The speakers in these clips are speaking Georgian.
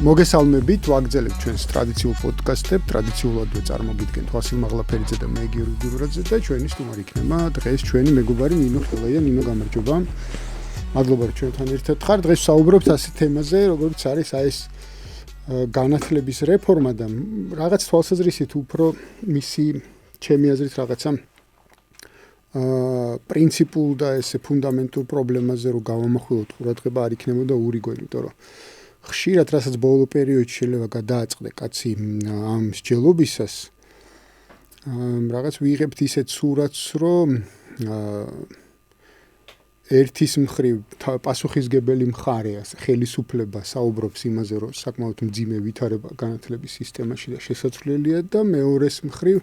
მოგესალმებით, ვაგრძელებთ ჩვენს ტრადიციულ პოდკასტებს, ტრადიციულადვე წარმოგიდგენთ ვასილ მაღლაფერიძე და მე გიორგი გიბრაძე და ჩვენი სტუმარი იქნება დღეს ჩვენი მეგობარი ნინო ხელაია. ნინო, გამარჯობა. მადლობა რომ ჩვენთან ერთად ხარ. დღეს საუბრობთ ასეთ თემაზე, როგორც არის ეს განათლების რეფორმა და რაღაც თვალსაზრისით უფრო მისი ჩემი აზრით რაღაცა პრინციპულ და ესე ფუნდამენტურ პრობლემაზე რომ გავამახვილოთ ყურადღება არ იქნებოდა ურიგო, იმიტომ რომ ხშირად რასაც ბოლო პერიოდში შეიძლება გადააწყდე კაცი ამ მსჯელობისას რაღაც ვიღებთ ისეთ სურათს, რომ ერთის მხრივ პასუხისგებელი მხარე ხელისუფლება საუბრობს იმაზე, რომ საკმაოდ მძიმე ვითარება განათლების სისტემაში და შესაძლებელია და მეორეს მხრივ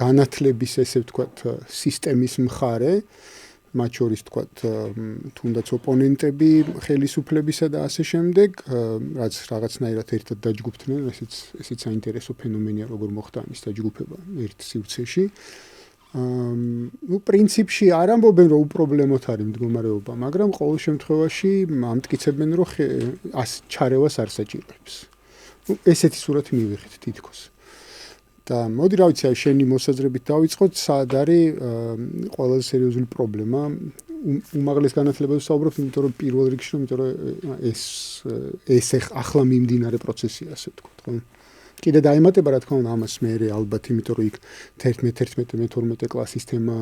განათლების ესე ვთქვათ სისტემის მხარე, მათ შორის ვთქვათ თუნდაც ოპონენტები ხელისუფლებისა და ასე შემდეგ, რაც რაღაცნაირად ერთად დაჯგუფდნენ, ესეც საინტერესო ფენომენია, როგორ მოხდა ამის დაჯგუფება ერთ სივრცეში. პრინციპში არ ამბობენ, რომ უპრობლემოდ არის მდგომარეობა, მაგრამ ყოველ შემთხვევაში ამტკიცებენ, რომ ჩარევას არ საჭიროებს. ესეთი სურათი მივიღეთ თითქოს. და მოდი რა ვიცი, შენი მოსაზრებით დავიწყოთ, სად არის ყველაზე სერიოზული პრობლემა. უმაღლეს განათლებაზე ვსაუბრობ, იმიტომ რომ პირველ რიგში, იმიტომ რომ ეს ახლა მიმდინარე პროცესია, ასე ვთქვათ, ხო? კიდე დაემატება რა თქმა უნდა ამას მე ალბათ, იმიტომ რომ იქ 11-12 კლასის თემა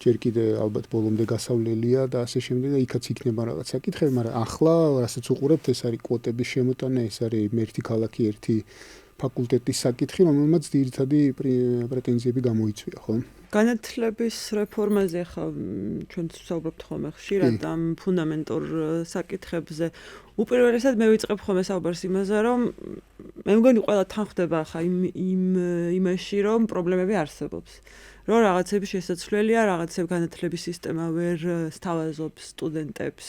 ჯერ კიდე ალბათ ბოლომდე გასავლელია და ასე შემდეგ და იქაც იქნება რაღაც საკითხები, მაგრამ ახლა რასაც უყურებთ, ეს არის კვოტების შემოტანა, ეს არის ერთი ქალაქი, ერთი ფაკულტეტის საკითხი, რომელმაც ძირითადი პრეტენზიები გამოიწვია, ხო? განათლების რეფორმაზე ხა ჩვენ ვსაუბრობთ ხოლმე ხშირად ამ ფუნდამენტურ საკითხებზე. უპირველესად მე ვიწყებ ხოლმე საუბარს იმაზე, რომ მე მგონი ყველა თან ხდება ხა იმაში, რომ პრობლემები არსებობს. რომ რაღაცები შესაძლებელია, რაღაცები განათლების სისტემა ვერ სთავაზობს სტუდენტებს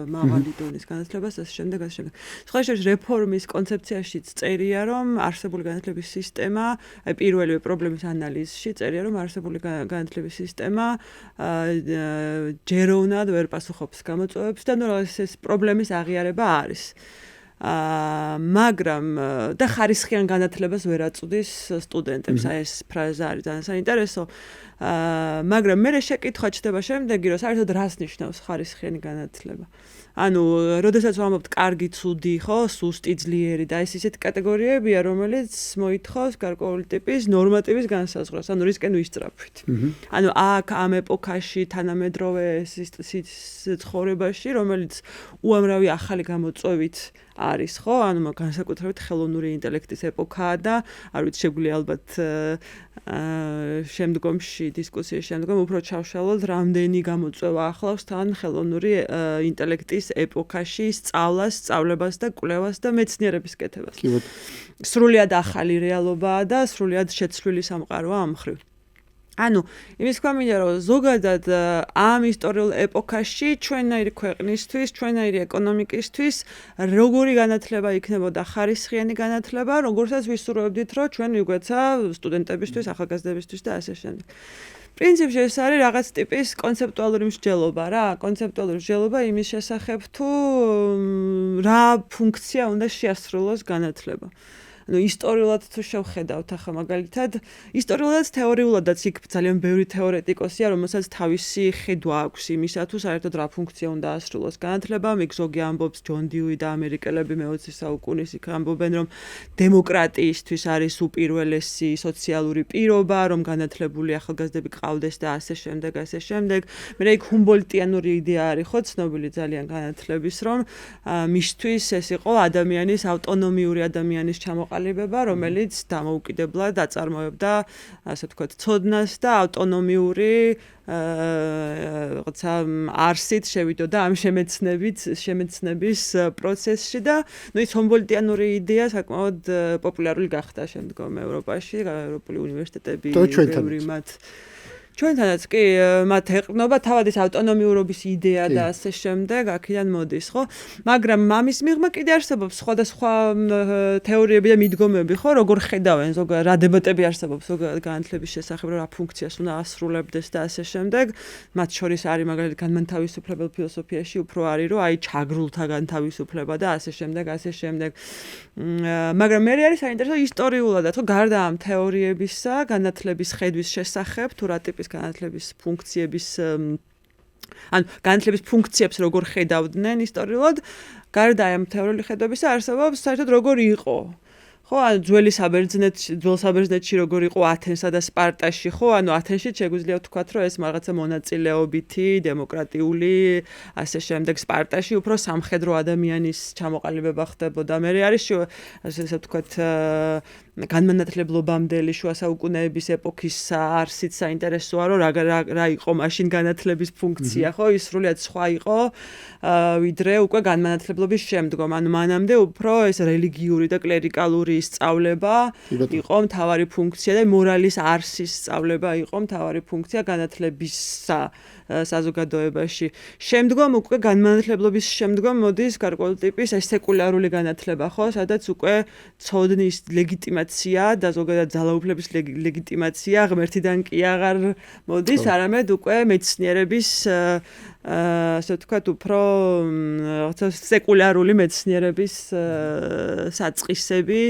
მაღალი დონის განათლებას, ასე შემდეგ, ასე შემდეგ. სხვა შორის რეფორმის კონცეფციაშიც წერია, რომ არსებული განათლების სისტემა, აი პირველივე პრობლემის ანალიზში წერია, რომ არსებული განათლების სისტემა ჯეროვნად ვერ პასუხობს გამოწვევებს და ნუ ეს პრობლემის აღიარება არის. მაგრამ და ხარისხიან განათლებას ვერ აწვდის სტუდენტებს. აი ეს ფრაზა არის ძალიან საინტერესო. მაგრამ მე შეკითხვა ჩდება შემდეგი, რომ საერთოდ რას ნიშნავს ხარისხიანი განათლება? ანუ, როდესაც ვამბობთ კარგი, ცუდი, ხო, სუსტი, ძლიერი და ეს ისეთი კატეგორიებია, რომელიც მოითხოვს გარკვეული ტიპის ნორმატივის განსაზღვრას, ანუ რისკენ ვისწრაფვით. ანუ აქ ამ ეპოქაში თანამედროვე ცხოვრებაში, რომელიც უამრავი ახალი გამოწვევით არის, ხო? ანუ განსაკუთრებით ხელოვნური ინტელექტის ეპოქაა და არ ვიცი, შეგვიძლია ალბათ შემდგომში დისკუსიის შემდგომ უფრო ჩავშალოთ, რამდენი გამოწვევა ახლავს თან ხელოვნური ინტელექტის ეპოქაში სწავლას, სწავლებას და კვლევას და მეცნიერების კეთებას. სრულიად ახალი რეალობაა და სრულიად შეცვლილი სამყაროა ამ მხრივ. ანუ იმის თქვა მინდა, რომ ზოგადად ამ ისტორიულ ეპოქაში ჩვენაირი ქვეყნისთვის, ჩვენაირი ეკონომიკისთვის როგორი განათლება იქნებოდა ხარისხიანი განათლება, როგორცაც ვისურვებდით, რომ ჩვენ მიგვეცა სტუდენტებისთვის, ახალგაზრდებისთვის და ასე შემდეგ. პრინციპში ეს არის რაღაც ტიპის კონცეპტუალური მსჯელობა რა, კონცეპტუალური მსჯელობა იმის შესახებ, თუ რა ფუნქცია უნდა შეასრულოს განათლება. ანუ ისტორიულად თუ შევხედავთ ახლა მაგალითად, ისტორიულადაც თეორიულადაც იქ ძალიან ბევრი თეორეტიკოსია, რომელსაც თავისი ხედვა აქვს იმისა, თუ საერთოდ რა ფუნქცია უნდა ასრულოს განათლებამ. იქ ზოგი ამბობს, ჯონ დიუი და ამერიკელები მე-20 საუკუნის იქ ამბობენ, რომ დემოკრატიისთვის არის უპირველესი სოციალური პირობა, რომ განათლებული ახალგაზრდები ყავდეს და ასე შემდეგ, ასე შემდეგ. მე იქ ჰუმბოლტიანური იდეა არის ხო ცნობილი ძალიან განათლების, რომ მისთვის ეს იყო ადამიანის ავტონომიური ადამიანის ჩამოყალიბება, რომელიც დამოუკიდებლად აწარმოებდა, ასე ვთქვათ, ცოდნას და ავტონომიური რაღაცა არსით შევიდოდა ამ შემეცნების პროცესში და ნუ ის ჰუმბოლტიანური იდეა საკმაოდ პოპულარული გახდა შემდგომ ევროპაში, ევროპული უნივერსიტეტები ბევრი მათ ჩვენთანაც კი მათ ეყრდნობა თავად ის ავტონომიურობის იდეა და ასე შემდეგ, აქედან მოდის, ხო? მაგრამ მამის მიღმა კიდე არსებობს სხვადასხვა თეორიები და მიდგომები, ხო? როგორ ხედავენ ზოგადად რა დებატები არსებობს ზოგადად განათლების შესახებ, რა ფუნქციას უნდა ასრულებდეს და ასე შემდეგ. მათ შორის არის მაგალითად განმანთავისუფლებელ ფილოსოფიაში უფრო არის, რომ აი ჩაგრულთა განთავისუფლება და ასე შემდეგ, ასე შემდეგ. მაგრამ მე არის საინტერესო ისტორიულადაც, ხო, გარდა ამ თეორიებისა, განათლების ხედვის შესახებ, თუ რა ტიპის განათლების ფუნქციების ანუ განათლების ფუნქციებს როგორ ხედავდნენ ისტორიულად, გარდა ამ თეორიული ხედვებისა არსებობს საერთოდ როგორ იყო. ხო, ანუ ძველ საბერძნეთში როგორ იყო ათენსა და სპარტაში, ხო, ანუ ათენში შეგვიძლია ვთქვათ, რომ ეს რაღაცა მონაწილეობითი, დემოკრატიული, ასე შემდეგ, სპარტაში უფრო სამხედრო ადამიანის ჩამოყალიბება ხდებოდა. მე არის ასე ვთქვათ, განმანათლებლობამდელი შუა საუკუნეების ეპოქის არსით საინტერესოა, რომ რა იყო მაშინ განათლების ფუნქცია, ხო, ის სრულიად სხვა იყო, ვიდრე უკვე განმანათლებლობის შემდგომ. ანუ მანამდე უფრო ეს რელიგიური და კლერიკალური სწავლება იყო მთავარი ფუნქცია და მორალის არსის სწავლება იყო მთავარი ფუნქცია განათლებისა საზოგადოებაში. შემდგომ უკვე განმანათლებლობის შემდგომ მოდის გარკვეული ტიპის სეკულარული განათლება, ხო, სადაც უკვე ცოდნის ლეგიტიმაცია და ზოგადად ძალაუფლების ლეგიტიმაცია ღმერთიდან კი აღარ მოდის, არამედ უკვე მეცნიერების ასე ვთქვათ, უფრო სეკულარული მეცნიერების საწყისები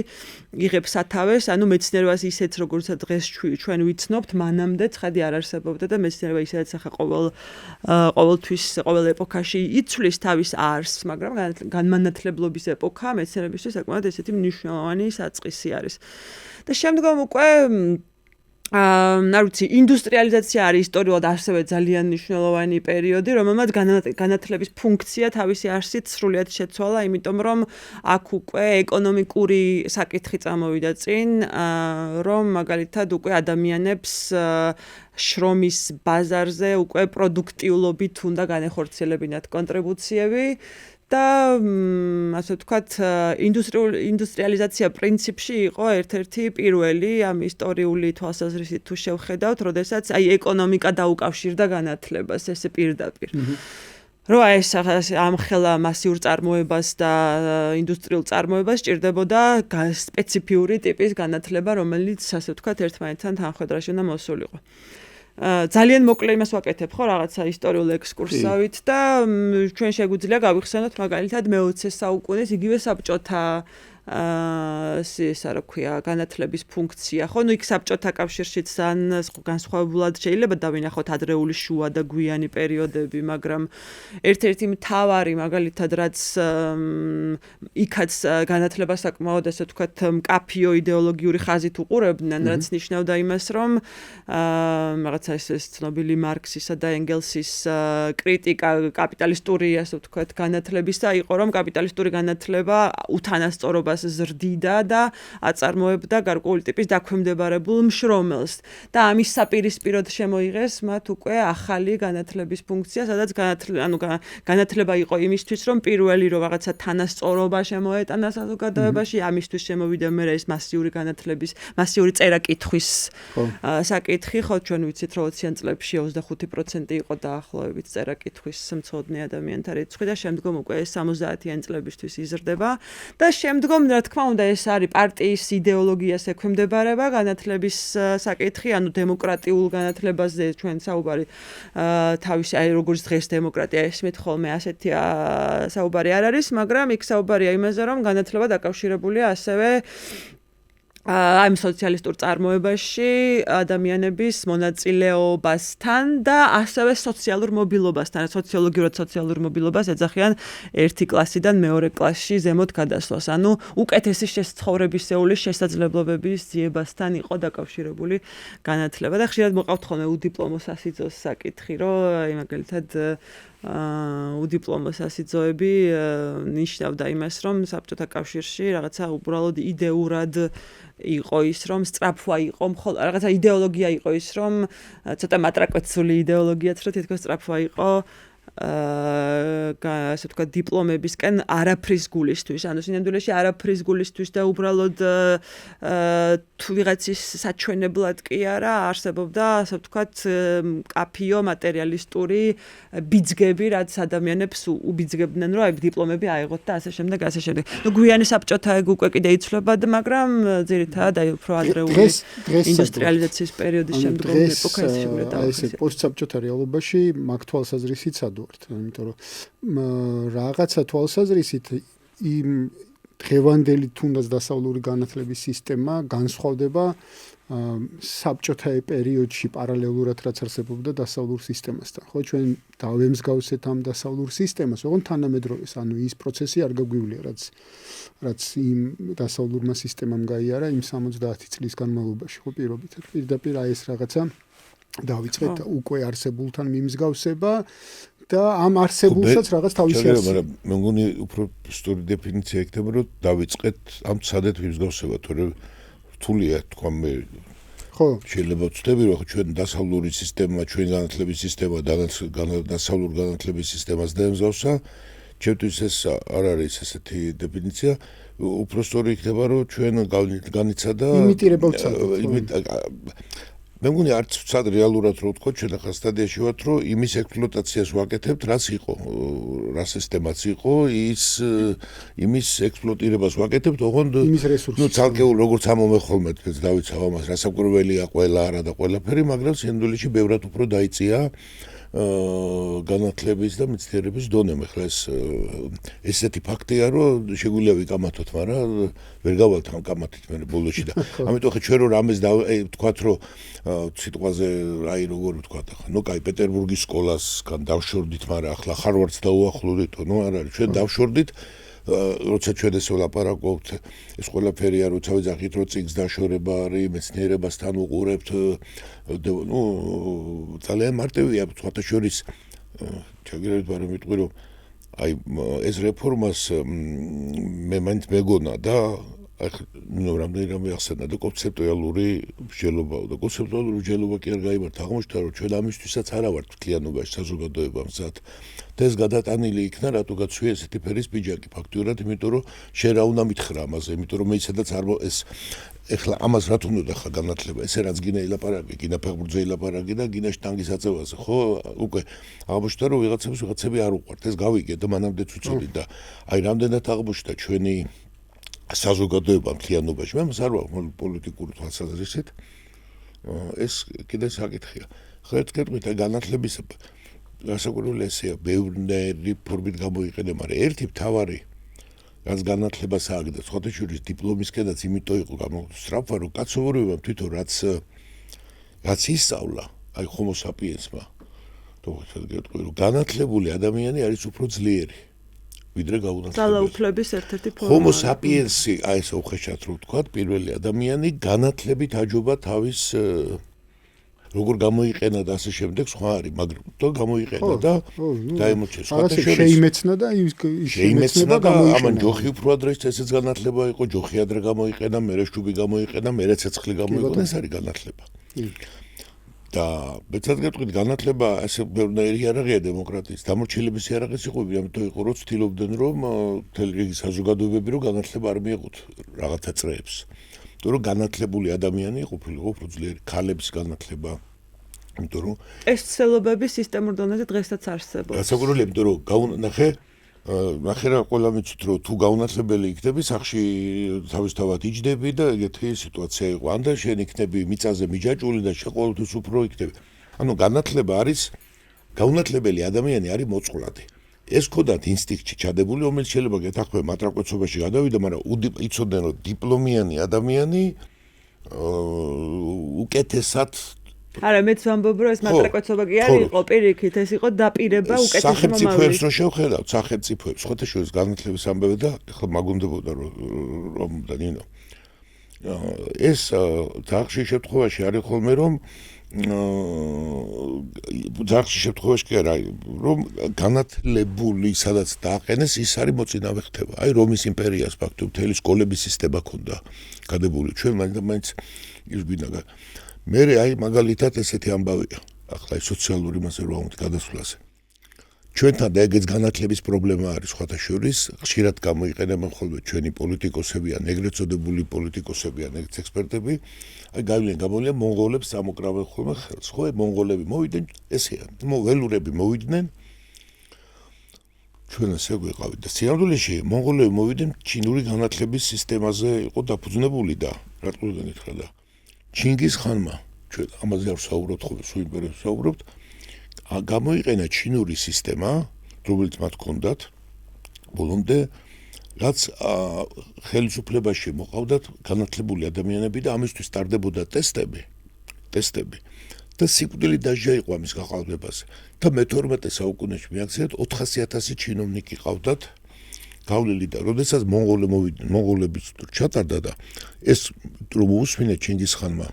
იღებს სათავეს, ანუ მეცნიერებას ისეთ როგორცაც დღეს ჩვენ ვიცნობთ, მანამდე ცხადი არ არსებობდა და მეცნიერება ისედაც ახლა ყოველთვის ყოველ ეპოქაში იცვლის თავის არსს, მაგრამ განმანათლებლობის ეპოქა მეცნიერებისთვის საკმაოდ ესეთი მნიშვნელოვანი საწყისი არის. და შემდგომ უკვე არ ვიცი, ინდუსტრიალიზაცია არის ისტორიულად ასევე ძალიან მნიშვნელოვანი პერიოდი, რომელმაც განათლების ფუნქცია თავისი არსით სრულიად შეცვალა, იმიტომ რომ აქ უკვე ეკონომიკური საკითხი წამოვიდა წინ, რომ მაგალითად უკვე ადამიანებს შრომის ბაზარზე უკვე პროდუქტიულობით უნდა განეხორციელებინათ კონტრიბუციები. და ასე ვთქვათ, ინდუსტრიალიზაცია პრინციპში იყო ერთ-ერთი პირველი ამ ისტორიული თვალსაზრისით თუ შევხედავთ, როდესაც აი ეკონომიკა დაუკავშირდა განათლებას, ესე პირდაპირ. რომ ეს ამხელა მასიურ წარმოებას და ინდუსტრიულ წარმოებას სჭირდებოდა სპეციფიური ტიპის განათლება, რომელიც ასე ვთქვათ, ერთმანეთთან თანხვედრაში უნდა მოსულიყო. ძალიან მოკლე იმას ვაკეთებ, ხო, რაღაცა ისტორიულ ექსკურსავით და ჩვენ შეგვიძლია გავიხსენოთ მაგალითად მე-20 საუკუნის იგივე საბჭოთა რა ქვია, განათლების ფუნქცია, ხო, იქ საბჭოთა კავშირშიც განსხვავებულად შეიძლება დავინახოთ ადრეული შუა და გვიანი პერიოდები, მაგრამ ერთ-ერთი მთავარი მაგალითად რაც იქაც განათლება საკმაოდ ასე ვთქვათ მკაფიო იდეოლოგიური ხაზით უყურებდნენ, რაც ნიშნავდა იმას, რომ რაღაცა ეს ცნობილი მარქსისა და ენგელსის კრიტიკა კაპიტალისტური ასე ვთქვათ განათლებისა იყო, რომ კაპიტალისტური განათლება უთანასწორობა ზრდიდა და აწარმოებდა გარკვეული ტიპის დაქვემდებარებულ მშრომელს და ამის საპირისპიროდ შემოიღეს მათ უკვე ახალი განათლების ფუნქცია, სადაც განათლება იყო იმისთვის, რომ პირველი რომ რაღაცა თანასწორობა შემოეტანა საზოგადოებაში, ამისთვის შემოვიდა მე ეს მასიური წერა-კითხვის საკითხი, ხო, ჩვენ ვიცით, რომ 20-იან წლებში 25% იყო დაახლოებით წერა-კითხვის მცოდნე ადამიანთა რიცხვი და შემდგომ უკვე 70-იან წლებისთვის იზრდება და შემდგომ რა თქმა უნდა ეს არის პარტიის იდეოლოგიას ექვემდებარება განათლების საკითხი, ანუ დემოკრატიულ განათლებაზე ჩვენ საუბარი თავისი აი როგორც დღეს დემოკრატია ესმით ხოლმე ასეთი საუბარი არ არის, მაგრამ იქ საუბარია იმაზე, რომ განათლება დაკავშირებულია ასევე ამ სოციალისტურ წარმოებაში ადამიანების მონაწილეობასთან და ასევე სოციალურ მობილობასთან, სოციოლოგიურად სოციალურ მობილობას ეძახიან ერთი კლასიდან მეორე კლასში ზემოთ გადასვლას. ანუ უკეთესი ცხოვრებისეული შესაძლებლობების ძიებასთან იყო დაკავშირებული განათლება და ხშირად მოყავთ ხოლმე უდიპლომო სასიძოს საკითხი, რომ მაგალითად უდიპლომო სასიძოები ნიშნავდა იმას, რომ საბჭოთა კავშირში რაღაცა უბრალოდ იდეურად იყო ის, რომ სწრაფვა იყო, რაღაცა იდეოლოგია იყო ის, რომ ცოტა მატრაკეცული იდეოლოგიაც, რომ თითქოს სწრაფვა იყო ასე ვთქვათ, დიპლომებისკენ არაფრის გულისთვის, ანუ სინამდვილეში არაფრის გულისთვის და უბრალოდ თუ ვიღაცის საჩვენებლად კი არა, არსებობდა, ასე ვთქვათ, კაფიო მატერიალისტური ბიძგები, რაც ადამიანებს უბიძგებდნენ, რომ აი დიპლომები აიღოთ და ასე შემდეგ, ასე შემდეგ. ნუ გვიანი საბჭოთა ეგ უკვე კიდე იცვლებოდა, მაგრამ ძირითადად აი უფრო ადრეული ინდუსტრიალიზაციის პერიოდის შემდგომ ეპოქა ეს შეგვიძლია. აი ესე პოსტსაბჭოთა რეალობაში მაგ თვალსაზრისით სადუართ, იმიტომ რომ რაღაცა თვალსაზრისით იმ დღევანდელი თუნდაც დასავლური განათლების სისტემა განსხვავდება საბჭოთა პერიოდში პარალელურად რაც არსებობდა დასავლურ სისტემასთან. ხო, ჩვენ დავემსგავსეთ ამ დასავლურ სისტემას, ოღონდ თანამედროვეს, ანუ ის პროცესი არ გაგვივლია, რაც იმ დასავლურმა სისტემამ გაიარა იმ 70 წლის განმავლობაში, ხო, პირდაპირ აი ეს რაღაცა დავიწყეთ უკვე არსებულთან მიმსგავსება და ამ არსებულსაც რაღაც თავისი არის. მაგრამ მე მგონი უფრო სწორი დეფინიცია იქნება, რომ დავიწყეთ ამ სადეთ მიმსგავსება, თორე რთულია თქვა მე. ხო. შეიძლება ვწდები, რომ ჩვენ დასავლური სისტემა, ჩვენ განათლების სისტემა, დასავლურ განათლების სისტემას დაემსგავსა. ჩემთვის ეს არ არის ესეთი დეფინიცია. უფრო სწორი იქნება, რომ ჩვენ განიცადა იმიტირება ვცადოთ. მე მგონი არც ვცად რეალურად რო ვთქვა, ჩვენ ახლა სტადიაში ვართ, რომ იმის ექსპლუატაციას ვაკეთებთ, რაც იყო, რა სისტემაც იყო, იმის ექსპლუატირებას ვაკეთებთ, ოღონდ ნუ ცალკეულ როგორც ამომეხოლმე თქვენ დავიცავ ამას, რასაკვირველია ყველა არა და ყველაფერი, მაგრამ სინამდვილეში ბევრად უფრო დაიწია განათლების და მეცნიერების დონემ. ახლა ესეთი ფაქტია, რომ შეგვიძლია ვიკამათოთ, მაგრამ ვერ გავალთ ამ კამათით მე ბოლოში და ამიტომ ხა ჩვენ რო რამეს ვთქვათ, რომ სიტყვაზე აი როგორ ვთქვათ, ახლა ნუ კაი პეტერბურგის სკოლასგან დავშორდით, მაგრამ ახლა ხარვარდს დაუახლოვდით, ნუ არ არის, ჩვენ დავშორდით როცა ჩვენ ეს ვლაპარაკობთ, ეს ყველაფერია, როცა ვიძახით, რომ წიგს დაშორება არის, მეცნიერებასთან უყურებთ, ნუ ძალიან მარტივია, სხვათა შორის ჩაგირებით, მაგრამ ვიტყვი, რომ აი ეს რეფორმას მე მაინც მეგონა და ნუ რამდენიმე ახსენა და კონცეპტუალური მსჯელობაა და კონცეპტუალური მსჯელობა კი არ გაიმართა, აღმოჩნდა, რომ ჩვენ ამისთვისაც არა ვართ მთლიანობაში საზოგადოება მზად. და ეს გადატანილი იქნა, რატო გაცვია ესეთი ფერის პიჯაკი ფაქტურად, იმიტომ რომ შენ რა უნდა მითხრა ამაზე, იმიტომ რომ მე ისედაც არ ეს ეხლა ამას რა თუნდა ხა განათლება, ესე რაც გინდა ილაპარაკი, გინდა ფეხბურთზე ილაპარაკი და გინდა შტანგის აწევაზე, ხო? უკვე აღმოჩნდა, რომ ვიღაცები არ უყვართ, ეს გავიგე და მანამდეც უწოდი და აი რამდენად აღმოჩნდა ჩვენი საზოგადოება მთლიანობაში, მე მას არ ვაქვს პოლიტიკური თვალსაზრისით. ეს კიდე საკითხია. ხა ერთ კეთვით განათლების გასაკვირველი ესეა, ბევრი ფორმით გამოიყენება, მაგრამ ერთი მთავარი რაც განათლებას ააგდა, სხვათა შორის დიპლომისკენაც იმიტომ იყო გამოსწრაფვა, რომ კაცობრიობამ თვითონ რაც ისწავლა, აი ჰომო საპიენსმა, რომ განათლებული ადამიანი არის უფრო ძლიერი, ვიდრე გაუნათლებელი. ძალაუფლების ერთ-ერთი ფორმა. ჰომო საპიენსი, აი ეს უხეშად რო ვთქვათ, პირველი ადამიანი განათლებით აჯობა თავის როგორ გამოიყენა და ასე შემდეგ სხვა არის, მაგრამ თუ გამოიყენა და დაემორჩეს სხვათა შორის შეიმეცნა და შეიმეცნა და ამან ჯოხი უფრო ადრე ესეც განათლება იყო, ჯოხი ადრე გამოიყენა, მერე შუბი გამოიყენა, მერე ცეცხლი გამოიყენა, ეს არის განათლება. და მეცად გეტყვით, განათლება ასე ბევრნაირი იარაღია დემოკრატიის. დამორჩილების იარაღიც იყო, ამიტომ იყო, რომ ცდილობდნენ, რომ მთელი რიგი საზოგადოებები რომ განათლება არ მიეღოთ რაღაცა წრეებს. რომ განათლებული ადამიანი ყოფილიყო უფრო ძლიერი, ქალების განათლება. იმიტომ რომ ეს ცდილობები სისტემურ დონეზე დღესაც არსებობს. გასაკვირველია, იმიტომ რომ ნახე რა ყველა მიცით, რომ თუ გაუნათლებელი იქნები, სახში თავისთავად იჯდები და ეგეთი სიტუაცია იყო. ან და შენ იქნები მიწაზე მიჯაჭვული და შეყოლთვის უფრო იქნები. ანუ განათლება არის გაუნათლებელი ადამიანი არის მოწყვლადი. ეს ქონდათ ინსტინქტში ჩადებული, რომელიც შეიძლება გეთანხმება მატრაკოცობაში გადავიდა, მაგრამ იცოდნენ, რომ დიპლომიანი ადამიანი უკეთესად არა, მეც ვამბობ, რომ ეს მატრაკოცობა კი არ იყო, პირიქით, ეს იყო დაპირება უკეთესად მომავლის. სახელმწიფოებს რო შევხედავთ, სახელმწიფოებს, ხოთა შორის განათლების ამბები და ეხლა მაგუნდებოდა რომ და ნინო. ეს ძაღში შემთხვევაში არის ხოლმე, რომ ძაღში შემთხვევაში კი არა, რომ განათლებული სადაც დააყენეს, ის არის მოწინავე ხდება. აი რომის იმპერიას ფაქტობრივად მთელი სკოლების სისტემა ქონდა გადებული. ჩვენ მაინც ის გვინდა. მე აი მაგალითად ესეთი ამბავია. ახლა სოციალური მასე რო ამოთ გადასვლაზე. ჩვენთან და ეგეც განათლების პრობლემა არის სხვათა შორის, ხშირად გამოიყენებენ ხოლმე ჩვენი პოლიტიკოსები ან ეგრეთ წოდებული პოლიტიკოსები ან ექსპერტები, აი გამოვლენ მონღოლებს ამოკრავენ ხოლმე ხელს. ხო, მონღოლები მოვიდნენ, ესეა, ველურები მოვიდნენ. ჩვენ ასე გვიყავით და სიამრულეში მონღოლები მოვიდნენ ჩინური განათლების სისტემაზე იყო დაფუძნებული და რატომ ითხრა და ჩინგის ხანმა ჩვენ ამაზე არ ვსაუბრობთ ხოლმე, სულ იმპერიას ვსაუბრობთ. გამოიყენა ჩინური სისტემა, რომელიც მათ ჰქონდათ ბოლომდე, რაც ხელისუფლებაში მოყავდათ განათლებული ადამიანები და ამისთვის ტარდებოდა ტესტები და სიკვდილი დაჟა იყო ამის გაყალბებაზე. და მე-12 საუკუნეში მიაქციეთ 400,000 ჩინოვნიკი ყავდათ გავლილი და როდესაც მონღოლები ჩატარდა და ეს რომ უსმინეთ ჩინგისხანმა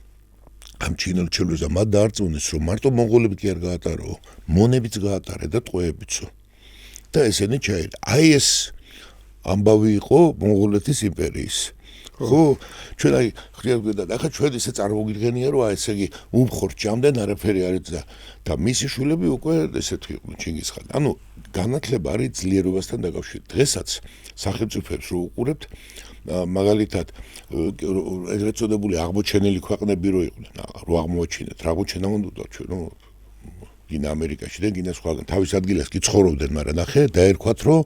ამ ჩინელ ჩელოზე მათ დაარწმუნეს რომ მარტო მონღოლები კი არ გაატარო, მონებიც გაატარა და ტყვეებიცო. და ესენი ჩაირა. აი ეს ამბავი იყო მონღოლეთის იმპერიის. ხო, ჩვენ აი ხშირად გვიდა და ახლა ჩვენ ისე წარმოგიდგენია რომ აი ესე იგი უმხორ ჭამდენ არაფერი არ იცოდა და მისი შვილები უკვე ესეთი იყვნენ ჩინგისხანი. ანუ განათლება არის ძლიერობასთან დაკავშირებით. დღესაც სახელმწიფოებს რო უყურებთ მაგალითად ეგრეთ წოდებული აღმოჩენილი ქვეყნები რო იყვნენ, რო აღმოაჩინეთ, რა აღმოჩენა უნდა ჩვენ გინა ამერიკაში და გინა სხვაგან თავის ადგილას კი ცხოვრობდნენ, მაგრამ ნახე დაერქვათ რომ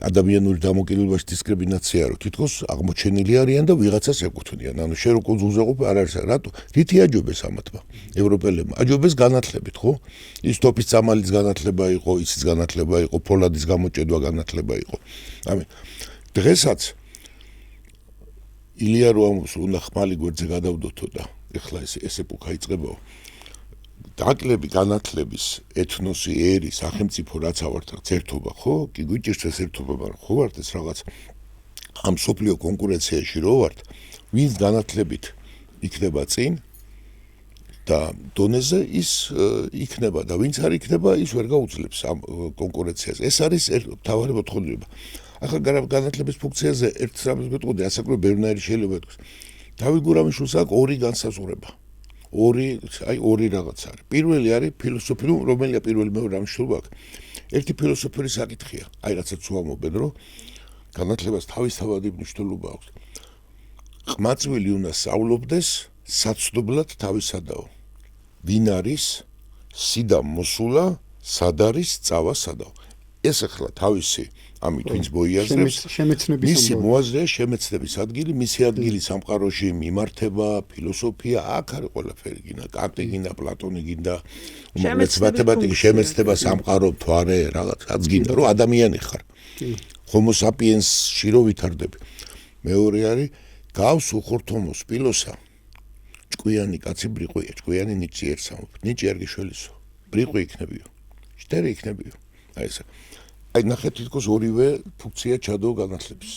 ადამიანური დამოკიდებულების დისკრიმინაცია რო თითქოს აღმოჩენილი არიან და ვიღაცას ეკუთვნიან. ანუ შენ რო კუნძულზე ყოფ არ არის რატო? რითი აჯობეს ამათმა? ევროპელებმა აჯობეს განათლებით, ხო? ის თოფის წამალის განათლება იყო, ისიც განათლება იყო, ფოლადის გამოჭედვა განათლება იყო. ამი დღესაც ილია რო ამოს უნდა ხმალი გვერდზე გადავდოთო და ეხლა ეს ეპოქა იწყებაო. დაკლები განათლების ეთნოსი, ერი, სახელმწიფო რაც ავართ ერთობა, ხო? კი გვიჭირს ეს ერთობა, მაგრამ ხო ვართ ეს რაღაც ამ სოფლიო კონკურენციაში რო ვართ, ვინც განათლებით იქნება წინ და დონეზე ის იქნება და ვინც არ იქნება, ის ვერ გაუძლებს ამ კონკურენციას. ეს არის მთავარი მოთხოვნილება. ახლა განათლების ფუნქციაზე ერთ რამეს ვიტყოდი, ასაკრებო ბევრნაირი შეიძლება ითქვას. დავით გურამიშვილს აქვს ორი განსაზღვრება. ორი რაღაც არის. პირველი არის ფილოსოფიური, რომელია პირველი მეორე რამშულობა აქვს. ერთი ფილოსოფიური საკითხია. აი რასაც უამობენ, რომ განათლებას თავისთავადი მნიშვნელობა აქვს. ყმაწვილი უნდა სწავლობდეს საცნობლად თავისადაო. ვინ არის სიდა მოსულა, სად არის წავა სადაო. ეს ახლა თავისი ამით ვინც მოიაზრებს მისი მოაზრეა შემეცნების ადგილი, მისი ადგილი სამყაროში მიმართება, ფილოსოფია, აქ არის ყველაფერი, გინდა კანტი, გინდა პლატონი, გინდა უმაღლესი მათემატიკა, შემეცნება, სამყარო, თვარე, რაღაც გინდა, რომ ადამიანი ხარ. homo sapiens-ში რო ვითარდები. მეორე არის გავს უხორთომოს სპილოსა. ჭკვიანი კაცი ბრიყვია, ჭკვიანი ნიჭი ერსამობ. ნიჭი არ გიშველისო. ბრიყვი იქნებიო. შტერი იქნებიო. აი ესე. აი ნახეთ თითქოს ორივე ფუნქცია ჩადო განათლების.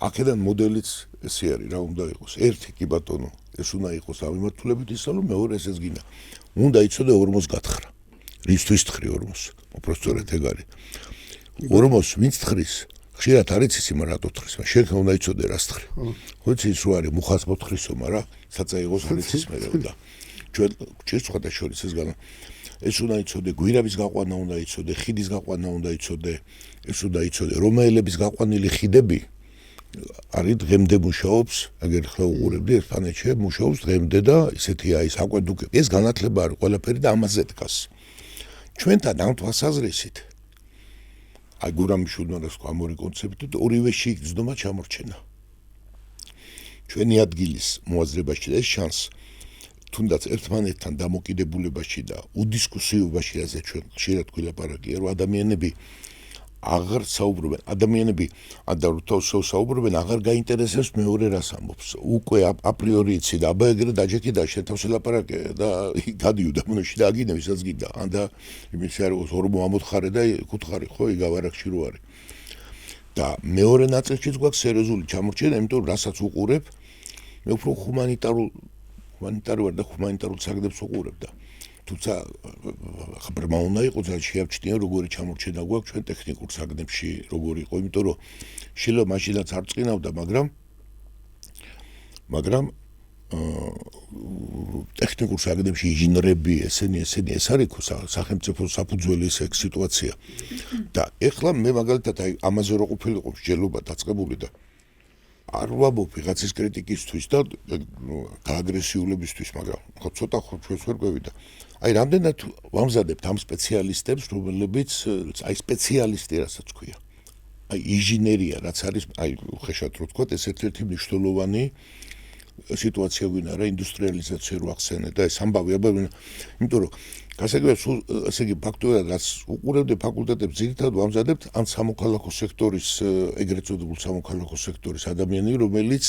აქედან მოდელიც ესე არის, რა უნდა იყოს. ერთი კი ბატონო, ეს უნდა იყოს ამიმართულებით ისალო, მეორე ესეც გინდა. უნდა იცოდე 40 გათხრა. რისთვის თხრი 40? უბრალოდ ეგ არის. 40 ვინც თხრის? ხშირად არის ისი, მაგრამ რატო თხრის? შენ უნდა იცოდე რას თხრი. ხო იცი ის რო არის მუხას მოთხრისო, მაგრამ საწაიღოს არის ის მე და ჩვენ ჭირს სხვათა შორის ეს განა ეს უნდა იცოდე, გვირაბის გაყვანა უნდა იცოდე, ხიდის გაყვანა უნდა იცოდე, ეს უნდა იცოდე, რომაელების გაყვანილი ხიდები არის დღემდე მუშაობს, აგერ ხლა უყურებდი ერთმანეთში მუშაობს დღემდე და ისეთია ის აკვედუკები. ეს განათლება არის ყველაფერი და ამაზე დგას. ჩვენთან ამ თვალსაზრისით აი გურამიშვილმა და სხვა ამორი კონცეფტით ორივე შეიგრძნობა ჩამორჩენა. ჩვენი ადგილის მოაზრებაში ეს შანსი თუნდაც ერთმანეთთან დამოკიდებულებაში და უდისკუსიობაში, რაზე ჩვენ ხშირად გვილაპარაკია, რომ ადამიანები აღარ საუბრობენ, ადამიანები და რთულსო საუბრობენ, აღარ გაინტერესებს მეორე რას ამბობს. უკვე აპრიორი იცი და აბა ეგრე დაჯექი და შენ თავს ელაპარაკე და გადიო და მონოში და აგინე ვისაც გინდა. ან და იმის არ იყოს ორმო ამოთხარე და კუთხარი ხო იგავარაკში რო არის. და მეორე ნაწილშიც გვაქვს სერიოზული ჩამორჩენა, იმიტომ რასაც უყურებ, მე უფრო ჰუმანიტარულ ვარ და ჰუმანიტარულ საგდებს უყურებ და თუმცა ბრმა უნდა იყოს ძალიან შეამჩნია როგორი ჩამორჩენა გვაქვს ჩვენ ტექნიკურ საგდებში როგორი იყო, იმიტომ რომ შეიძლება მაშინაც არ წინავდა, მაგრამ ტექნიკურ საგდებში ინჟინრები ესენი ეს არის სახელმწიფო საფუძველი ეს სიტუაცია და ეხლა მე მაგალითად აი ამაზე რო ყოფილიყო მსჯელობა დაწყებული და არ ვამბობ ვიღაცის კრიტიკისთვის და გააგრესიულებისთვის, მაგრამ ხო ცოტა ხო ჩვენს ვერ გვევიდა. აი რამდენად ვამზადებთ ამ სპეციალისტებს, რომლებიც აი სპეციალისტი რასაც ქვია. აი ინჟინერია რაც არის, აი უხეშად რო ვთქვათ, ეს ერთ-ერთი მნიშვნელოვანი სიტუაცია გვინდა რა ინდუსტრიალიზაცია რო ახსენე და ეს ამბავი იმიტომ რომ გასაგებია ასე იგი ფაქტობრივად რაც უყურებდი ფაკულტეტებს ძირითადად ვამზადებთ ან სამოქალაქო სექტორის ეგრეთ წოდებულ სამოქალაქო სექტორის ადამიანები რომელიც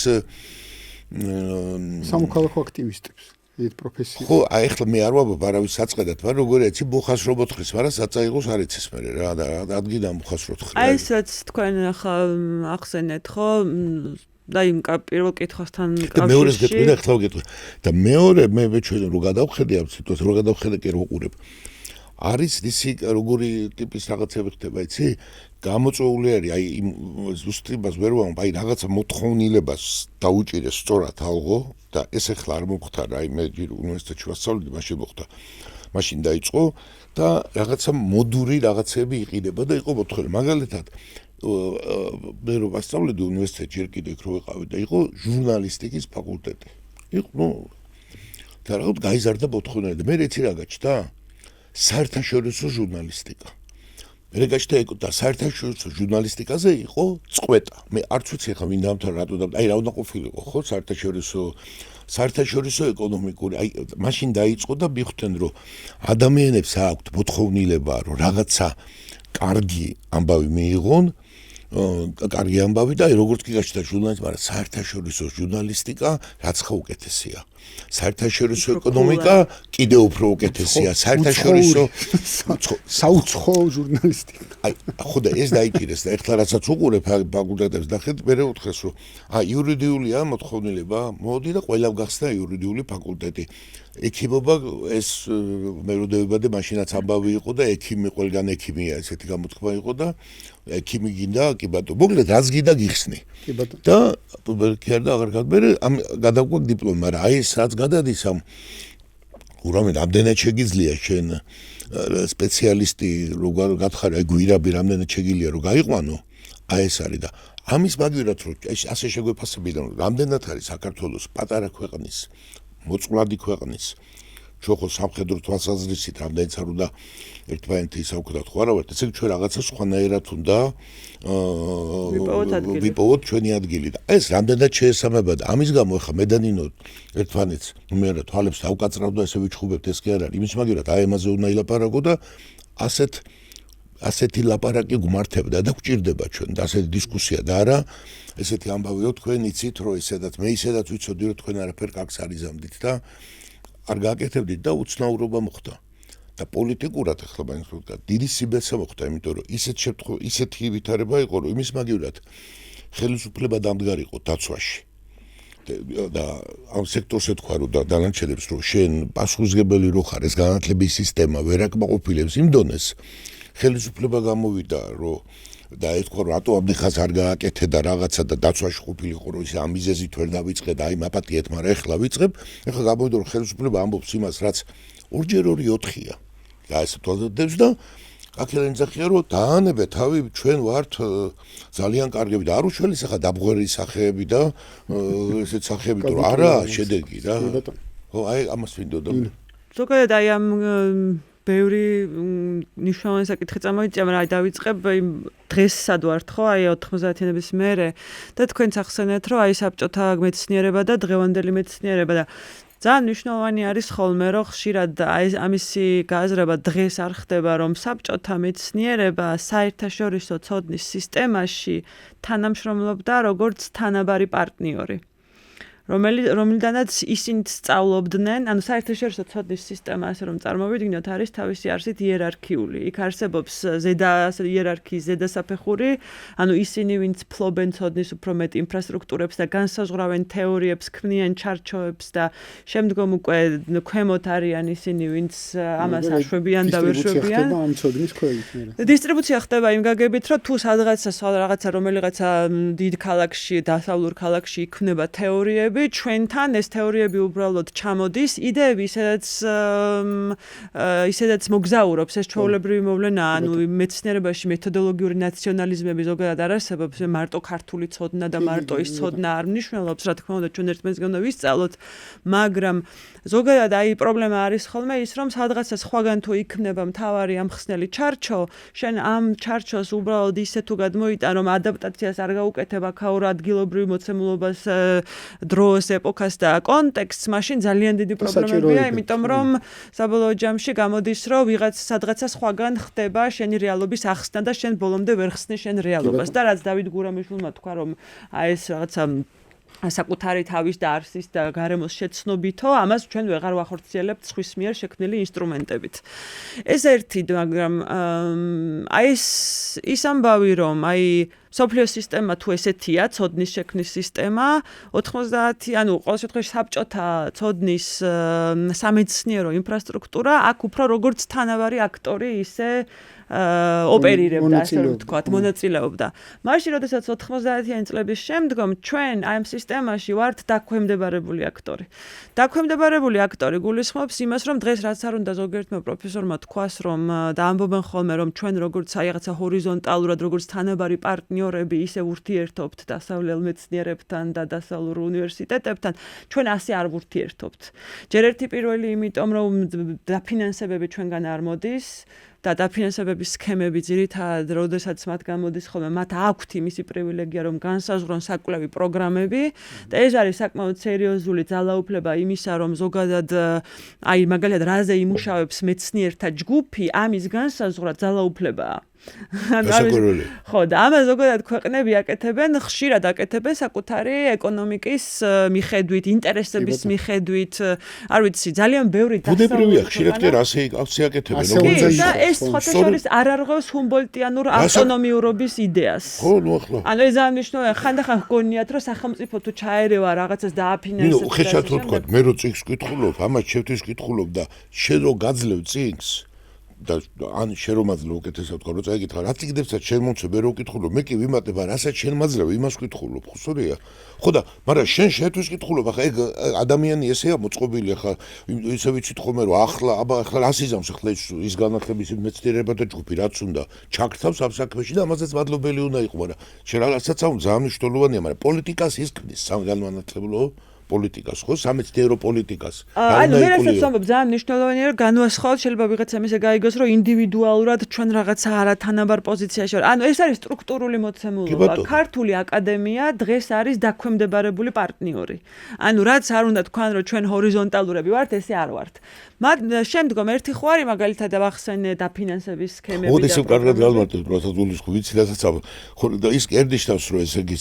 სამოქალაქო აქტივისტებს ეს პროფესია ხო აი ახლა მე არ ვამბობ არავის საწყედად მაგრამ როგორია იცი ბუხას რო მოთხრის მაგრამ საწაიღოს არ იცის მე რა ადგიდან ბუხას რო თხრი აი ეს რაც თქვენ ახლა ახსენეთ ხო და იმ პირველ კითხვასთან კავშირში მეორეს გეტყვი და ახლა ვგეტყვი და მეორე მე ჩვენ რო გადავხედე ამ სიტუაციას რო გადავხედე კი რო უყურებ არის ისი როგორი ტიპის რაღაცები ხდება იცი გამოწვეული არის აი იმ ზუსტებას ვერ ვამბობ აი რაღაცა მოთხოვნილებას დაუჭირეს სწორად ალღო და ეს ახლა არ მომხდარა აი მე უნივერსიტეტში ვასწავლედი მაშინ მოხდა მაშინ დაიწყო და რაღაცა მოდური რაღაცები იყიდება და იყო მოთხოვნილი მაგალითად მე რო ვასწავლედი უნივერსიტეტში ჯერ კიდე იქ რო ვიყავი და იყო ჟურნალისტიკის ფაკულტეტი. იყო და რაღაც გაიზარდა მოთხოვნილი და მე რეცი რა გაჩნდა? საერთაშორისო ჟურნალისტიკა. მე გაჩნდა და საერთაშორისო ჟურნალისტიკაზე იყო წყვეტა. მე არც ვიცი ხა ვინ დამთავრა რატო და აი რა უნდა ყოფილიყო ხო საერთაშორისო ეკონომიკური აი მაშინ დაიწყო და მიხვდნენ რომ ადამიანებს აქვთ მოთხოვნილება რომ რაღაცა კარგი ამბავი მიიღონ კარგი ამბავი და როგორც კი გაჩნდა ჟურნალისტი, მაგრამ საერთაშორისო ჟურნალისტიკა რაც ხა უკეთესია. საერთაშორისო ეკონომიკა კიდევ უფრო უკეთესია. საერთაშორისო საუცხო ჟურნალისტიკა. აი, ხო და ეს დაიჭირეს და ეხლა რასაც უყურებ ფაკულტეტებს და ხედავ, მე უთხრეს რომ იურიდიულია მოთხოვნილება, მოდი და ყველა გახსნა იურიდიული ფაკულტეტი. ექიმობა ეს მე რო დავიბადე, მაშინაც ამბავი იყო და ექიმი ყველგან ექიმია, ესეთი გამოთქმა იყო და ექიმი გინდა, კი ბატონო. მოკლედ რაც გინდა გიხსნი. კი ბატონო. და კი არა აღარ გადმერე ამ გადავგვაქვს დიპლომი, მაგრამ აი ეს რაც გადადის ამ ურამე რამდენად შეგიძლია შენ სპეციალისტი როგორ გათხარა გვირაბი რამდენად შეგიძლია რომ გაიყვანო აი ეს არის და ამის მაგივრად რომ ასე შეგვეფასებიდან რამდენად არის საქართველოს პატარა ქვეყნის მოწყვლადი ქვეყნის ჩოხო სამხედრო თვალსაზრისით რამდენიც არ უნდა ერთმანეთი ისე ვქნათ ხო არა ვართ ესე ჩვენ რაღაცა სხვანაირად უნდა ვიპოვოთ ჩვენი ადგილი და ეს რამდენად შეესაბამება და ამის გამო ახლა მედანინო ერთმანეთს მე რა თვალებს დავკაცრავდა ესე ვიჩხუბებთ ეს კი არ არის იმის მაგივრად აი ამაზე უნდა ილაპარაკო და ასეთი ლაპარაკი გმართებდა და გვჭირდება ჩვენ და ასეთი დისკუსია და არა ესეთი ამბავიო თქვენ იცით რომ ისედაც მე ისედაც ვიცოდი რომ თქვენ არაფერ კაკს არ იზამდით და არ გააკეთებდით და უცნაურობა მოხდა და პოლიტიკურად ახლა მაინც ვთქვა დიდი სიბეცა მოხდა იმიტომ რომ ისეთი ვითარება იყო რომ იმის მაგივრად ხელისუფლება დამდგარიყო დაცვაში და ამ სექტორს ეთქვა რომ დანარჩენებს რომ შენ პასუხისმგებელი რო ხარ ეს განათლების სისტემა ვერ აკმაყოფილებს იმ დონეს ხელისუფლება გამოვიდა რომ და ეთქვა რომ რატო ამდენ არ გააკეთე და რაღაცა და დაცვაში ყოფილიყო რომ ის ამ მიზეზით ვერ დავიწყე და აი მაპატიეთ მაგრამ ეხლა ვიწყებ ეხლა გამოვიდა რომ ხელისუფლება ამბობს იმას რაც 2x2 4-ია და ეს თვალდებს და აქედან ძახია რომ დაანებე თავი ჩვენ ვართ ძალიან კარგები და არ უშველის ახლა დაბღვერი სახეები და ესეთ სახეები თუ არა შედეგი რა ხო აი ამას ვინდოდა ზოგადად აი ამ ბევრი ნიშნავენ საკითხი წამოიწია, მაგრამ აი დავიწყებ იმ დღეს სად ვართ ხო, აი 90-იანების მერე და თქვენც ახსენეთ, რომ აი საბჭოთა მეცნიერება და დღევანდელი მეცნიერება და ძალიან მნიშვნელოვანი არის ხოლმე, რომ ხშირად აი ამისი გააზრება დღეს არ ხდება, რომ საბჭოთა მეცნიერება საერთაშორისო ცოდნის სისტემაში თანამშრომლობდა როგორც თანაბარი პარტნიორი. რომელიდანაც ისინი სწავლობდნენ, ანუ საერთაშორისო ცოდნის სისტემა, ასე რომ წარმოვიდგინოთ, არის თავისი არსით იერარქიული. იქ არსებობს ზედა იერარქიის ზედა საფეხური, ანუ ისინი, ვინც ფლობენ ცოდნის უფრო მეტ ინფრასტრუქტურებს და განსაზღვრავენ თეორიებს, ქმნიან ჩარჩოებს და შემდგომ უკვე ქვემოთ არიან ისინი, ვინც ამას აშვებიან და ვერ შვებიან. ამ ცოდნის ქვევით. დისტრიბუცია ხდება იმ გაგებით, რომ თუ რაღაცა რომელიღაცა დიდ ქალაქში, დასავლურ ქალაქში იქმნება თეორიები თეორიები ჩვენთან ეს თეორიები უბრალოდ ჩამოდის იდეები ისედაც მოგზაურობს ეს ჩვეულებრივი მოვლენა ანუ მეცნიერებაში მეთოდოლოგიური ნაციონალიზმები ზოგადად არ არსებობს მარტო ქართული ცოდნა და მარტო ის ცოდნა არ მნიშვნელობს რა თქმა უნდა ჩვენ ერთმანეთს უნდა ვისწავლოთ მაგრამ ზოგადად აი პრობლემა არის ხოლმე ის რომ სადღაცა სხვაგან თუ იქმნება მთავარი ამხსნელი ჩარჩო შენ ამ ჩარჩოს უბრალოდ ისე თუ გადმოიტან რომ ადაპტაციას არ გაუკეთებ აქაურ ადგილობრივ მოცემულობას დროს ეპოქას და კონტექსტს მაშინ ძალიან დიდი პრობლემებია იმიტომ რომ საბოლოო ჯამში გამოდის რომ ვიღაც სადღაცა სხვაგან ხდება შენი რეალობის ახსნა და შენ ბოლომდე ვერ ხსნი შენ რეალობას და რაც დავით გურამიშვილმა თქვა რომ აი ეს რაღაცა საკუთარი თავის და არსის და გარემოს შეცნობითო, ამას ჩვენ ვეღარ ვახორციელებთ სხვის მიერ შექმნილი ინსტრუმენტებით. ეს ერთი, მაგრამ აი ის ამბავი რომ აი სოფლიო სისტემა თუ ესეთია, ცოდნის შექმნის სისტემა, 90 ანუ ყოველ შემთხვევაში საბჭოთა ცოდნის სამეცნიერო ინფრასტრუქტურა აქ უფრო როგორც თანავარი აქტორი ისე ოპერირებდა, ასე რომ ვთქვათ, მონაწილეობდა. მაშინ, როდესაც 90-იანი წლების შემდგომ ჩვენ აი ამ სისტემაში ვართ დაქვემდებარებული აქტორი. დაქვემდებარებული აქტორი გულისხმობს იმას, რომ დღეს რაც არ უნდა ზოგიერთმა პროფესორმა თქვას, რომ და ამბობენ ხოლმე, რომ ჩვენ როგორც აი რაღაცა ჰორიზონტალურად, როგორც თანაბარი პარტნიორები ისე ურთიერთობთ დასავლელ მეცნიერებთან და დასავლურ უნივერსიტეტებთან, ჩვენ ასე არ ვურთიერთობთ. ჯერ ერთი პირველი იმიტომ, რომ დაფინანსებები ჩვენგან არ მოდის და დაფინანსებების სქემები ძირითადად, როდესაც მათ გამოდის ხოლმე, მათ აქვთ იმისი პრივილეგია, რომ განსაზღვრონ საკვლევი პროგრამები და ეს არის საკმაოდ სერიოზული ძალაუფლება იმისა, რომ ზოგადად აი მაგალითად რაზე იმუშავებს მეცნიერთა ჯგუფი, ამის განსაზღვრა ძალაუფლებაა. ხო და ამას ზოგადად ქვეყნები აკეთებენ, ხშირად აკეთებენ საკუთარი ეკონომიკის მიხედვით, ინტერესების მიხედვით, არ ვიცი, ძალიან ბევრი ბუნებრივია, ხშირად კი რასე აკეთებენ, როგორც და ეს ხოთაშორის არ არღვევს ჰუმბოლტიანურ ავტონომიურობის იდეას. ხო, ნუ ახლა. ანუ ეს ამნიშნავია, ხანდახან გონიათ, რომ სახელმწიფო თუ ჩაერევა რაღაცას დააფინანსებს. ნუ ხეშად რო თქვა, მე რო წიგს ვკითხულობ, ამას შევთვის ვკითხულობ და შენ რო გაძლევ წიგს და ან შენ რომ აძლევ უკეთესად თქვა, რო წაიკითხა, რა წიგდებსაც შენ მომწე მე რო ვკითხულობ, მე კი ვიმატებ, რასაც შენ მაძლევ, იმას ვკითხულობ, ხო სწორია? ხო და მაგრამ შენ შეთვის ვკითხულობ, ახლა ეგ ადამიანი ესეა მოწყობილი, ახლა ისე ვიცით ხოლმე რომ ახლა რას იზამს ახლა ის განათლების მეცნიერება და ჯგუფი რაც უნდა ჩაქრთავს ამ საქმეში და ამაზეც მადლობელი უნდა იყო, მაგრამ შენ რაღაცაც ამ ძალიან მნიშვნელოვანია, მაგრამ პოლიტიკას ის ქმნის სამგანმანათლებლო პოლიტიკას, ხო? სამეცნიერო პოლიტიკას. ანუ მე რასაც ვამბობ, ძალიან მნიშვნელოვანია რომ განვასხვაოთ, შეიძლება ვიღაცამ ისე გაიგოს, რომ ინდივიდუალურად ჩვენ რაღაცა არათანაბარ პოზიციაში ვარ. ანუ ეს არის სტრუქტურული მოცემულობა. ქართული აკადემია დღეს არის დაქვემდებარებული პარტნიორი. ანუ რაც არ უნდა თქვან, რომ ჩვენ ჰორიზონტალურები ვართ, ესე არ ვართ. შემდგომ ერთი ხო არის მაგალითად ახსენე დაფინანსების სქემები და ოდესმე კარგად გავმარტებ, რასაც გულისხმობ, ვიცი რასაც ხო და ის კერდიშთავს რომ ესე იგი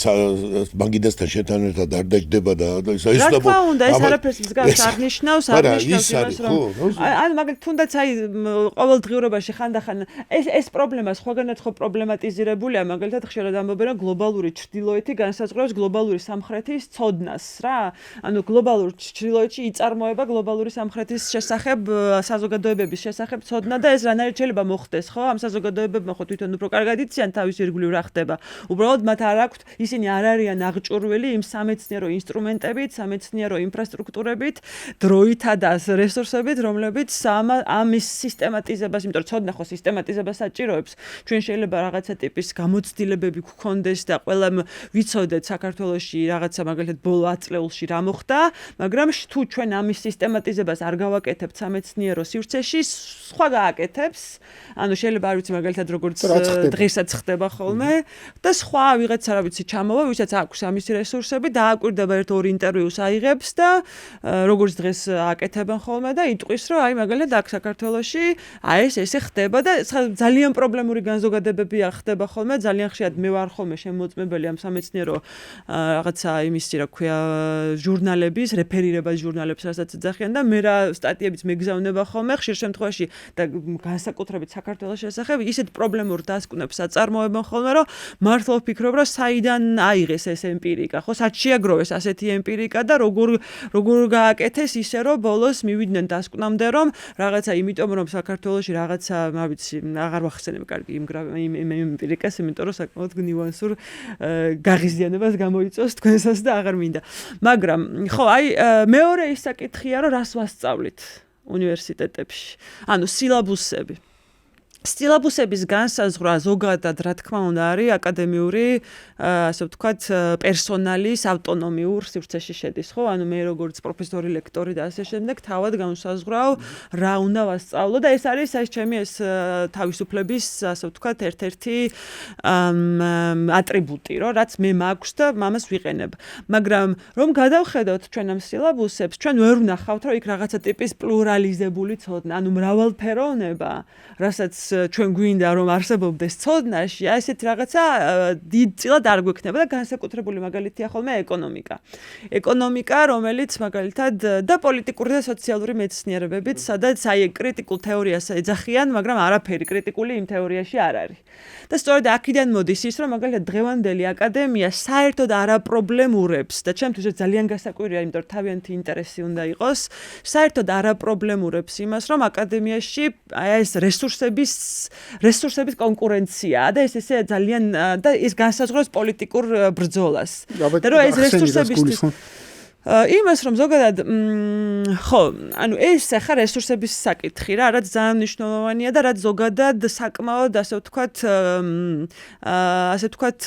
მაგიდასთან შენთან ერთად არ დაждდება და ისა რა თქმა უნდა ეს არაფერს მსგავს არნიშნავს იმას რომ ანუ მაგალითად თუნდაც აი ყოველდღიურობაში ხანდახან ეს პრობლემა სხვაგანაც ხო პრობლემატიზირებულია მაგალითად ხშირად ამბობენ რომ გლობალური ჩრდილოეთი განსაზღვრავს გლობალური სამხრეთის ცოდნას რა ანუ გლობალურ ჩრდილოეთში იწარმოება გლობალური სამხრეთის შესახებ საზოგადოებების შესახებ ცოდნა და ეს რანაირად შეიძლება მოხდეს ხო ამ საზოგადოებებმა ხო თვითონ უფრო კარგად იციან თავის ირგვლივ რა ხდება უბრალოდ მათ არ აქვთ ისინი არ არიან აღჭურვილი იმ სამეცნიერო ინსტრუმენტებით სამეცნიერო ინფრასტრუქტურებით, დროითა და რესურსებით, რომლებიც ამის სისტემატიზებას, იმიტომ რომ ცოდნა ხო სისტემატიზებას საჭიროებს. ჩვენ შეიძლება რაღაცა ტიპის გამოცდილებები გქონდეს და ყველა ვიცოდეთ საქართველოში რაღაცა მაგალითად ბოლო 10 წლეულში რა მოხდა, მაგრამ თუ ჩვენ ამის სისტემატიზებას არ გავაკეთებთ სამეცნიერო სივრცეში, სხვა გააკეთებს. ანუ შეიძლება არ ვიცი მაგალითად როგორც დღესაც ხდება ხოლმე და სხვა ვიღაცა რა ვიცი ჩამოვა, ვისაც აქვს ამის რესურსები და აკვირდება ერთ-ორ ინტერვიუს აიღებს და როგორც დღეს აკეთებენ ხოლმე და იტყვის რომ აი მაგალითად აქ საქართველოში აი ესე ხდება და ძალიან პრობლემური განზოგადებებია ხდება ხოლმე ძალიან ხშირად მე ვარ ხოლმე შემოწმებელი ამ სამეცნიერო რაღაცა იმისი რა ქვია ჟურნალების რეფერირებას ჟურნალებს რასაც ეძახიან და მე რა სტატიებიც მეგზავნება ხოლმე ხშირ შემთხვევაში და განსაკუთრებით საქართველოს შესახებ ისეთ პრობლემურ დასკვნებს აწარმოებენ ხოლმე რომ მართლა ვფიქრობ რომ საიდან აიღეს ეს ემპირიკა ხო სად შეაგროვეს ასეთი ემპირიკა და როგორ გააკეთეს ისე რომ ბოლოს მივიდნენ დასკვნამდე რომ რაღაცა იმიტომ რომ საქართველოში რაღაცა ვიცი აღარ ვახსენებ კარგი იმ პირიკას იმიტომ რომ საკმაოდ ნიუანსურ გაღიზიანებას გამოიწვევს თქვენსაც და აღარ მინდა მაგრამ ხო აი მეორე ის საკითხია რომ რას ვასწავლით უნივერსიტეტებში ანუ სილაბუსების განსაზღვრა ზოგადად რა თქმა უნდა არის აკადემიური ასე ვთქვათ პერსონალის ავტონომიურ სივრცეში შედის ხო ანუ მე როგორც პროფესორი ლექტორი და ასე შემდეგ თავად განსაზღვრავ რა უნდა ვასწავლო და ეს არის ეს ჩემი ეს თავისუფლების ასე ვთქვათ ერთ-ერთი ატრიბუტი რომ რაც მე მაქვს და ამას ვიყენებ მაგრამ რომ გადავხედოთ ჩვენ ამ სილაბუსებს ჩვენ ვერ ვნახავთ რომ იქ რაღაცა ტიპის პლურალიზებული ცოდნა ანუ მრავალფეროვნება რასაც ჩვენ გვინდა რომ არსებობდეს ცოდნაში, ესეთ რაღაცა დიდწილად არ გვექნება და განსაკუთრებული მაგალითია ხოლმე ეკონომიკა, რომელიც მაგალითად და პოლიტიკური და სოციალური მეცნიერებებით, სადაც აი კრიტიკულ თეორიას ეძახიან, მაგრამ არაფერი კრიტიკული იმ თეორიაში არ არის. და სწორედ აქედან მოდის ის, რომ მაგალითად დღევანდელი აკადემია საერთოდ არაპრობლემურებს და ჩემთვის ძალიან გასაკვირია, იმიტომ რომ თავიანთი ინტერესი უნდა იყოს, საერთოდ არაპრობლემურებს იმას, რომ აკადემიაში აი ეს რესურსების კონკურენცია და ეს ესე ძალიან და ეს განსაზღვრავს პოლიტიკურ ბრძოლას. და რომ ეს რესურსებისთვის იმას რომ ზოგადად ხო, ანუ ეს ახლა რესურსების საკითხი რა, რაც ძალიან მნიშვნელოვანია და რაც ზოგადად საკმაოდ ასე ვთქვათ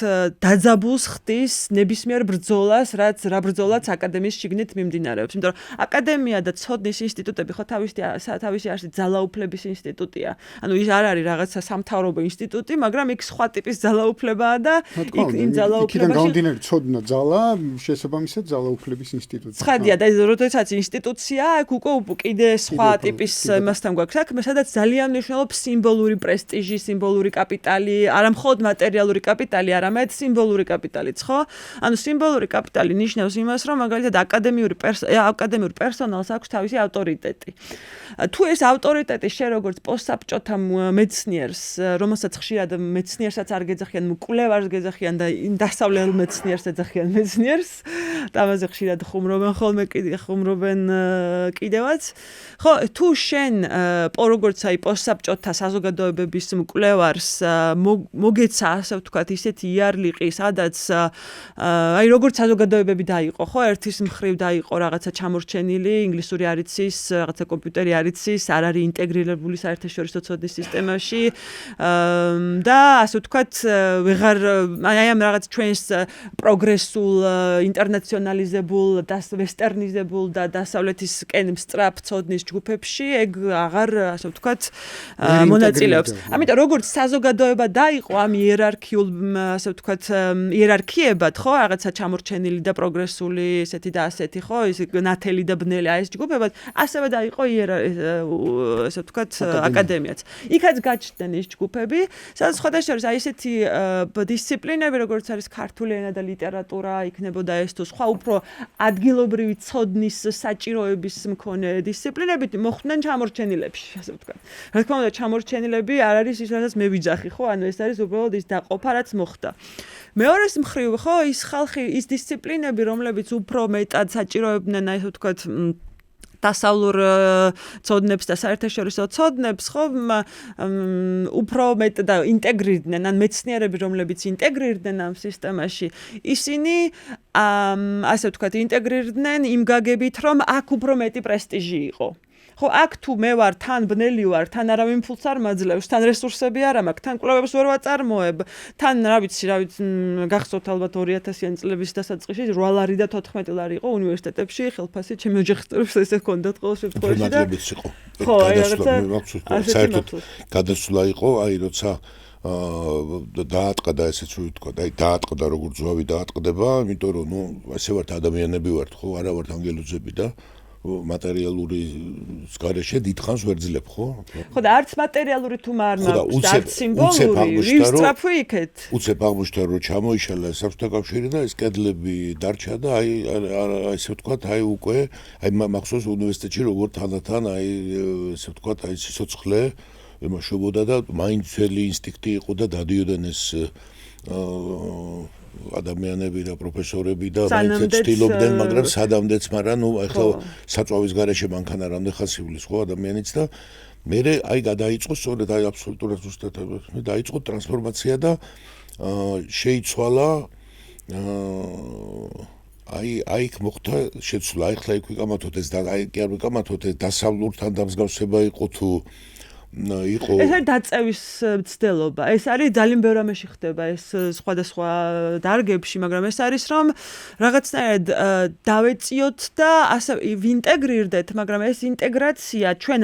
დაძაბულს ხდის ნებისმიერ ბრძოლას, რა ბრძოლაც აკადემიის შიგნით მიმდინარეობს. იმიტომ რომ აკადემია და ცოდნის ინსტიტუტები ხო თავისი არსით ძალაუფლების ინსტიტუტია. ანუ ის არ არის რაღაცა სამთავრობო ინსტიტუტი, მაგრამ იქ სხვა ტიპის ძალაუფლებაა და იმ ძალაუფლებაში იქიდან გამომდინარე ცოდნა ძალა, შესაბამისად ძალაუფლების ინსტიტუტი. ცხადია და როდესაც ინსტიტუცია აქ უკვე კიდე სხვა ტიპის მასთან გვაქვს საქმე, სადაც ძალიან მნიშვნელობს სიმბოლური პრესტიჟი, სიმბოლური კაპიტალი, არა მხოლოდ მატერიალური კაპიტალი, არამედ სიმბოლური კაპიტალიც, ხო? ანუ სიმბოლური კაპიტალი ნიშნავს იმას, რომ მაგალითად აკადემიურ პერსონალს აქვს თავისი ავტორიტეტი. თუ ეს ავტორიტეტი შე როგორც პოსტსაბჭოთა მეცნიერს, რომელსაც ხშირად მეცნიერსაც არ გეძახიან, მკვლევარს გეძახიან და დასავლელ მეცნიერს ეძახიან მეცნიერს, და ამაზე ხშირად ხუმრობენ კიდევაც. ხო, თუ შენ როგორც აი პოსტსაბჭოთა საზოგადოებების მკვლევარს მოგეცა, ასე ვთქვათ, ისეთი იარლიყი, სადაც აი როგორც საზოგადოებები დაიყო, ხო, ერთის მხრივ დაიყო რაღაცა ჩამორჩენილი, ინგლისური არ იცის, რაღაცა კომპიუტერი არ იცის, არ არის ინტეგრირებული საერთაშორისო ცოდნის სისტემაში და ასე ვთქვათ, ვეღარ აი ამ რაღაც ჩვენს პროგრესულ ინტერნაციონალიზებულ და ვესტერნიზებულ და დასავლეთისკენ სწრაფ ცოდნის ჯგუფებში ეგ აღარ ასე ვთქვათ მონაწილეობს. ამიტომ როგორც საზოგადოება დაიყო ამ იერარქიულ ასე ვთქვათ იერარქიებად, ხო, რაღაცა ჩამორჩენილი და პროგრესული ესეთი და ასეთი, ხო, ის ნათელი და ბნელი აი ეს ჯგუფებად, ასევე დაიყო ასე ვთქვათ აკადემიაც. იქაც გაჩნდნენ ის ჯგუფები, სადაც სხვადასხვა აი ესეთი დისციპლინები, როგორც არის ქართული ენა და ლიტერატურა, იქნებოდა ეს თუ სხვა უფრო ადგილობრივი ცოდნის საჭიროების მქონე დისციპლინები მოხვდნენ ჩამორჩენილებში, ასე ვთქვათ. რა თქმა უნდა, ჩამორჩენილები არ არის ის, რასაც მე ვიძახი, ხო? ანუ ეს არის უბრალოდ ის დაყოფა, რაც მოხდა. მეორეს მხრივ, ხო, ის ხალხი, ის დისციპლინები, რომლებიც უფრო მეტად საჭიროებდნენ, ასე ვთქვათ, დასავლურ ცოდნებს და საერთაშორისო ცოდნებს, ხო, უფრო მეტად ინტეგრირდნენ, ან მეცნიერები, რომლებიც ინტეგრირდნენ ამ სისტემაში, ისინი ასე ვთქვათ, ინტეგრირდნენ იმ გაგებით, რომ აქ უფრო მეტი პრესტიჟი იყო. ხო, აქ თუ მე ვარ, თან ბნელი ვარ, თან არავინ ფულს არ მაძლევს, თან რესურსები არ მაქვს, თან კვლევებს ვერ ვაწარმოებ, თან რა ვიცი, გახსოვთ ალბათ 2000-იან წლების დასაწყისში 8 ლარი და 14 ლარი იყო უნივერსიტეტებში, ხელფასი ჩემი ოჯახის ესე ჰქონდათ ყოველ შემთხვევაში და ხო, საერთოდ გადასვლა იყო, აი როცა დაატყდა ესეც ვთქვა, აი დაატყდა როგორც ზვავი დაატყდება, იმიტომ რომ ნუ ასე ვართ ადამიანები ვართ, ხო, არა ვართ ანგელოზები და მატერიალური სკარეშე დიდხანს ვერ ძლებ, ხო? ხო და არც მატერიალური თუ არ მაქვს, არც სიმბოლური, ვისწრაფვი იქეთ. უცებ აღმოჩნდა რომ ჩამოიშალა საბჭოთა კავშირი და ეს კედლები დარჩა და აი ესე ვთქვათ, აი უკვე აი მახსოვს უნივერსიტეტში როგორ თანდათან აი ესე ვთქვათ, აი სიცოცხლე ემოშობოდა და მაინც ძველი ინსტინქტი იყო და დადიოდნენ ეს ადამიანები და პროფესორები და მაინც ცდილობდნენ, მაგრამ სადამდეც, მაგრამ ნუ ახლა საწვავის გარეშე მანქანა რამდენ ხანს ივლის ხო ადამიანიც და მე აი გადაიწყო სწორედ აი აბსოლუტურად ზუსტად მე დაიწყო ტრანსფორმაცია და შეიცვალა აი იქ მოხდა შეცვლა ახლა იქ ვიკამათოთ ეს და აი კი არ ვიკამათოთ ეს დასავლურთან დამსგავსება იყო თუ იყო ეს არის დაწევის მცდელობა. ეს არის ძალიან ბევრ ამაში ხდება ეს სხვადასხვა დარგებში, მაგრამ ეს არის რომ რაღაცნაირად დავეწიოთ და ასე ვინტეგრირდეთ, მაგრამ ეს ინტეგრაცია ჩვენ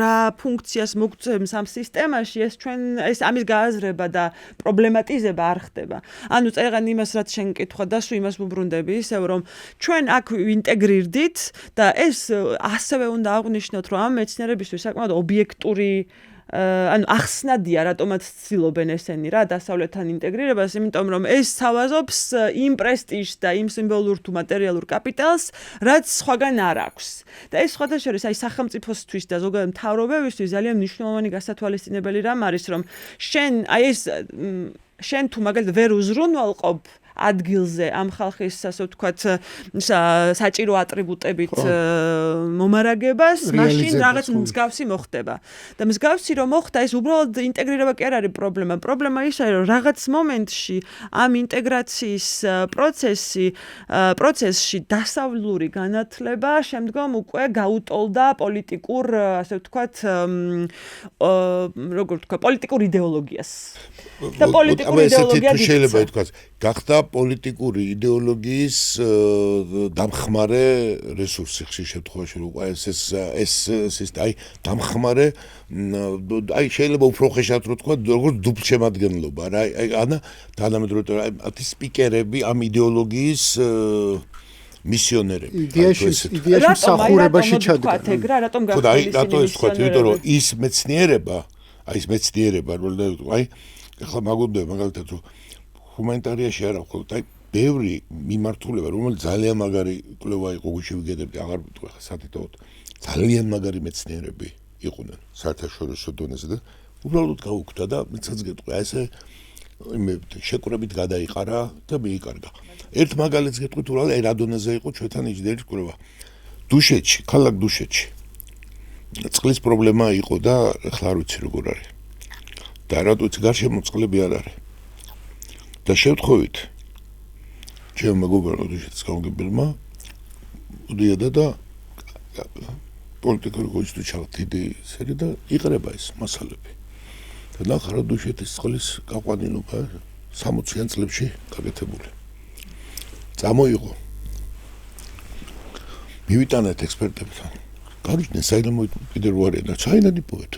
რა ფუნქციას მოგწევს ამ სისტემაში, ეს ამის გააზრება და პრობლემატიზება არ ხდება. ანუ წერან იმას რაც შენ კითხვა და სულ იმას ვუბრუნდები, ისევ რომ ჩვენ აქ ვინტეგრირდით და ეს ასევე უნდა აღვნიშნოთ, რომ ამ მეცნიერებისთვის საკმაოდ ობიექტური ანუ ახსნადია რატომაც ცდილობენ ესენი რა დასავლეთთან ინტეგრირებას, იმიტომ რომ ეს სავაზობს იმ პრესტიჟს და იმ სიმბოლურ თუ მატერიალურ კაპიტალს, რაც სხვაგან არ აქვს. და ეს სხვათა შორის აი სახელმწიფოსთვის და ზოგადად მთავრობებისთვის ძალიან მნიშვნელოვანი გასათვალისწინებელი რამ არის, რომ შენ თუ მაგალითად ვერ უზრუნველყოფ ადგილზე ამ ხალხის ასე ვთქვათ საჭირო ატრიბუტებით მომარაგებას, მაშინ რაღაც მსგავსი მოხდება. და მსგავსი რომ მოხდა, ეს უბრალოდ ინტეგრირება კი არ არის პრობლემა. პრობლემა ის არის, რომ რაღაც მომენტში ამ ინტეგრაციის პროცესში დასავლური განათლება შემდგომ უკვე გაუტოლდა პოლიტიკურ, ასე ვთქვათ, როგორ ვთქვა, პოლიტიკურ იდეოლოგიას. და პოლიტიკური იდეოლოგია შეიძლება ითქვას, გახდა პოლიტიკური იდეოლოგიის დამხმარე რესურსი ხშირ შემთხვევაში რომ ეს აი დამხმარე აი შეიძლება უფრო ხეშად რო თქვა როგორც დუბლშემადგენლობა რა აი ანა თანამედროვე აი სპიკერები ამ იდეოლოგიის მისიონერები იდეაში მსახურებაში ჩადგა რატომ გახდა რატო ეს თქვა იმიტომ რომ ის მეცნიერება აი ახლა მაგონდა მაგალითად რომ ჰუმანიტარიაში არა მხოლოდ აი ბევრი მიმართულება რომელიც ძალიან მაგარი კვლევა იყო გუშინ ვიგებდი აღარ ვიტყვი ხა სათითაოდ ძალიან მაგარი მეცნიერები იყვნენ საერთაშორისო დონეზე და უბრალოდ გაუკვდა და მეცაც გეტყვი აი ესე შეკრებით გადაიყარა და მიიკარგა ერთ მაგალითს გეტყვი თუ რა დონეზე იყო ჩვენთან იჯდერის კვლევა დუშეთში ქალაქ დუშეთში წყლის პრობლემა იყო და ახლა არ ვიცი როგორ არის და რატოც გარშემო წყლები არ არის და შევთხოვით ჩემ მეგობარმა დუშეთის გამგებელმა უდიოდა და პოლიტიკური გოჩი ჩავთ დიდი სერი და იყრება ეს მასალები და ნახა დუშეთის წყლის გაყვანილობა 60-იან წლებში გაკეთებული წამოიღო მივიტანეთ ექსპერტებთან გავიჩნდნენ საიდუმლო კიდე რო არიან და საინად იპოვეთ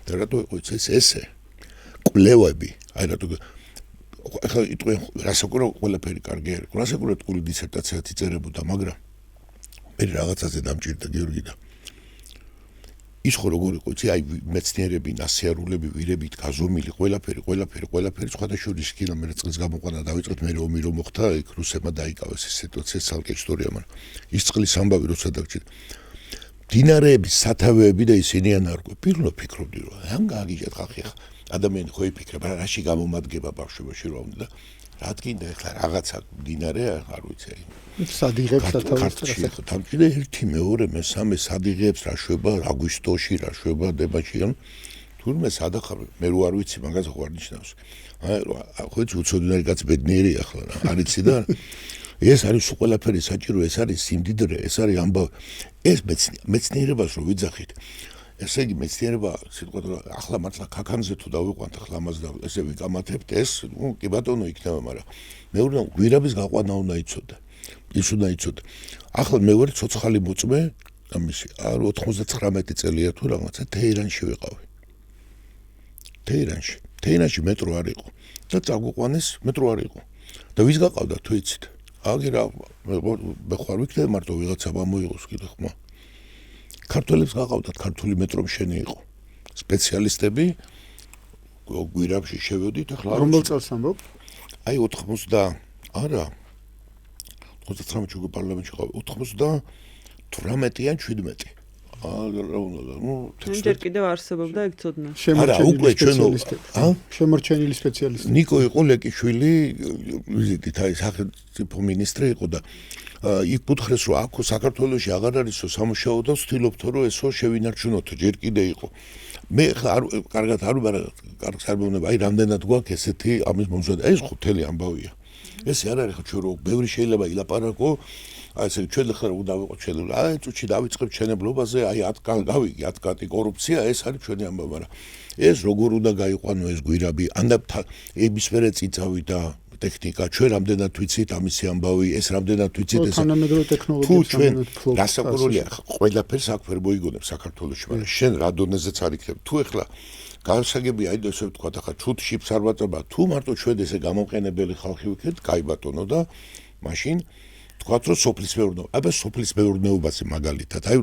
და რატო იყო ეს ესე კვლევები აი რატო ახლა იტყვიან რასაკურა ყველაფერი კარგი არის რასაკურა ტყული დისერტაციაც იწერებოდა მაგრამ მე რაღაცაზე დამჭირდა გიორგი და ის ხო როგორ იყო იცი აი მეცნიერები ნასიარულები ვირებით გაზომილი ყველაფერი სხვათა შორის კილომეტრ წყლის გამოყვანა დავიწყეთ მე ომი რომ მოხდა იქ რუსებმა დაიკავეს ეს სიტუაცია ცალკე ისტორია მაგრამ ის წყლის ამბავი როცა დაგჭირდა დინარეების სათავეები და ისინი ანარგო პირველ ფიქრობდი რომ ამ გააგიჟეთ ხალხი ხა ადამიანი ხო იფიქრება რაში გამომადგება ბავშვობაში რომ და რა თქინდა ახლა რაღაცა დინარე არ ვიცი სადიღებს სათავეში დამჭირდა ერთი მეორე მესამე სადიღებს რა შვება აგვისტოში რა შვება დებაში ან თურმე სადახარ მე რო არ ვიცი მაგას ხო არ ნიშნავს აი ხო იცი უცოდინარი კაც ბედნიერი ახლა რა არ იცი და ეს არის ყველაფერი საჭირო ეს არის სიმდიდრე ეს არის ამბავი ეს მეცნიერებას რო ვიძახით ესე იგი მეცნიერება სიტყვათ ახლა მართლა ქაქანზე თუ დავიყვანთ ახლა ამას და ესე ვიკამათებთ ეს კი ბატონო იქნება მაგრამ მეორე გვირაბის გაყვანა უნდა იცოდა ის უნდა იცოდა ახლა მე ვარ ცოცხალი მოწმე ამისი 99 წელია თუ რაღაცა თეირანში ვიყავი თეირანში მეტრო არ იყო და წაგვიყვანეს მეტრო არ იყო და ვის გაყავდა თუ იცით აგი რა მე ხარ ვიქნები მარტო ვიღაცა გამოიღოს კიდე ხმა ქართველებს გაყავდათ ქართული მეტრო მშენი იყო სპეციალისტები გვირაბში შევედით ახლა რომელ წელს ამბობ აი 90 არა 99 პარლამენტში ყავ 98-ან 17 ჯერ კიდევ არსებობდა ეგ ცოდნა. შემორჩენილი სპეციალისტი. ნიკო იყო ლეკიშვილი, ვიზიტით აი სახელმწიფო მინისტრი იყო და იქ ფუთხრეს რომ აქ საქართველოში აღარ არისო სამუშაო და ვცდილობთო რომ ესო შევინარჩუნოთ ჯერ კიდე იყო. მე კარგად არ ვარ, კარგს არ მეუბნება, აი რამდენად გვაქვს ესეთი ამის მომზადა. ეს ხუთელი ამბავია. ეს არ არის ხო ჩვენ რო ბევრი შეიძლება ილაპარაკო, აი ესე ჩვენ ხარ დავიყოთ შეიძლება, აი წუთში დავიწყებ ჩვენებლობაზე, აი 10 გავიგე 10 კატი კორუფცია, ეს არის ჩვენი ამბავი, მაგრამ ეს როგორ უნდა გაიყვანო ეს გვირაბი, ანდა ებისმერე წიწავი და ტექნიკა, ჩვენ რამდენად ვიცით ამისი ამბავი, ეს რამდენად ვიცით ეს თანამედროვე ტექნოლოგიებს რამდენად ფლობს. გასაკვირველია, ყველაფერს აქ ვერ მოიგონებს საქართველოში, მაგრამ შენ რა დონეზეც არ იქნებ. თუ ეხლა გასაგებია აი ესე ვთქვა, ახლა ჩუტშიპს არ ვაწება, თუ მარტო ჩვენ ესე გამოყენებელი ხალხი ვიქნებთ, კაი ბატონო და მაშინ თქვათ რომ სოფლის მეურნეობა, აბა სოფლის მეურნეობაზე მაგალითად, აი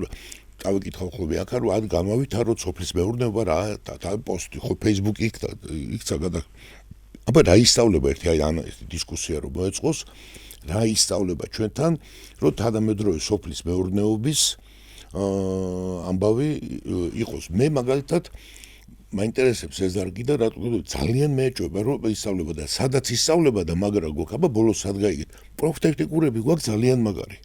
დავიკითხავ ხოლმე აქ რომ ან განავითაროთ სოფლის მეურნეობა რა და პოსტი ხო Facebook-ი იქცა გადა აბა რა ისწავლება ერთი აი ან დისკუსია რომ მოეწყოს რა ისწავლება ჩვენთან რომ თანამედროვე სოფლის მეურნეობის ამბავი იყოს მე მაგალითად მაინტერესებს ეს დარგი და რატომ ძალიან მეეჭვება რომ ისწავლება და სადაც ისწავლება და მაგრა გვაქვს აბა ბოლოს სად გაიგეთ პროფტექნიკურები გვაქვს ძალიან მაგარი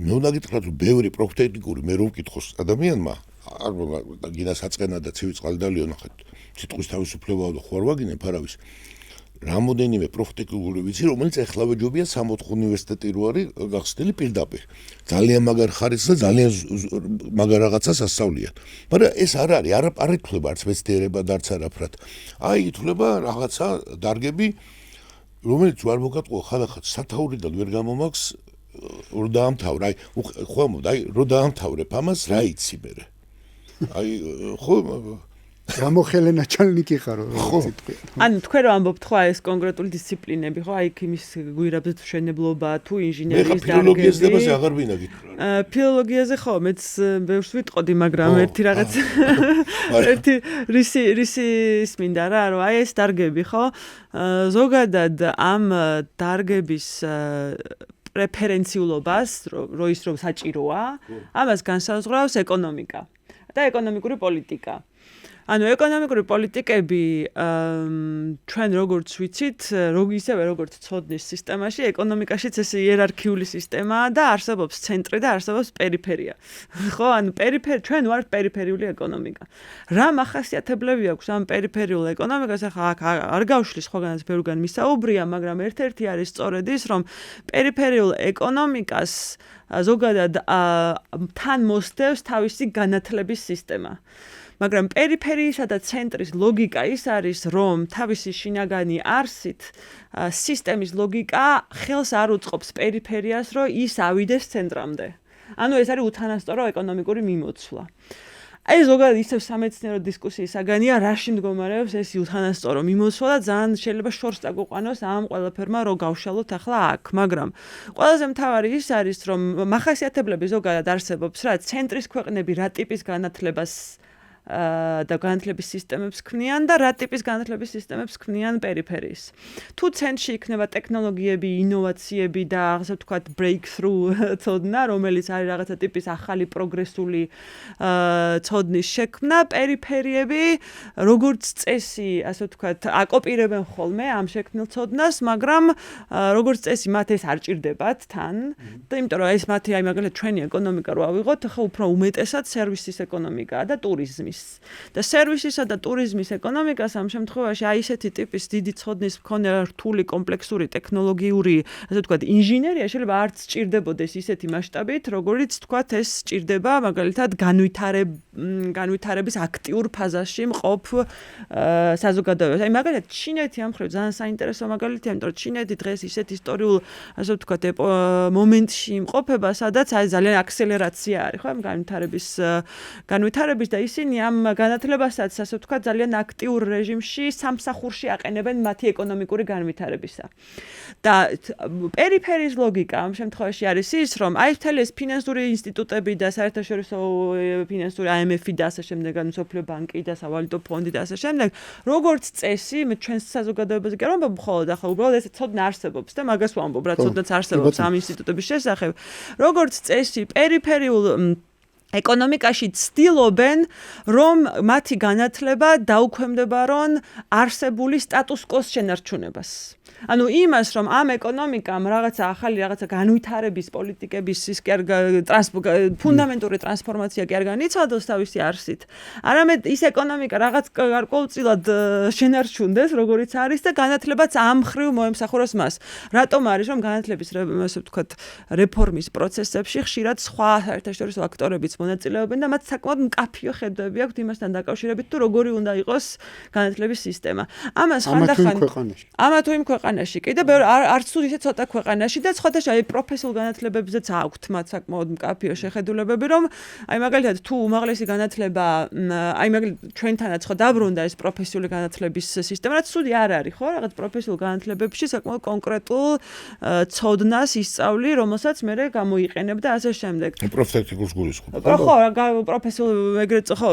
მე უნდა გითხრათ რომ ბევრი პროფტექნიკური მე რომ ვკითხოს ადამიანმა არ მოგა გინას აწყენა და ცივი წყალი და ლიონახეთ სიტყვის თავისუფლებაა და ხوار ვაგინებ არავის რამოდენიმე პროფტექნიკური ვიცი რომელიც ეხლავე ჯობია 64 უნივერსიტეტი რო არის გახსნილი პირდაპირ ძალიან მაგარ ხარისხს და ძალიან მაგარ რაღაცას ასწავლიან მაგრამ ეს არ არის არ ითვლება არც მეცნიერება და არც არაფრად აი ითვლება რაღაცა დარგები რომელიც არ მოგატყუა ხალხად სათაურიდან ვერ გამომაქვს რო დაამთავრე აი ხო აი რო დაამთავრებ ამას რა იცი მე აი ხო გამოხელე ნაჩალნიკი ხარო სიტყვი. ანუ თქვენ რომ ამბობთ ხო ეს კონკრეტული დისციპლინები ხო აი იმის გვირაბზე მშენებლობა თუ ინჟინერიის დარგები. მე ფილოლოგიაზე აღარ ვინაგი. ფილოლოგიაზე ხო მეც ბევრს ვიტყოდი, მაგრამ ერთი რაღაც ერთი რისი მინდა რა რომ აი ეს დარგები ხო ზოგადად ამ დარგების პრეფერენციულობას რო ის რომ საჭიროა ამას განსაზღვრავს ეკონომიკა და ეკონომიკური პოლიტიკა. ანუ ეკონომიკური პოლიტიკები ჩვენ როგორც ვიცით, ისევე როგორც ცოდნის სისტემაში, ეკონომიკაშიც ეს იერარქიული სისტემაა და არსებობს ცენტრი და არსებობს პერიფერია. ხო, ანუ ჩვენ ვართ პერიფერიული ეკონომიკა. რა მახასიათებლები აქვს ამ პერიფერიულ ეკონომიკას? ახლა აქ არ გავშლის ხოლმე ბევრგან მისაუბრია, მაგრამ ერთ-ერთი არის სწორედ ის, რომ პერიფერიულ ეკონომიკას ზოგადად თან მოსდევს თავისი განათლების სისტემა. მაგრამ პერიფერიისა და ცენტრის ლოგიკა ის არის, რომ თავისი შინაგანი არსით სისტემის ლოგიკა ხელს არ უწყობს პერიფერიას, რომ ის ავიდეს ცენტრამდე. ანუ ეს არის უთანასწორო ეკონომიკური მიმოცვლა. აი ზოგადად ისევ სამეცნიერო დისკუსიის საგანია, რაში მდგომარეობს ეს უთანასწორო მიმოცვლა და ძალიან შეიძლება შორს წაგვიყვანოს ამ ყველაფერმა რო გავშალოთ ახლა აქ, მაგრამ ყველაზე მთავარი ის არის, რომ მახასიათებლები ზოგადად არსებობს რა, ცენტრის ქვეყნები რა ტიპის განათლებას და განათლების სისტემებს ქმნიან და რა ტიპის განათლების სისტემებს ქმნიან პერიფერიის. თუ ცენტრში იქნება ტექნოლოგიები, ინოვაციები და ასე ვთქვათ breakthrough ცოდნა, რომელიც არის რაღაცა ტიპის ახალი პროგრესული ცოდნის შექმნა, პერიფერიები როგორც წესი, ასე ვთქვათ, აკოპირებენ ხოლმე ამ შექმნილ ცოდნას, მაგრამ როგორც წესი მათ ეს არ ჭირდებათ თან და იმიტომ რომ ეს მათი აი მაგალითად ჩვენი ეკონომიკა რო ავიღოთ, ხო უფრო უმეტესად სერვისის ეკონომიკაა და ტურიზმის და სერვისისა და ტურიზმის ეკონომიკას ამ შემთხვევაში აი ესეთი ტიპის დიდი ცოდნის მქონე რთული კომპლექსური ტექნოლოგიური, ასე ვთქვათ, ინჟინერია შეიძლება არც სჭირდებოდეს ისეთი მასშტაბით, როგორიც ვთქვათ ეს სჭირდება მაგალითად განვითარების აქტიურ ფაზაში მყოფ საზოგადოებას. აი მაგალითად ჩინეთი ამ მხრივ ძალიან საინტერესო მაგალითია, იმიტომ რომ ჩინეთი დღეს ისეთ ისტორიულ, ასე ვთქვათ, მომენტში იმყოფება, სადაც აი ძალიან აქსელერაცია არის, ხო, განვითარების და ისინი ამ განათლებასაც, ასე ვთქვათ, ძალიან აქტიურ რეჟიმში სამსახურში აყენებენ მათი ეკონომიკური განვითარებისა. და პერიფერიის ლოგიკა ამ შემთხვევაში არის ის, რომ აი მთელი ეს ფინანსური ინსტიტუტები და საერთაშორისო ფინანსური IMF-ი და ასე შემდეგ, მსოფლიო ბანკი და სავალუტო ფონდი და ასე შემდეგ, როგორც წესი, ჩვენს საზოგადოებაზე კი არ ვამბობ მხოლოდ, ახლა უბრალოდ ეს ცოდნა არსებობს და მაგას ვამბობ, რა ცოდნაც არსებობს ამ ინსტიტუტების შესახებ. როგორც წესი, პერიფერიულ ეკონომიკაში ცდილობენ, რომ მათი განათლება დაუქვემდებარონ არსებული სტატუს კოს შენარჩუნებას. ანუ იმას, რომ ამ ეკონომიკამ რაღაცა ახალი რაღაცა განვითარების პოლიტიკების ის ფუნდამენტური ტრანსფორმაცია კი არ განიცადოს თავისი არსით, არამედ ის ეკონომიკა რაღაც გარკვეულწილად შენარჩუნდეს, როგორიც არის და განათლებაც ამ ხრივ მოემსახუროს მას. რატომ არის, რომ განათლების ასე ვთქვათ, რეფორმის პროცესებში ხშირად სხვა საერთაშორისო აქტორებიც მონაწილეობენ და მათ საკმაოდ მკაფიო ხედვები აქვთ იმასთან დაკავშირებით, თუ როგორი უნდა იყოს განათლების სისტემა. ამას ხანდახან ამა თუ იმ ქვეყანაში კიდე არც თუ ისე ცოტა ქვეყანაში და სხვადასხვა პროფესიულ განათლებებზეც აქვთ მათ საკმაოდ მკაფიო შეხედულებები, რომ აი მაგალითად თუ უმაღლესი განათლება აი მაგალითად ჩვენთანაც ხო დაბრუნდა ეს პროფესიული განათლების სისტემა, რაც ცუდი არ არის, ხო? რაღაც პროფესიულ განათლებებში საკმაოდ კონკრეტულ ცოდნას ისწავლი, რომელსაც მე გამოიყენებ და ასე შემდეგ. პროფტექნიკურს გულისხმობ. ხო, პროფესიულ ეგრეთ ხო,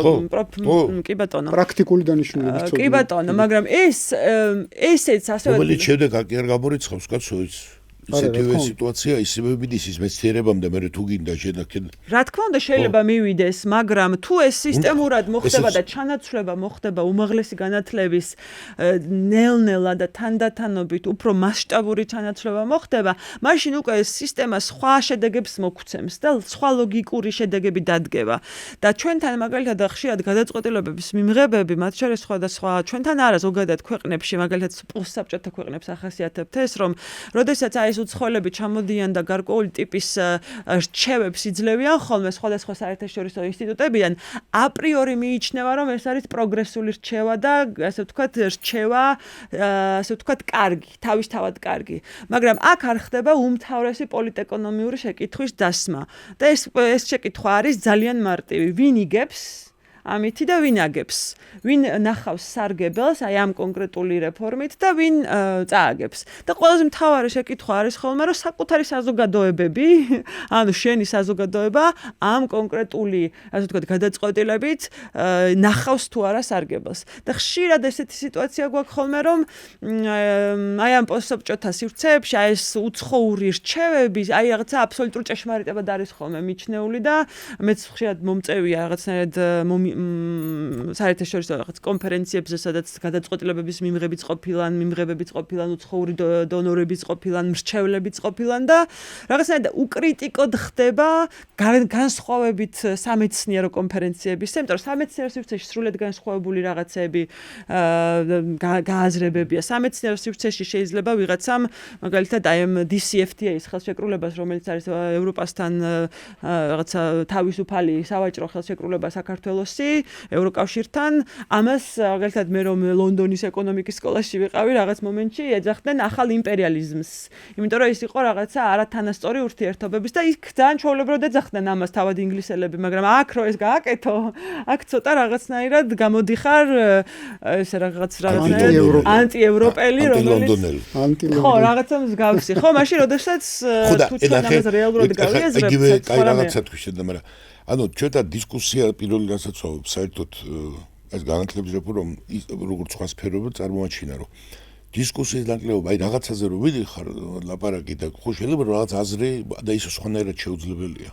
კი ბატონო. პრაქტიკული დანიშნულების ცოდნა. კი ბატონო, მაგრამ ესეც ასე კი არ გამორიცხავს კაცო ის ისეთივე სიტუაცია ისევე მიდის ის მეცნიერებამდე მე თუ გინდა შედაქენ რა თქმა უნდა შეიძლება მივიდეს მაგრამ თუ ეს სისტემურად მოხდება და ჩანაცვლება მოხდება უმაღლესი განათლების ნელ-ნელა და თანდათანობით უფრო მასშტაბური ჩანაცვლება მოხდება მაშინ უკვე ეს სისტემა სხვა შედეგებს მოგცემს და სხვა ლოგიკური შედეგები დადგება და ჩვენთან მაგალითად ხშირად გადაწყვეტილებების მიმღებები მათ შორის სხვა ჩვენთან არა ზოგადად ქვეყნებში მაგალითად პოსტსაბჭოთა ქვეყნებს ახასიათებთ ეს რომ როდესაც ეს უცხოელები ჩამოდიან და გარკვეული ტიპის რჩევებს იძლევიან ხოლმე სხვადასხვა საერთაშორისო ინსტიტუტებიდან აპრიორი მიიჩნევა რომ ეს არის პროგრესული რჩევა და ასე ვთქვათ რჩევა ასე ვთქვათ კარგი თავისთავად კარგი მაგრამ აქ არ ხდება უმთავრესი პოლიტეკონომიური შეკითხვის დასმა და ეს შეკითხვა არის ძალიან მარტივი ვინ იგებს ამითი და ვინ აგებს ვინ ნახავს სარგებელს აი ამ კონკრეტული რეფორმით და ვინ წააგებს და ყველაზე მთავარი შეკითხვა არის ხოლმე რომ საკუთარი საზოგადოებები ანუ შენი საზოგადოება ამ კონკრეტული ასე ვთქვათ გადაწყვეტილებით ნახავს თუ არა სარგებელს და ხშირად ესეთი სიტუაცია გვაქვს ხოლმე რომ აი ამ პოსტსაბჭოთა სივრცეებში აი ეს უცხოური რჩევები აი რაღაცა აბსოლუტურ ჭეშმარიტებად არის ხოლმე მიჩნეული და მეც ხშირად მომწევია რაღაცნაირად საერთაშორისო რაღაც კონფერენციებზე, სადაც გადაწყვეტილებების მიმღებიც ყოფილან, უცხოური დონორებიც ყოფილან, მრჩევლებიც ყოფილან და რაღაცნაირად უკრიტიკოდ ხდება განსხვავებით სამეცნიერო კონფერენციების, იმიტომ რომ სამეცნიერო სივრცეში სრულად განსხვავებული რაღაცები გააზრებებია. სამეცნიერო სივრცეში შეიძლება ვიღაცამ მაგალითად აი ამ DCFTA-ის ხელშეკრულებას, რომელიც არის ევროპასთან რაღაცა თავისუფალი სავაჭრო ხელშეკრულება საქართველოსი ევროკავშირთან ამას მაგალითად მე რომ ლონდონის ეკონომიკის სკოლაში ვიყავი რაღაც მომენტში ეძახდნენ ახალ იმპერიალიზმს იმიტომ რომ ის იყო რაღაცა არათანასწორი ურთიერთობების და იქ ძალიან ჩვეულებრივად ეძახდნენ ამას თავად ინგლისელები მაგრამ აქ რო ეს გააკეთო აქ ცოტა რაღაცნაირად გამოდიხარ ეს ანტიევროპელი რომელიც ხო რაღაცა მსგავსი ხო მაშინ როდესაც თუ ჩვენ ამას რეალურად გავიაზრებთ კაი რაღაცა თქვი შედა მაგრამ ანუ ჩვენთა დისკუსია პირველი რასაც ვაუბრობ საერთოდ ეს განათლების რეფორმა როგორც სხვა სფეროებში წარმოაჩინა რომ დისკუსიის ნაკლებობა აი რაღაცაზე რომ ვიდიხარ ლაპარაკი და ხო შეიძლება რაღაც აზრი და ის სხვანაირად შეუძლებელია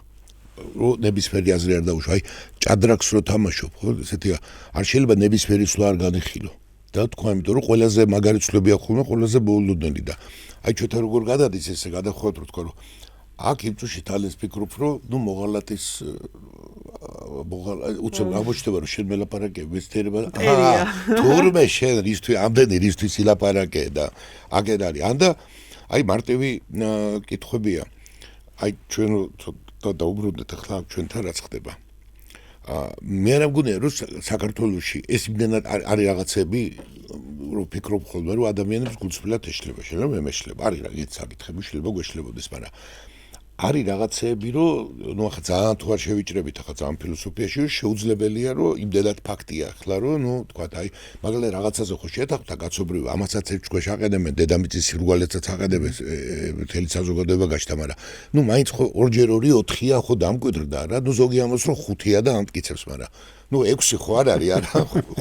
რომ ნებისმიერი აზრი არ დაუშვა აი ჭადრაკს რო თამაშობ ხო ესეთია არ შეიძლება ნებისმიერი სვლა არ განიხილო და თქვა იმიტომ რომ ყველაზე მაგარი ცვლები აქვს ხოლმე ყველაზე ბოლოდნელი და აი ჩვენთან როგორ გადადის ესე გადახვევთ რო თქვა რომ აქ იმ წუთში თალეს ფიქრობ რომ ნუ მოღალატის უცებ აღმოჩნდება რომ შენ მელაპარაკე მეცნიერება თურმე შენ რისთვის ამდენი რისთვის ილაპარაკე და აგერ არის ან და აი მარტივი კითხვებია აი ჩვენ დაუბრუნდეთ ახლა ჩვენთან რაც ხდება მე არ მგონია რომ საქართველოში ეს იმდენად არის რაღაცები რომ ფიქრობ ხოლმე რომ ადამიანებს გულწრფელად ეშლება შეიძლება მე მეშლება არის რა ის საკითხები შეიძლება გვეშლებოდეს მაგრამ არის რაღაცები რომ ნუ ახლა ძალიან თუ არ შევიჭრებით ახლა ძალიან ფილოსოფიაში შეუძლებელია რომ იმდენად ფაქტია ახლა რომ ნუ თქვა აი მაგალითად რაღაცაზე ხო შეთანხმდა და კაცობრიობა ამასაც ეჭქვეშ აყენებენ დედამიწის სირგვალესაც აყენებენ მთელი საზოგადოება გაჩნდა მაგრამ ნუ მაინც ხო 2 2 4-ია ხო დამკვიდრდა რა ნუ ზოგი ამას რომ 5-ია და ამტკიცებს მაგრამ ნუ 6 ხო არ არის არა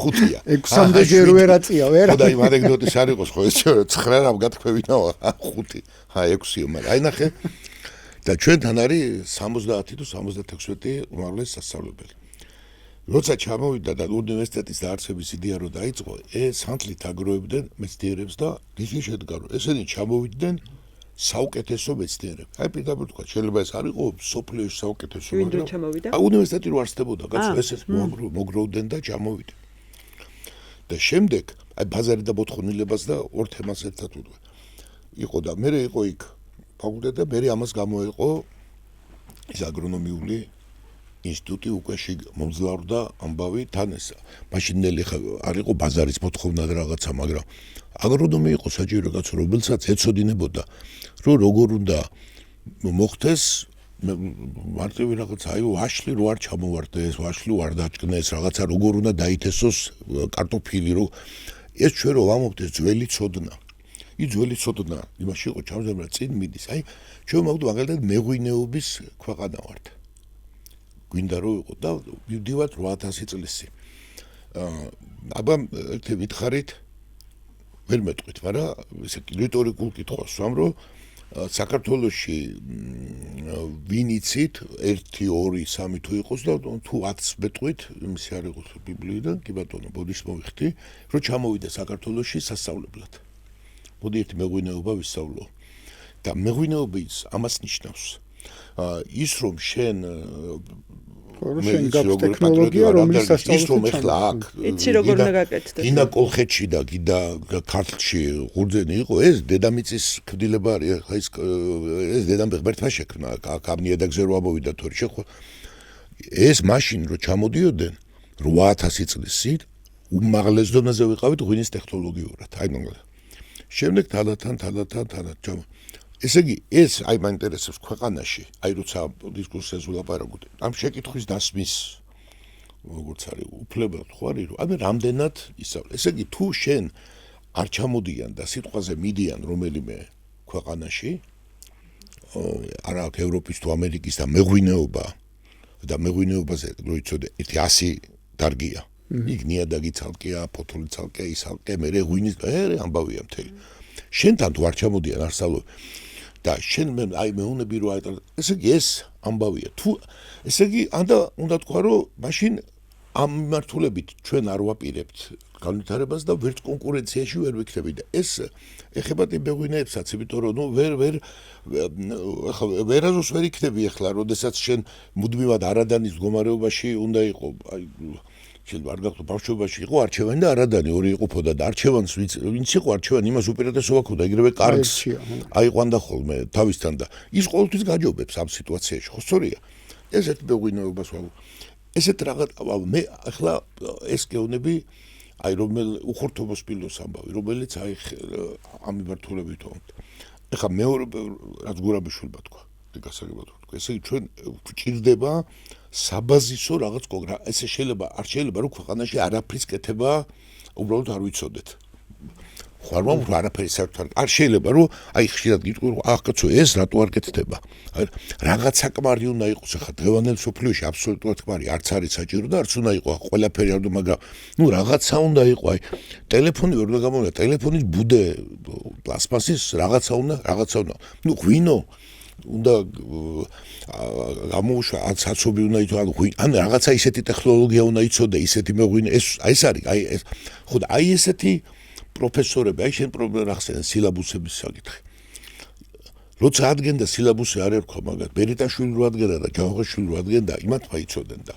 5-ია 6-მდე ჯერ ვერაწია ვერა და იმ ანეკდოტის არ იყოს ხო ეს 9 რამ გათქვევინაო 5 6-იო მაგრამ აი ნახე და ჩვენთან არის 70 თუ 76 უმაღლესი სასწავლებელი. როცა ჩამოვიდა და უნივერსიტეტის დაარსების იდეა რო დაიწყო, სანთლით აგროვებდნენ მეცნიერებს და ისე შედგა, რომ ესენი ჩამოვიდნენ საუკეთესო მეცნიერები. აი პირდაპირ თქვა, შეიძლება ეს არ იყო სოფლიოში საუკეთესო, მაგრამ უნივერსიტეტი რო არსებობდა, კაცო, ესეც მოგროვდნენ და ჩამოვიდნენ. და შემდეგ აი ბაზარი და მოთხოვნილებას და ორ თემას ერთად უდვე. იყო და მე იყო იქ ფაკულტეტი და მე ამას გამოეყო ის აგრონომიული ინსტიტუტი უკვე მომძლავრდა ამბავი თან ესა. მაშინ ნელი არ იყო ბაზარის მოთხოვნა და რაღაცა, მაგრამ აგრონომი იყო საჭირო კაცო, რომელსაც ეცოდინებოდა, რომ როგორ უნდა მოხდეს მარტივი რაღაც აი ვაშლი რო არ ჩამოვარდეს, ვაშლი არ დაჭკნეს, რაღაცა როგორ უნდა დაითესოს კარტოფილი, რომ ეს ჩვენ რო ვამობთ ეს ძველი ცოდნა. ძველი ცოდნა იმაში იყო ჩამზრდა წინ მიდის. აი ჩვენ მოვდ მაგალითად მეღვინეობის ქვეყანა ვართ. გვინდა რომ იყო და ვიდივართ 8000 წლისი. აბა ერთი მითხარით ვერ მეტყვით, მაგრამ ესე რიტორიკულ კითხვას ვამ, რომ საქართველოში ვინ იცით 1 2 3 თუ იყოს და თუ 10 მეტყვით, იმის არ იყოს ბიბლიიდან, კი ბატონო, ბოდიშს მოვიხდი, რომ ჩამოვიდა საქართველოში სასწავლებლად. მოდი ერთი მეღვინეობა ვისწავლო. და მეღვინეობის ამას ნიშნავს. ის რომ შენ შენ გაქვს ტექნოლოგია, რომელიც სასწავლებლად ახლა აქ იცი როგორ უნდა გაკეთდეს. გინდა კოლხეთში და გინდა ქართლში ღურძენი იყო, ეს დედამიწის კბილება არის. ხა ეს დედამ ღმერთმა შექმნა, აქ ამ ნიადაგზე რო ამოვიდა თორე შეხო. ეს მაშინ რო ჩამოდიოდნენ 8000 წლის წინ უმაღლეს დონეზე ვიყავით ღვინის ტექნოლოგიურად. აი მაგალითად. შემდეგ თანდათან ჩამო. ესე იგი, ეს აი მაინტერესებს ქვეყანაში, აი როცა დისკუსიას ვლაპარაკობთ, ამ შეკითხვის დასმის როგორც არის უფლება ხო არის, რომ აი რამდენად ისწავლე. ესე იგი, თუ შენ არ ჩამოდიან და სიტყვაზე მიდიან რომელიმე ქვეყანაში, არა აქ ევროპის თუ ამერიკის და მეღვინეობაზე რო იცოდე, 100 დარგია. იქ ნიადაგი ცალკეა, ფოთოლი ცალკეა, ის ცალკე, მე ღვინის ამბავია მთელი. შენთან თუ არ ჩამოდიან არსალო და შენ აი მეუნები რო აი ესე იგი ეს ამბავია. თუ ესე იგი უნდა თქვა რომ მაშინ ამ მიმართულებით ჩვენ არ ვაპირებთ განვითარებას და ვერც კონკურენციაში ვერ ვიქნებით და ეს ეხება იმ მეღვინეებსაც, იმიტომ რომ ნუ ვერაზოს ვერ იქნები ახლა, როდესაც შენ მუდმივად არადანის მდგომარეობაში უნდა იყო აი შეიძლება არ გახდო ბავშვობაში იყო არჩევანი და არადანი ორი იყოფოდა და არჩევანს ვინც იყო არჩევანი იმას უპირატესობა ჰქონდა იგივე კარგს აიყვანდა ხოლმე თავისთან და ის ყოველთვის გაჯობებს ამ სიტუაციაში ხო სწორია ეს ერთ მეღვინეობას ესეთ რაღაც მე ახლა ეს გეუბნები აი რომელ უხურთობოს პილოს ამბავი რომელიც აი ამ მიმართულებით ახლა მეორე რაც გურაბიშვილმა თქვა გასაგებად თქვა ესე იგი ჩვენ გვჭირდება საბაზისო რაღაც ესე შეიძლება არ შეიძლება რომ ქვეყანაში არაფრის კეთება უბრალოდ არ ვიცოდეთ. ხო არ მომხდარ არაფერი საერთოდ არ შეიძლება რომ აი ხშირად გიტყვი რომ ახ კაცო ეს რატო არ კეთდება? აი რაღაც საკმარი უნდა იყოს ახლა დღევანდელ სოფლიოში აბსოლუტურად საკმარი არც არის საჭირო და არც უნდა იყოს ყველაფერი არ უნდა მაგრამ ნუ რაღაცა უნდა იყოს აი ტელეფონი ვერ უნდა გამოვიდა ტელეფონის ბუდე პლასმასის რაღაცა უნდა ნუ ღვინო უნდა გამოუშვა საცობი უნდა იცოდე ან რაღაცა ისეთი ტექნოლოგია უნდა იცოდე ისეთი მეღვინე ეს არის აი ეს ხო და აი ესეთი პროფესორები აი შენ პრობლემა ახსენე სილაბუსების საკითხი როცა ადგენდა სილაბუსი არ ერქვა მაგათ ბერიტაშვილი რო ადგენდა და ჯავახიშვილი რო ადგენდა იმათ ფაიცოდენ და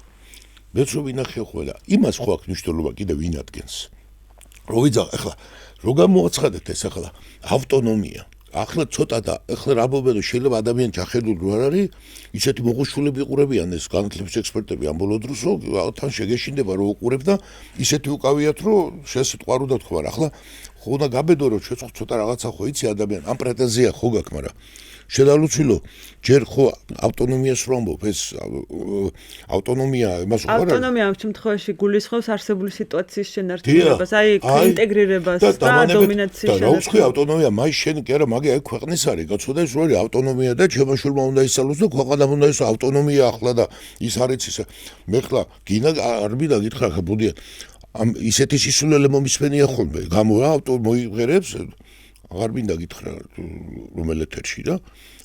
მეც რო ვინახე ხოლმე იმას ხო აქვს მნიშვნელობა კიდე ვინ ადგენს რო ვიძახ ახლა რო გამოაცხადეთ ეს ახლა ავტონომია ახლა ცოტა და ახლა რა მობედო შეიძლება ადამიანი ჩახედულ რო არ არის ისეთი მოხუშულები იყურებიან ეს განათლების ექსპერტები ამ ბოლო დროს რომ თან შეგეშინდება რომ უყურებ და ისეთი უკავიათ რომ შესიტყვა რო დათქვა ახლა ხო უნდა გაბედო რომ ჩვენ ცოტა რაღაცა ხო იცი ადამიანი ამ პრეტენზია ხო გაქვს მაგრამ შედალუცილო ჯერ ხო ავტონომიას რო ამბობ ეს ავტონომია იმას უყურებ ავტონომია ამ შემთხვევაში გულისხმობს არსებული სიტუაციის შენარჩუნებას აი ინტეგრირებას და დომინაციის შენარჩუნებას და რა უცხო ავტონომია მაის შენ კი არა მაგე აი ქვეყნის არის კაცო და ის რო არის ავტონომია და ჩემაშულმა უნდა ისწავლოს და ქვეყანამ უნდა ის ავტონომია ახლა და ის არის ის მე ხლა გინა არ მინდა გითხრა ხა ბუდია ამ ისეთი სისულელე მომისმენია ხოლმე გამო რა ავტო მოიღერებს აღარ მინდა გითხრა რომელ ეთერში და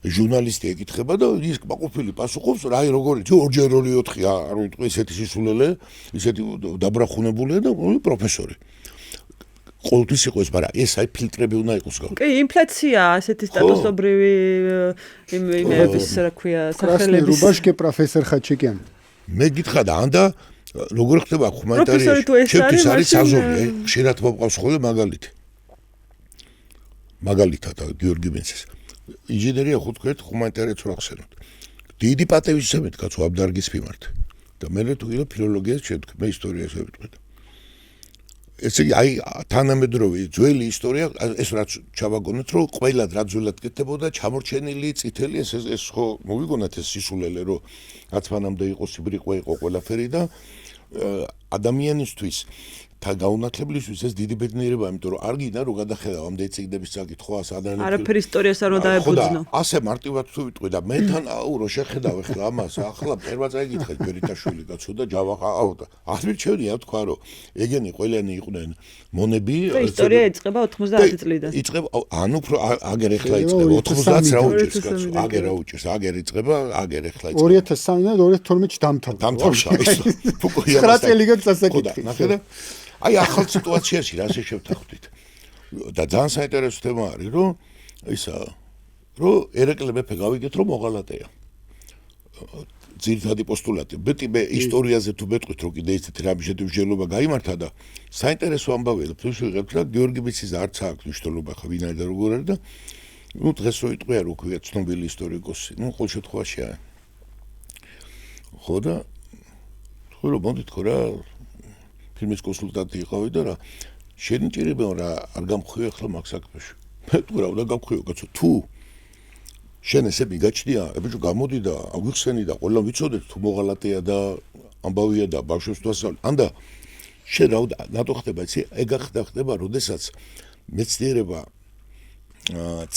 ჟურნალისტი ეკითხება და ის კმაყოფილი პასუხობს რა როგორი 2-4 არ ვიტყვი ესეთი სისულელე ისეთი დაბრახუნებულია და პროფესორი ყოველთვის იყო ეს მაგრამ ეს აი ფილტრები უნდა იყოს გავ კი ინფლაცია ასეთი სტატუსობრივი იმების რა ქვია სახელების რუბაშკე პროფესორ ხაჩიკიან მე გითხრა და ანდა როგორ ხდება ხუმანიტარიაში ჩემთვის არის საზომი ხშირად მომყავს ხოლმე მაგალითად გიორგი ბენცეს ინჟინერია ხუთქვეთ ხუმანიტარიაც რა ხსენოთ დიდი პატევისცემით კაცო აბდარგის მიმართ და მე თუ იყო ფილოლოგიას შევთქვი მე ისტორიას შევთქვი ესე იგი აი თანამედროვე ძველი ისტორია ეს რაც ჩავაგონეთ რომ ყველა რა ძველად კეთდებოდა ჩამორჩენილი წითელი ეს ხო მოვიგონათ ეს სისულელე რომ რაც მანამდე იყო სიბრიყვე იყო ყველაფერი და ადამიანისთვის და გაუნათლებლისთვის ეს დიდი ბედნიერება იმიტომ რომ არ გინდა რომ გადახედავ ამდენი წიგნების საკითხვა სადანე არაფერი ისტორიას არ უნდა დაებუძნო ასე მარტივად თუ ვიტყვი და მეთან რო შეხედავ ახლა ამას ახლა პერვა წაიგითხეთ ბერიტაშვილი კაცო და ჯავახა არ მირჩევნია თქვა რომ ეგენი ყველანი იყვნენ მონები ისტორია იწყება 90 წლიდან იწყება ანუ უფრო აგერ ახლა იწყება 90 რა უჭირს კაცო აგერ რა უჭირს აგერ იწყება აგერ ახლა იწყება 2003-დან 2012-ში დამთავრდა ის ფუკუიამას 9 წელი გასასაკითხი ნახე აი ახალ სიტუაციაში რასე შევთანხმდით და ძალიან საინტერესო თემა არის რომ ისა რომ ერეკლე მეფე გავიგეთ რომ მოღალატეა ძირითადი პოსტულატი მე ისტორიაზე თუ მეტყვით რომ კიდე ისეთი რამე შედგენილობა გაიმართა და საინტერესო ამბავია თუ შევიღებთ რა გიორგი ბიცის არც აქვს მნიშვნელობა ხა ვინ არის და როგორ არის და ნუ დღეს რო იტყვია რო ქვია ცნობილი ისტორიკოსი ნუ ყოველ შემთხვევაში ხო და ხო რომ მოდით ხო რა ფილმის კონსულტანტი იყავი და რა შენ ჭირებენ რა არ გამხვიო ახლა მაგ საქმეში მე თუ რა უნდა გამხვიო კაცო თუ შენ ესე მიგაჩნია ებიჭო გამოდი და აგვიხსენი და ყველა ვიცოდეთ თუ მოღალატეა და ამბავია და ბავშვებს თუ ასწავლე ანდა შენ რა უნდა ნატო ხდება იცი ეგ ხდება როდესაც მეცნიერება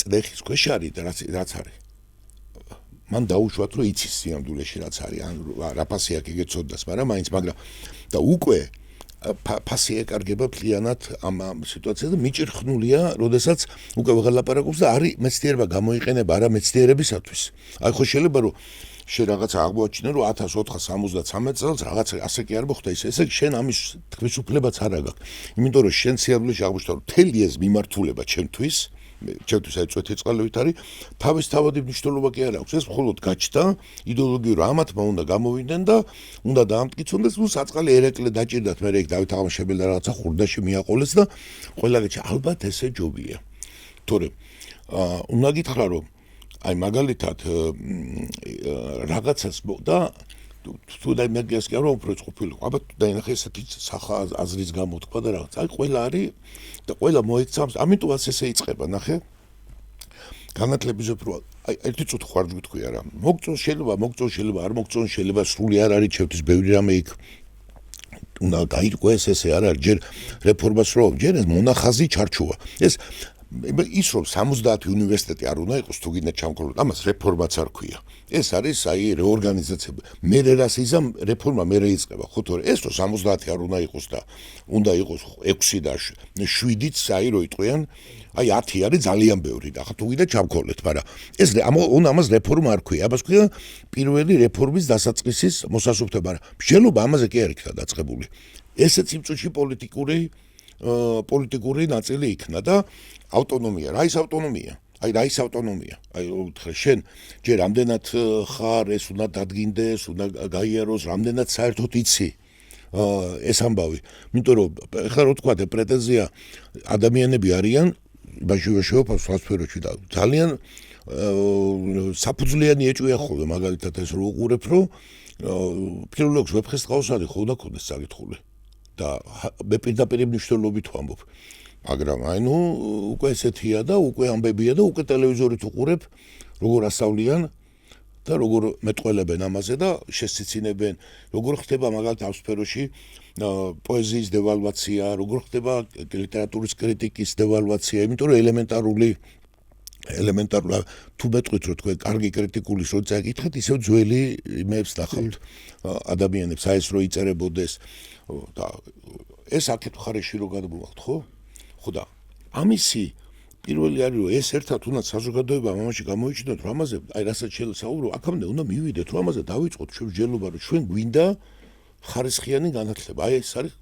წლეხის ქვეშ არის და რაც არის მან დაუშვათ რომ იცის სიამდვილეში რაც არის ან რა ფასი აქვს ეგეცოდას მაგრამ და უკვე ფასი ეკარგება ფლიანად ამ სიტუაციაზე მიჭირხნულია, როდესაც უკვე ვღალაპარაკობს და არის მეცნიერება გამოიყენება არა მეცნიერებისათვის. აი ხო შეიძლება რომ შენ რაღაცა აღმოაჩინე რომ 1473 წელს რაღაც ასე კი არ მოხდა ესე შენ ამის თვითუფლებაც არ აქვს. იმიტომ რომ შენ სიამბლეში აღმოჩნდა რომ თელი ეს მიმართულება ჩემთვის აი წვეთი წყალივით არის თავისთავადი მნიშვნელობა კი არ აქვს ეს მხოლოდ გაჩნდა იდეოლოგიურ ამათმა უნდა გამოვიდნენ და უნდა დაამტკიცონ ნუ საწყალი ერეკლე დაჭირდათ მე ეგ დავით აღმაშენებელი და რაღაცა ხურდაში მიაყოლეს და ყველა გაჩა ალბათ ესე ჯობია თორემ უნდა გითხრა რომ აი მაგალითად რაღაცას და თუ დაიმაგიას კი არა უფრო ყოფილი აბა დაინახე ესეთი სახა აზრის გამოთქვა და რაღაც აი ყველა არის და ყველა მოექცავს ამიტომაც ესე იწყება ნახე განათლების უფრო აი ერთი წუთი ხარ გითქვი არა მოგწონ შეიძლება არ მოგწონ შეიძლება სრული არ არის ჩემთვის ბევრი რამე იქ უნდა გაიყვეს ესე არ არის ჯერ რეფორმას რო ჯერ ეს მონახაზი ჩარჩოა ეს ის რომ 70 უნივერსიტეტი არ უნდა იყოს თუ გინდა ჩამქრალოთ ამას რეფორმაც არ ქვია ეს არის აი რეორგანიზაცია მე რასიზა რეფორმა მე იწყება ხო თორე ეს რომ 70 არ უნდა იყოს და უნდა იყოს 6 და 7-იც აი რო იტყვიან აი 10 არის ძალიან ბევრი და ხა თუ გინდა ჩამქრალოთ მაგრამ ეს ამას რეფორმა არ ქვია ამას ქვია პირველი რეფორმის დასაწყისის მოსასუფთავება მსჯელობა ამაზე კი არ იქნა დაწყებული ესეც იმ წუთში პოლიტიკური ნაწილი იქნა და ავტონომია რა ის ავტონომია აი შენ ჯერ რამდენად ხარ ეს უნდა დადგინდეს უნდა გაიაროს რამდენად საერთოდ იცი ეს ამბავი იმიტომ რომ ხა რო თქვა პრეტენზია ადამიანები არიან ბაჟუაშოა სპასფეროში და ძალიან საფუძვლიანი ეჭვია ხოლმე მაგალითად ეს რო უყურებ რომ ფილოლოგს ვეფხისტყაოსანი ხო უნდა ქონდეს საკითხული და მე პირდაპირ მნიშვნელობით ვამბობ მაგრამ აი ნუ უკვე ესეთია და უკვე ამბებია და უკვე ტელევიზორით უყურებ როგორ ასავლიან და როგორ მეტყველებენ ამაზე და შესიცინებენ როგორ ხდება მაგალითად ამ სფეროში პოეზიის დევალვაცია როგორ ხდება ლიტერატურის კრიტიკის დევალვაცია იმიტომ რომ ელემენტარულად თუ მეტყვით რომ თქვენ კარგი კრიტიკული რო წაიკითხეთ ისევ ძველი იმებს ნახავთ ადამიანებს აი ეს რო იწერებოდეს და ეს აქეთ მხარეში რო გადმოვახთ ხო და ამისი პირველი არის რომ ეს ერთად თუნდაც საზოგადოებამ ამაში გამოიჩინოთ რომ ამაზე აი რასაც შეესაუბრო აქამდე უნდა მივიდეთ რომ ამაზე დავიწყოთ ჩვენ მსჯელობა რომ ჩვენ გვინდა ხარისხიანი განათლება აი ეს არის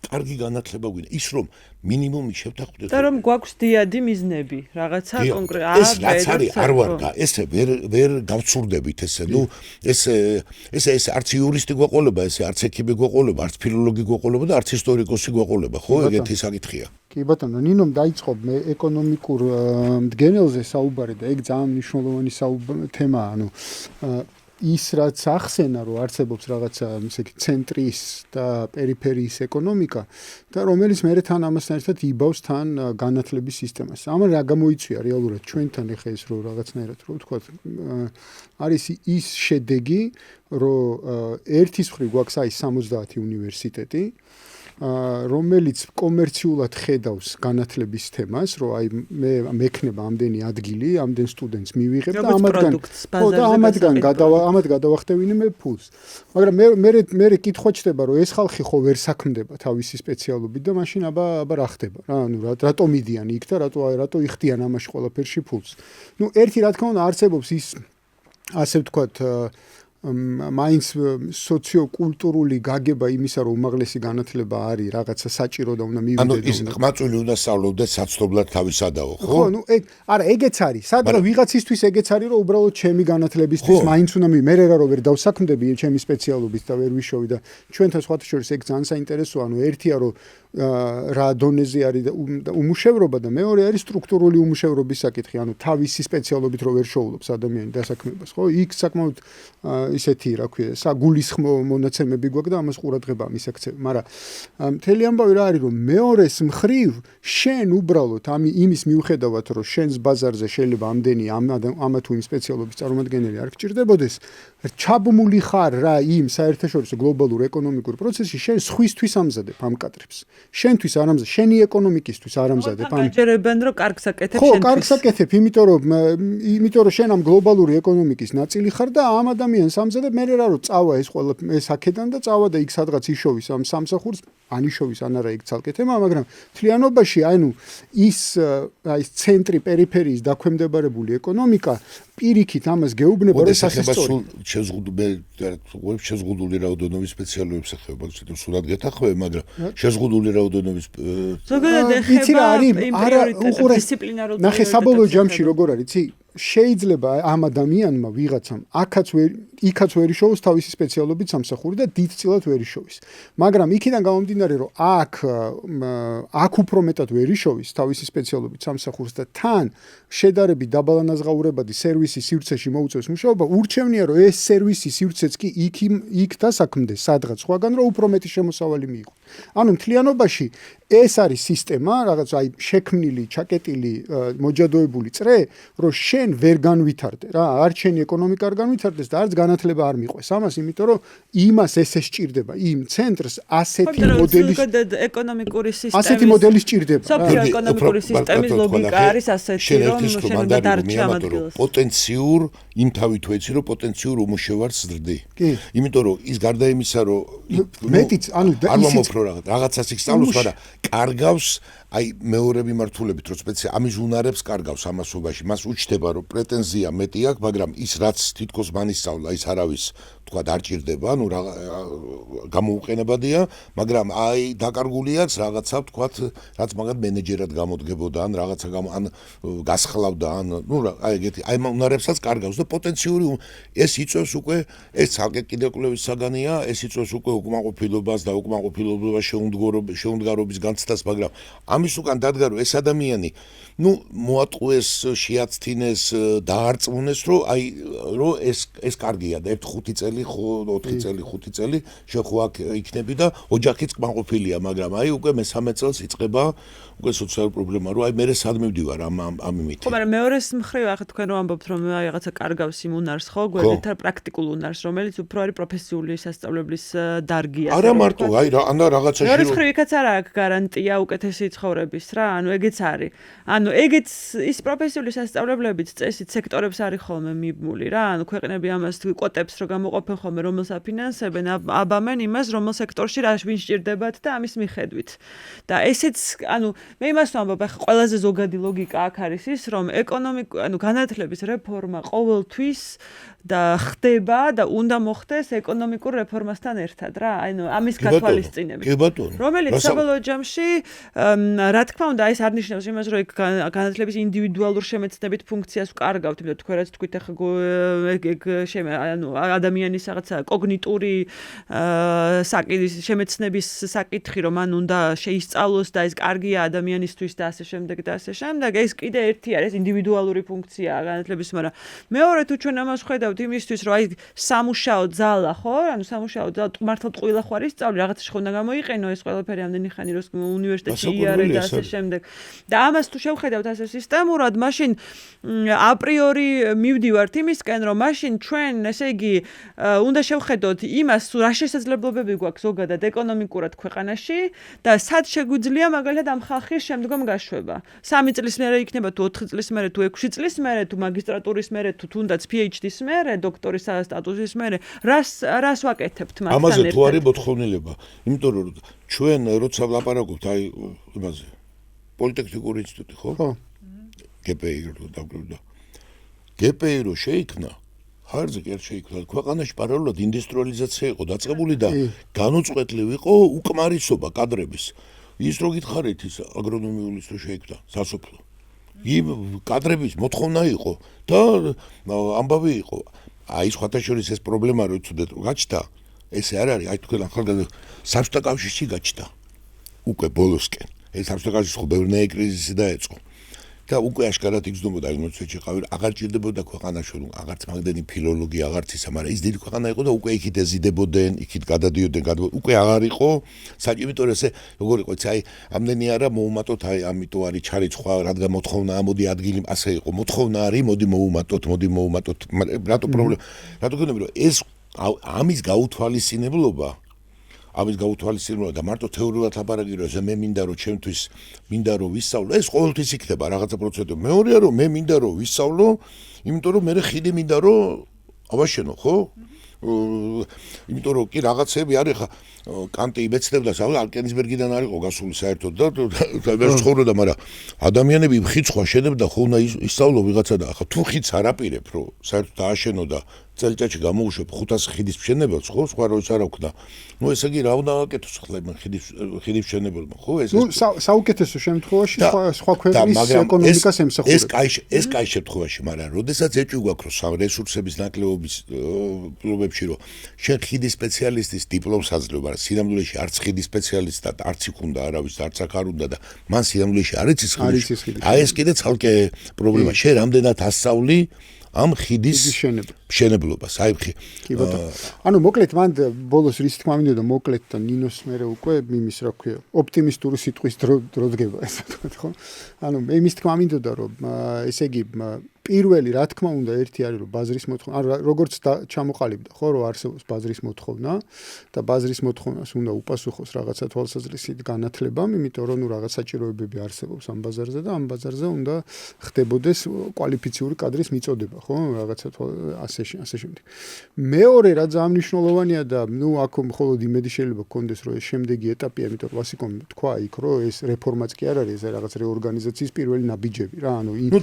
კარგი განათლება გვინდა ის რომ მინიმუმი შევთანხმდეთ და რომ გვაქვს დიადი მიზნები რაღაცა კონკრეტულად ეს რაც არის არ ვარ და ესე ვერ გავცურდებით ესე ნუ ეს არც იურისტი გვაყოლება ესე არც ექიმი გვაყოლება არც ფილოლოგი გვაყოლება და არც ისტორიკოსი გვაყოლება ხო ეგეთი საკითხია კი ბატონო ნინომ დაიწყო მე ეკონომიკურ მდგენელზე საუბარი და ეგ ძალიან მნიშვნელოვანი თემაა ანუ ის რაც ახსენა რომ არსებობს რაღაცა ისე ცენტრის და პერიფერიის ეკონომიკა და რომელიც მე თან ამასთან ერთად იბავს თან განათლების სისტემას. ამან რა გამოიწვია რეალურად ჩვენთან ეხა ეს რომ რაღაცნაირად რო ვთქვა არის ის შედეგი რომ ერთის მხრივ გვაქვს აი 70 უნივერსიტეტი რომელიც კომერციულად ხედავს განათლების თემას, რომ აი მე მექნება ამდენი ადგილი, ამდენ სტუდენტს მივიღებ და ამათგან გადავახტევინე მე ფულს. მაგრამ მე კითხვა ჩდება, რომ ეს ხალხი ხო ვერ საქმდება თავისი სპეციალობით და მაშინ აბა რა ხდება რა, ანუ რატო მიდიან იქ და რატო იხდიან ამაში ყველაფერში ფულს. ნუ ერთი რა თქმა უნდა არსებობს ის ასე ვთქვათ მაინც სოციოკულტურული გაგება იმისა რომ უმაღლესი განათლება არის რაღაცა საჭირო და უნდა მივიდეთ. ანუ ის ყმაწვილი უნდა სწავლობდეს საცდობლად თავისადაო, ხო? ხო, ნუ ეგეც არის. სადღაც ვიღაცისთვის ეგეც არის რომ უბრალოდ ჩემი განათლებისთვის მაინც უნდა მე რა რომ ვერ დავსაქმდები ჩემი სპეციალობით და ვერ ვიშოვი და ჩვენთან სხვათა შორის ეგ ძალიან საინტერესოა. ანუ ერთია რომ რა დონეზე არის და უმუშევრობა და მეორე არის სტრუქტურული უმუშევრობის საკითხი. ანუ თავისი სპეციალობით რო ვერ შოულობს ადამიანი დასაქმებას, ხო? იქ საკმაოდ ისეთი რა ქვია, საგულისხმო მონაცემები გვაქვს და ამას ყურადღება მისაქცევი. მაგრამ მთელი ამბავი რა არის რომ მეორეს მხრივ შენ უბრალოდ იმის მიუხედავად რომ შენს ბაზარზე შეიძლება ამდენი ამა თუ იმ სპეციალობის წარმომადგენელი არ გჭირდებოდეს, ჩაბმული ხარ რა იმ საერთაშორისო გლობალურ ეკონომიკურ პროცესში შენ სხვისთვის ამზადებ ამ კადრებს. შენთვის არ ამზადებ, შენი ეკონომიკისთვის არ ამზადებ ამ. გაჯერებენ რომ კარგს აკეთებ შენთვის. ხო, კარგს აკეთებ, იმიტომ რომ შენ ამ გლობალური ეკონომიკის ნაწილი ხარ და ამ ადამიანს ამზადებ, მე რა რომ წავა ეს ყველა ეს აქედან და წავა და იქ სადღაც იშოვის ამ სამსახურს, ანიშოვის ან არა იქ ცალკე თემა, მაგრამ თლიანობაში ანუ ის ცენტრი პერიფერიის დაქვემდებარებული ეკონომიკა პირიქით ამას გეუბნება რომ სასწორო შეზღუდული რაოდენობის სპეციალობებს ეხება, სულად გეთახმები, მაგრამ შეზღუდული რაოდენობის ზოგადად ეხება დისციპლინარულ ნახე საბოლოო ჯამში როგორ არის, იცი? შეიძლება ამ ადამიანმა ვიღაცამ იქაც ვერ იშოვოს თავისი სპეციალობით სამსახური და დიდწილად ვერ იშოვის. მაგრამ იქიდან გამომდინარე რომ აქ უფრო მეტად ვერ იშოვის თავისი სპეციალობით სამსახურს და თან შედარებით დაბალანაზღაურებადი სერვისი სივრცეში მოუწევს მუშაობა, ურჩევნია რომ ეს სერვისი სივრცეც კი იქ დასაქმდეს სადღაც სხვაგან რომ უფრო მეტი შემოსავალი მიიღო. ანუ მთლიანობაში ეს არის სისტემა, რაღაც აი შექმნილი, ჩაკეტილი, მოჯადოებული წრე, რომ შენ ვერ განვითარდე რა, არც შენი ეკონომიკა არ განვითარდეს და არც განათლება არ მიყვეს. ამას იმიტომ რომ იმას ესე სჭირდება, იმ ცენტრს ასეთი მოდელის ეკონომიკური სისტემის ასეთი მოდელი სჭირდება. სოფიო ეკონომიკური სისტემის ლოგიკა არის ასეთი, რომ შენ დარჩა ადგილს. პოტენციურ იმ თავით ვეცი რომ პოტენციურ უმუშევარს ზრდი. იმიტომ რომ ის გარდა იმისა რომ მეტიც ანუ არ მომოფრო რაღაცას იქ სწავლობს, მაგრამ კარგავს აი მეორე მიმართულებით რომ სპეციალ ამის უნარებს კარგავს ამასობაში. მას უჩნდება რომ პრეტენზია მეტი აქვს, მაგრამ ის რაც თითქოს მანისწავლა ის არავის თქვა არ ჭირდება, ანუ გამოუყენებადია, მაგრამ აი დაკარგულიაც რაღაცა თქვა რაც მაგათ მენეჯერად გამოდგებოდა ან რაღაცა ან გასხლავდა ან ნუ აი ეგეთი აი უნარებსაც კარგავს და პოტენციური ეს იწვევს უკვე ეს ცალკე კიდევ კვლევის საგანია, ეს იწვევს უკვე უკმაყოფილებას და უკმაყოფილებას შეუმდგარობის განცდას, მაგრამ ამის უკან დადგა რომ ეს ადამიანი ნუ მოატყუეს, შეაცთინეს, დაარწმუნეს რომ აი რომ ეს კარგია და 1-5 წელი, ხო 4 წელი, 5 წელი შეხო აქ იქნები და ოჯახიც კმაყოფილია, მაგრამ აი უკვე მე-13 წელს იწყება უკვე სოციალური პრობლემა, რომ აი მე სად მივდივარ ამ იმით. ხო, მაგრამ მეორეს მხრივ ახლა თქვენ რომ ამბობთ რომ აი რაღაცა კარგავს იმ უნარს, ხო, გვერდით პრაქტიკულ უნარს, რომელიც უფრო არის პროფესიული სასწავლებლის დარგია. არა მარტო, აი და რაღაცაში მეორე მხრივ იქაც არა აქვს გარანტია უკეთესი ცხოვრების რა, ანუ ეგეც არის. ანუ ეგეც ის პროფესიული სასწავლებლებიც წესით სექტორებს არის ხოლმე მიბმული რა, ანუ ქვეყნები ამას კვოტებს რო გამოყოფენ ყოფენ ხოლმე რომელს აფინანსებენ, აბამენ იმას, რომელ სექტორში რა ვინ სჭირდებათ და ამის მიხედვით. და ესეც, მე იმას ვამბობ, ახლა ყველაზე ზოგადი ლოგიკა აქ არის ის, რომ განათლების რეფორმა ყოველთვის და ხდება და უნდა მოხდეს ეკონომიკურ რეფორმასთან ერთად რა. ამის გათვალისწინებით. რომელიც საბოლოო ჯამში რა თქმა უნდა ეს არ ნიშნავს იმას, რომ განათლების ინდივიდუალურ შემეცნებით ფუნქციას ვკარგავთ, იმიტომ თქვენ რაც თქვით ახლა ადამიანის რაღაცა კოგნიტური შემეცნების საკითხი, რომ მან უნდა შეისწავლოს და ეს კარგია ადამიანისთვის და ასე შემდეგ და ასე შემდეგ. ეს კიდე ერთი არის ინდივიდუალური ფუნქცია განათლების, მაგრამ მეორე თუ ჩვენ ამას ხედავთ იმისთვის, რომ აი სამუშაო ძალა, ხო? სამუშაო ძალა მართლა ტყუილა ხარ ისწავლი, რაღაცაში ხო უნდა გამოიყენო ეს ყველაფერი ამდენი ხანი რომ უნივერსიტეტში იარე და ასე შემდეგ. და ამას თუ შევხედავთ ასე სისტემურად, მაშინ აპრიორი მივდივართ იმისკენ, რომ მაშინ ჩვენ, ესე იგი, უნდა შევხედოთ იმას, რა შესაძლებლობები გვაქვს ზოგადად ეკონომიკურად ქვეყანაში და სად შეგვიძლია მაგალითად ამ ხალხის შემდგომ გაშვება. 3 წლის მერე იქნება თუ 4 წლის მერე თუ 6 წლის მერე თუ მაგისტრატურის მერე თუ თუნდაც PhD-ის მერე, დოქტორის სტატუსის მერე, რას ვაკეთებთ მასთან ერთად? ამაზე თუ არის მოთხოვნილება, იმიტომ რომ ჩვენ როცა ვლაპარაკობთ აი იმაზე პოლიტექნიკური ინსტიტუტი, ხო? GPI რო დაგვირდა. GPI რო შეიქმნა, ხარზე კი არ შეიქმნა, ქვეყანაში პარალელურად ინდუსტრიალიზაცია იყო დაწყებული და განუწყვეტლივ იყო უკმარისობა კადრების. ის რო გითხარით ის აგრონომიულის რო შეიქმნა სასოფლო. იმ კადრების მოთხოვნა იყო და ამბავი იყო. აი სხვათა შორის ეს პრობლემა რო ცუდად გაჩნდა, ესე არ არის, აი თქვენ ახალგაზრდა საბჭოთა კავშირში გაჩნდა. უკვე ბოლოსკენ. ეს საბჭოთა კავშირში ხო ბევრი კრიზისი დაეწყო. და უკვე აშკარად იგრძნობოდა იმ მოსწრებში ყავი, აღარ ჭირდებოდა ქვეყანაში, რომ აღარც მაგდენი ფილოლოგი, აღარც ისა, მაგრამ ის დიდი ქვეყანა იყო და უკვე იქით ეზიდებოდნენ, იქით გადადიოდნენ, უკვე აღარ იყო საჭირო, იმიტომ რომ ესე როგორ იყო, აი ამდენი არა მოუმატოთ, აი ამიტომ არის ჩარიცხვა, რადგან მოთხოვნა, მოდი ადგილი ასე იყო, მოთხოვნა არის, მოდი მოუმატოთ, რატო პრობლემა, რატო გქონები, რომ ეს ამის გაუთვალისწინებლობა და მარტო თეორიულად ლაპარაკი რომ მე მინდა რომ ჩემთვის მინდა რომ ვისწავლო, ეს ყოველთვის იქნება რაღაცა პროცედურა. მეორეა რომ მე მინდა რომ ვისწავლო, იმიტომ რომ მე ხიდი მინდა რომ ავაშენო, ხო? იმიტომ რომ კი რაღაცები არის ხა კანტი იმეცნებდა, ალკენისბერგიდან არ იყო გასული საერთოდ და ვერ ცხოვრობდა, მაგრამ ადამიანები ხიცხვა შედებდა, ხო უნდა ისწავლო ვიღაცა და ხა თუ ხიც არ აპირებ რომ საერთოდ დააშენო და წელიწადში გამოუშვებ 500 ხიდის მშენებელს, ხო, სხვა როის არ აქვს და ნუ ესე იგი რა უნდა აკეთოს ახლა იმ ხიდის მშენებელმა, ხო, ეს საუკეთესო შემთხვევაში სხვა ქვეყნის ეკონომიკას ემსახურება. ეს კაი შემთხვევაში, მაგრამ როდესაც ეჭვი გვაქვს რომ რესურსების ნაკლებობის პრობლემებში რომ შენ ხიდის სპეციალისტის დიპლომს აძლევ, მაგრამ სინამდვილეში არც ხიდის სპეციალისტად არც იქ უნდა არავის არც აქ არ უნდა და მან სინამდვილეში არ იცის ხიდი. აი ეს კიდე ცალკე პრობლემა. შენ რამდენად ასწავლი ამ ხიდის მშენებლობას, აი ხი. კი ბატონო. მოკლედ მან ბოლოს რის თქმა მინდოდა მოკლედ და ნინოს მერე უკვე იმის რა ქვია, ოპტიმისტური სიტყვის დრო დგება ესე ვთქვათ, ხო? იმის თქმა მინდოდა რომ ესე იგი პირველი რა თქმა უნდა ერთი არის რომ ბაზრის მოთხოვნა, როგორც ჩამოყალიბდა, ხო, რომ არსებობს ბაზრის მოთხოვნა და ბაზრის მოთხოვნას უნდა უპასუხოს რაღაცა თვალსაზრისით განათლებამ, იმიტომ რომ რაღაც საჭიროებები არსებობს ამ ბაზარზე და ამ ბაზარზე უნდა ხდებოდეს კვალიფიციური კადრის მიწოდება, ხო, რაღაცა ასე შემდეგ. მეორე რა ძალიან მნიშვნელოვანია და აქ მხოლოდ იმედი შეიძლება გქონდეს რომ ეს შემდეგი ეტაპია, იმიტომ რომ ვასიკომ თქვა იქ რომ ეს რეფორმაც კი არ არის, ეს რაღაც რეორგანიზაციის პირველი ნაბიჯები რა,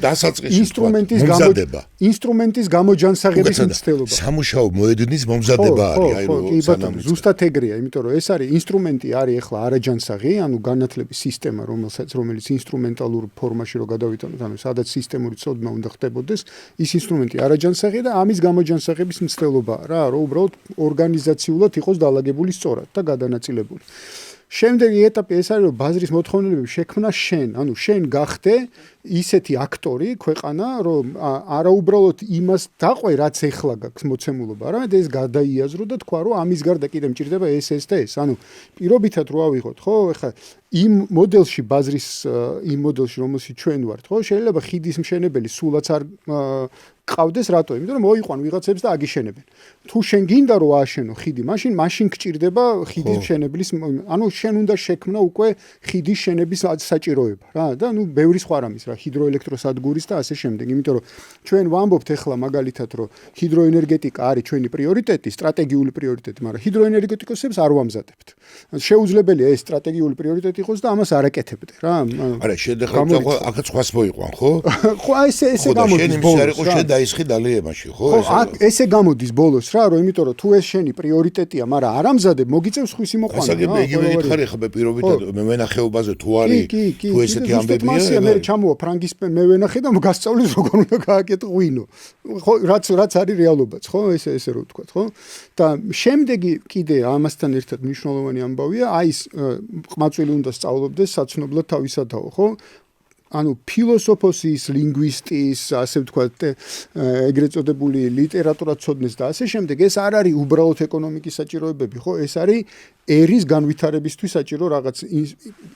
დასაწყისი ინსტრუმენტის გამოჯანსაღების მცდელობა. სამუშაო მოედნის მომზადება არის, აი რომ ზუსტად ეგრეა, იმიტომ რომ ეს არის ინსტრუმენტი არის ახლა არაჯანსაღი, განათლების სისტემა, რომელიც ინსტრუმენტალურ ფორმაში რო გადავიტანოთ, სადაც სისტემური ცოდნა უნდა ხდებოდეს, ის ინსტრუმენტი არაჯანსაღია და ამის გამოჯანსაღების მცდელობაა რა, რომ უბრალოდ ორგანიზაციულად იყოს დალაგებული სწორად და გადანაწილებული. შემდეგი ეტაპი ეს არის რომ ბაზრის მოთხოვნილების შექმნა შენ გახდე ისეთი აქტორი ქვეყანა რომ არა უბრალოდ იმას დაყვე რაც ეხლა გაქვს მოცემულობა, არამედ ეს გადაიაზრო და თქვა რომ ამის გარდა კიდე მჭირდება ეს და ეს. პირობითად რო ავიღოთ, ხო, ეხლა იმ მოდელში ბაზრის იმ მოდელში რომელშიც ჩვენ ვართ, ხო, შეიძლება ხიდის მშენებელი სულაც არ ყავდეს, რატო? იმიტომ რომ მოიყვან ვიღაცებს და აგიშენებენ. თუ შენ გინდა რომ ააშენო ხიდი, მაშინ გჭირდება ხიდის მშენებლის, შენ უნდა შექმნა უკვე ხიდის შენების საჭიროება, რა და ბევრი სხვა რამის, რა ჰიდროელექტროსადგურის და ასე შემდეგ. იმიტომ რომ ჩვენ ვამბობთ ახლა მაგალითად რომ ჰიდროენერგეტიკა არის ჩვენი პრიორიტეტი, სტრატეგიული პრიორიტეტი, მაგრამ ჰიდროენერგეტიკოსებს არ ვამზადებთ. შეუძლებელია ეს სტრატეგიული პრიორიტეტი იყოს და ამას არ აკეთებდე რა. არა, შედეხავთ აქაც ხვას მოიყვან, ხო? ხო, ესე გამოდის ბოლოს. ხო, შენ დაისხი დალიებაში, ხო? ესე გამოდის ბოლოს რა, რომ იმიტომ რომ თუ ეს შენი პრიორიტეტია, მაგრამ არ ამზადებ, მოგიწევს ხვის მოყვანა. ასაგებ იგივე გითხარი ხა პირობითად მევენახეობაზე თუ არის, თუ ესეთი ამბებია. მე ჩამოვა ფრანგის მევენახე და გასწავლის როგორ უნდა გააკეთო ღვინო. ხო, რაც არის რეალობაც, ხო? ესე რო ვთქვა, ხო? და შემდეგი კიდე ამასთან ერთად მნიშვნელოვანი ამბავია, აი ეს ყმაწვილი უნდა სწავლობდეს საცნობლად თავისათაო, ხო? ანუ ფილოსოფოსის, ლინგვისტის, ასე ვთქვათ, ეგრეთ წოდებული ლიტერატურაცოდნის და ასე შემდეგ, ეს არ არის უბრალოდ ეკონომიკის საჭიროებები, ხო? ეს არის ერის განვითარებისთვის საჭირო რაღაც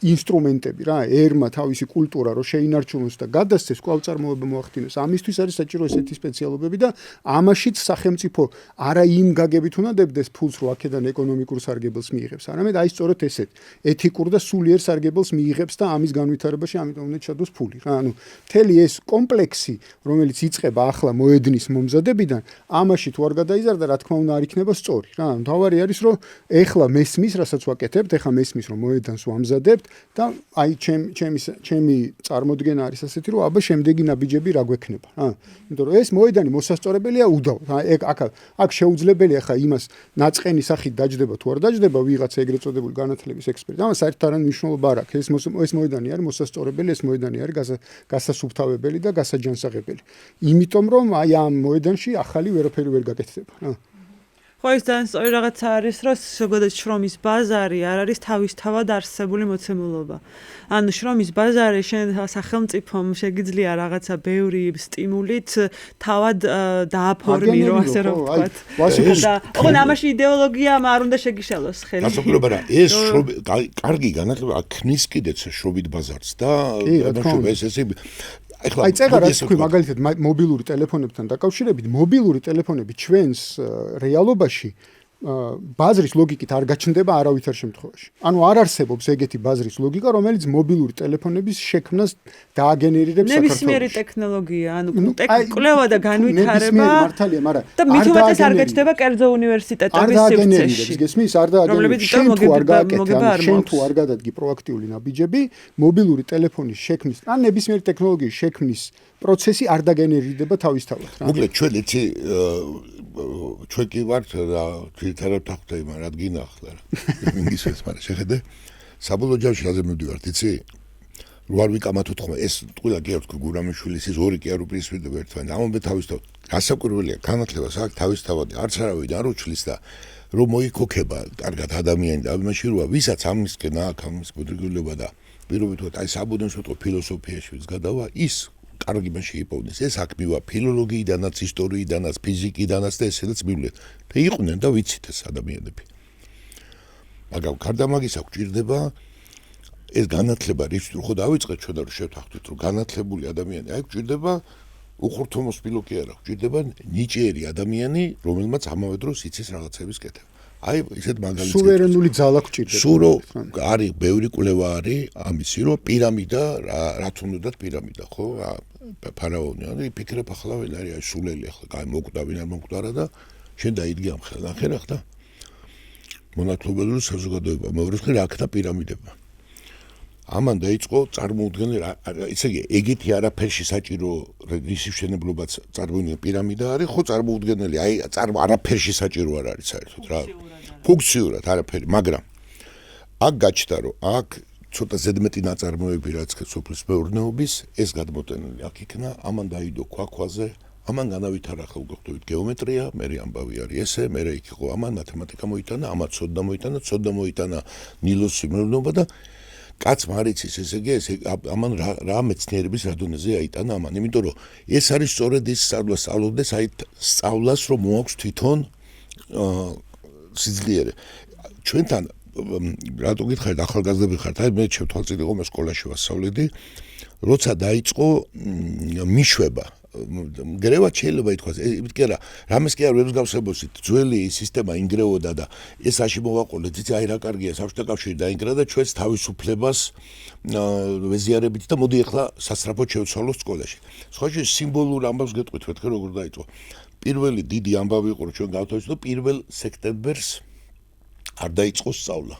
ინსტრუმენტები რა, ერმა თავისი კულტურა რო შეინარჩუნოს და გადასცეს, კვლავ-წარმოება მოახდინოს. ამისთვის არის საჭირო ესეთი სპეციალობები და ამაშიც სახელმწიფო არა იმ გაგებით უნდა დებდეს ფულს, რო აქედან ეკონომიკურ სარგებელს მიიღებს, არამედ აი სწორედ ესეთ ეთიკურ და სულიერ სარგებელს მიიღებს და ამის განვითარებაში ამიტომ უნდა ჩადოს ფული რა. ანუ მთელი ეს კომპლექსი, რომელიც იწყება ახლა მოედნის მომზადებიდან, ამაში თუ არ გადაიზარდა, რა თქმა უნდა არ იქნება სწორი რა. მთავარი არის რომ ეხლა მესმის, რასაც ვაკეთებთ, ეხლა მესმის რომ მოედანს ვამზადებთ და აი ჩემი წარმოდგენა არის ასეთი რომ აბა შემდეგი ნაბიჯები რა გვექნება რა. იმიტომ რომ ეს მოედანი მოსასწორებელია უდავ. აქ შეუძლებელია ხა იმას ნაწყენი სახით დაჯდება თუ არ დაჯდება ვიღაცა ეგრეთ წოდებული განათლების ექსპერტი. ამას საერთოდ არ მნიშვნელობა არ აქვს. ეს მოედანი არის მოსასწორებელი, ეს მოედანი არის გასასუფთავებელი და გასაჯანსაღებელი. იმიტომ რომ აი ამ მოედანში ახალი ვერაფერი ვერ გაკეთდება რა. ხო, ის სწორი რაღაცა არის, რომ ზოგადად შრომის ბაზარი არ არის თავისთავად არსებული მოცემულობა. ანუ შრომის ბაზარი შენ სახელმწიფომ შეგიძლია რაღაცა ბევრი სტიმულით თავად დააფორმირო, ასე რომ ვთქვათ. და ოღონდ ამაში იდეოლოგიამ არ უნდა შეგიშალოს ხელი. გასაგებია რა, ეს კარგი განათლება ქმნის კიდეც შრომით ბაზარს და ესე აი წეგა რაც თქვი მაგალითად მობილური ტელეფონებთან დაკავშირებით, მობილური ტელეფონები ჩვენს რეალობაში ბაზრის ლოგიკით არ გაჩნდება არავითარ შემთხვევაში. ანუ არ არსებობს ეგეთი ბაზრის ლოგიკა, რომელიც მობილური ტელეფონების შექმნას დააგენერირებს საქართველოში. ნებისმიერი ტექნოლოგია, ანუ კვლევა და განვითარება მართალია, მაგრამ და მით უმეტეს არ გაჩნდება კერძო უნივერსიტეტების სივრცეში. გესმის, არ დააგენერებს. შენ თუ არ გააკეთე, შენ თუ არ გადადგი პროაქტიული ნაბიჯები, მობილური ტელეფონის შექმნის, ან ნებისმიერი ტექნოლოგიის შექმნის პროცესი არ დაგენერირდება თავისთავად რა. მოკლედ ჩვენ იცი ჩვენ კი ვართ და თვითარებ თახტე იმან რა გინახლა რა. მიგისვეს მაგრამ შეხედე საბოლოო ჯამში რაზე მივდივართ იცი? რო არ ვიკამათოთ ხომ ეს ყველა კი აქვს გურამიშვილის ის ორი კი არ უპირისპირდება ერთმანეთს. ამობე თავისთავად. გასაკვირველია განათლებას აქვს თავისთავად არც არავინ არ უჩლის და რომ მოიქოქება კარგად ადამიანი და ამაში როა ვისაც ამისკენ აქ ამის მოდრიგულობა და პირობითად აი საბუნებისმეტყველო ფილოსოფიაში ვის გადავა ის კარგი მაშინ იპოვდეს ეს აქ მივა ფილოლოგიიდანაც ისტორიიდანაც ფიზიკიდანაც და ესეც მივლეთ და იყვნენ და ვიცით ეს ადამიანები მაგრამ გარდა მაგისა გვჭირდება ეს განათლება რის თუ ხო დავიწყეთ ჩვენ რომ შევთანხმდით რომ განათლებული ადამიანი აი გვჭირდება უხურთომოსპილო კი არა გვჭირდება ნიჭიერი ადამიანი რომელმაც ამავე დროს იცის რაღაცების კეთება აი ისეთ მაგალითს სუვერენული ძალა გვჭირდება. სურო არის ბევრი კვლევა არის ამისი რომ პირამიდა რაც უნდათ პირამიდა ხო ფარაონი არის ფიქრებ ახლა ვინ არის სულელი ახლა კაი მოკვდა ვინ არ მოკვდა და შენ დაიდგე ამ ხელს ახლა ხდა მონათლობელი საზოგადოება მეორე ხრი აქთა პირამიდება ამან დაიწყო წარმოუდგენელი ისე იგი ეგეთი არაფერში საჭირო რისივშენებლობაც წარმოუდგენელი პირამიდა არის ხო წარმოუდგენელი აი არაფერში საჭირო არ არის საერთოდ რა ფუნქციურად არაფერი მაგრამ აქ გაჩნდა რომ აქ ცოტა ზედმეტი ნაწარმოები რაც სოფლის მეურნეობის ეს გადმოტენილი აქ იქნა ამან დაიდო ქვაქვაზე ამან განავითარა ხალხობით გეომეტრია მე ამბავი არის ესე მე იქ იყო ამან მათემატიკა მოიტანა ამან ცოდნა მოიტანა ნილოსი მეურნეობა და კაც მარიცის ესე იგი ეს ამან რა მეცნიერების რა დონეზე აიტანა ამან იმიტომ რომ ეს არის სწორედ ის სწავლობდეს აი სწავლას რომ მოაქვს თვითონ სიძლიერე ჩვენთან რატო გითხარით ახალგაზრდები ხართ აი მე შევთვალწილი იყო მე სკოლაში ვასწავლედი როცა დაიწყო მიშვება გრევა შეიძლება ითქვას, იმით კი არა, რამეს კი არ ვებს გავსებოსით, ძველი სისტემა ინგრეოდა და ეს აში მოვაყოლეთ, იცი აი რა კარგია, საბჭოთა კავშირი დაინგრა და ჩვენს თავისუფლებას ვეზიარებით და მოდი ახლა სასწრაფოდ შევცვალოთ სკოლაში. სხვა შე სიმბოლურ ამბავს გეტყვით მეთქე როგორ დაიწყო. პირველი დიდი ამბავი იყო რომ ჩვენ გავთავისუფლდით 1 სექტემბერს არ დაიწყო სწავლა.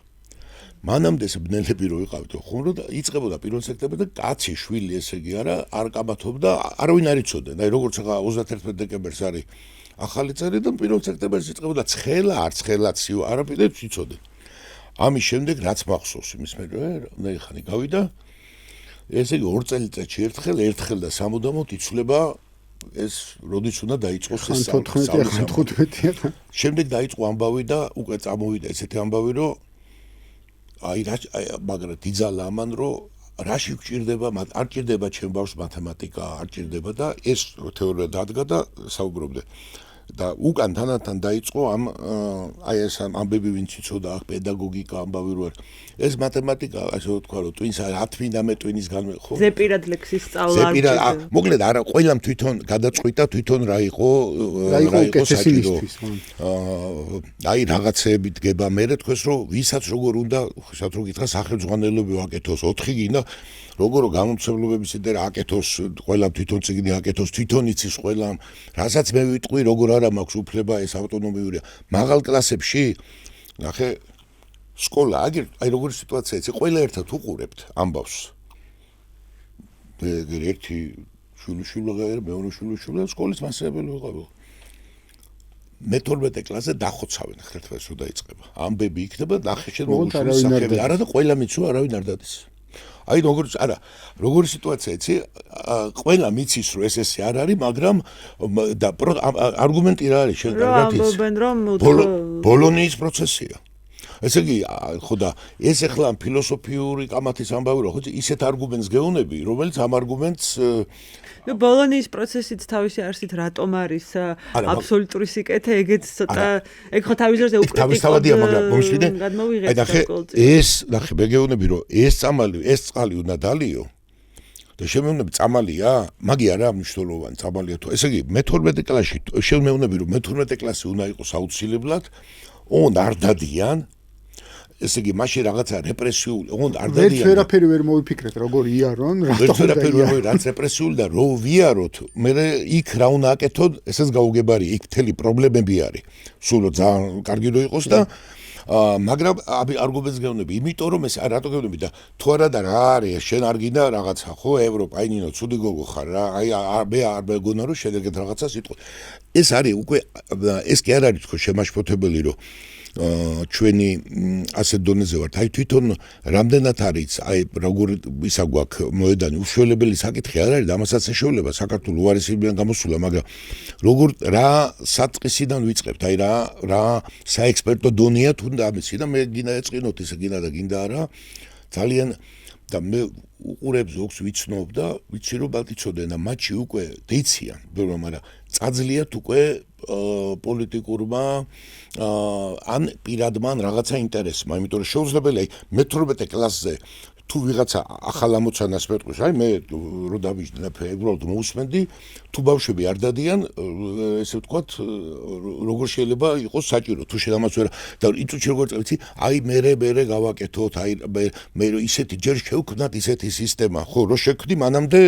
მანამდე ბნელები რო ვიყავით ხომ რომ იწყებოდა 1 სექტემბერს და კაცი შვილი ესე იგი არ კამათობდა, არავინ არ იცოდა. აი როგორც ახლა 31 დეკემბერს არის ახალი წელი და 1 სექტემბერს იწყებოდა ცხელა, არ ცხელაციო, არაფერს იცოდნენ. ამის შემდეგ რაც მახსოვს იმის მე რომ ხანი გავიდა ესე იგი 2 წელიწადში ერთხელ და სამუდამოდ იცვლება ეს როდის უნდა დაიწყოს ეს სწავლა 15-ია. შემდეგ დაიწყო ამბავი და უკვე წამოვიდა ესეთი ამბავი რომ აი მაგრამ დიძალა ამან რომ რაში გჭირდება არ ჭირდება ჩემ ბავშვს მათემატიკა არ ჭირდება და ეს თეორია დადგა და საუბრობდე და უკან თანათან დაიწყო ამ აი ეს ამბები ვინც იცოდა აქ პედაგოგიკა ამბავი რო ეს მათემატიკა ასე ვთქვა რომ twins 10 ტვინის განმე ხო ზეპირად ლექსის სწავლა არ ჭირდება მოკლედ არა ყველამ თვითონ გადაწყვიტა თვითონ რა იყო საჭირო აი რაღაცეები დგება მე თქვენს რომ ვისაც როგორ უნდა ხსათ რო გითხრა სახელმძღვანელოები ვაკეთოს 4 გინდა როგორ გამომცემლობების ინტერა აკეთოს ყველა თვითონ წიგნი აკეთოს თვითონ იცის ყველა რასაც მე ვიტყვი როგორ არა მაქვს უფლება ეს ავტონომიურია მაღალ კლასებში ნახე სკოლა აგერ აი როგორი სიტუაცია იცი ყველა ერთად უყურებთ ამბავს ერთი შულიშულა მეორე შულიშულა სკოლის მასწავლებელი ვიყავ მე-12 კლასზე დახოცავენ ხერხებს რო დაიწყება ამბები იქნება ნახე შენ მოგუშულის სახელი არა და ყველა მიცუ არავინ არ დადის აი როგორი სიტუაცია იცი ყველა მიცის რომ ეს არ არის მაგრამ და არგუმენტი რა არის შენ კარგად იცი ბოლონიის პროცესია ესე იგი ხო და ეს ახლა ფილოსოფიური კამათის ამბავი რო ხო ისეთ არგუმენტს გეუნები რომელიც ამ არგუმენტს ბოლონიის პროცესიც თავისი არსით რატომ არის აბსოლუტური სიკეთე ეგეც ცოტა ეგ ხო თავისზე თავისთავადია მაგრამ მომშვიდე ეს ნახე მე გეუნები რომ ეს წყალი უნდა დალიო და შემეუნები წამალია მაგი არა მნიშვნელოვანი წამალია თუ ესე იგი მე-12 კლასში შემეუნები რომ მე-12 კლასი უნდა იყოს აუცილებლად უნდა არ დადიან ესე იგი მაშინ რაღაცა რეპრესიული უნდა არ დადიან ვერაფერი ვერ მოვიფიქრეთ როგორ იარონ რაც რეპრესიული და რო ვიაროთ მე იქ რა უნდა აკეთოთ ესეც გაუგებარი იქ მთელი პრობლემები არის სულ ძალიან კარგი რო იყოს და მაგრამ არგუმენტს გეუბნები იმიტომ რომ ეს რატო გეუბნები და თუ არა და რა არის შენ არ გინდა რაღაცა ხო ევროპა აი ნინო ცუდი გოგო ხარ რა აი მე არ მეგონა რომ შენ ეგეთ რაღაცას იტყვი ეს არის უკვე ეს კი არ არის თქო შემაშფოთებელი რომ ჩვენი ასეთ დონეზე ვართ აი თვითონ რამდენად არის აი როგორ ისა გვაქვს მოედანი უშველებელი საკითხი არ არის და ამასაც ეშველება საქართველოს უარესებიდან გამოსულა მაგრამ როგორ რა საწყისიდან ვიწყებთ აი რა საექსპერტო დონეა თუნდა ამისი და მე გინდა ეწყინოთ ისე გინდა და გინდა არა ძალიან და მე უყურებ ზოგს ვიცნობ და ვიცი რომ ბალტიცოდენ და მათში უკვე დეიციან მაგრამ წაძლიათ უკვე პოლიტიკურმა ან პირადმა რაღაცა ინტერესმა იმიტომ რომ შეუძლებელია მე-12 კლასზე თუ ვიღაცა ახალ ამოცანას მეტყვის აი მე რო დავიჯდა და უბრალოდ მოусმენდი თუ ბავშვები არ დადიან ესე ვთქვათ როგორ შეიძლება იყოს საჭირო თუ შედამაც ვერ და იწუჩი როგორ წევიცი აი მე გავაკეთოთ აი მე ისეთი ჯერ შევქმნათ ისეთი სისტემა ხო რო შექმნი მანამდე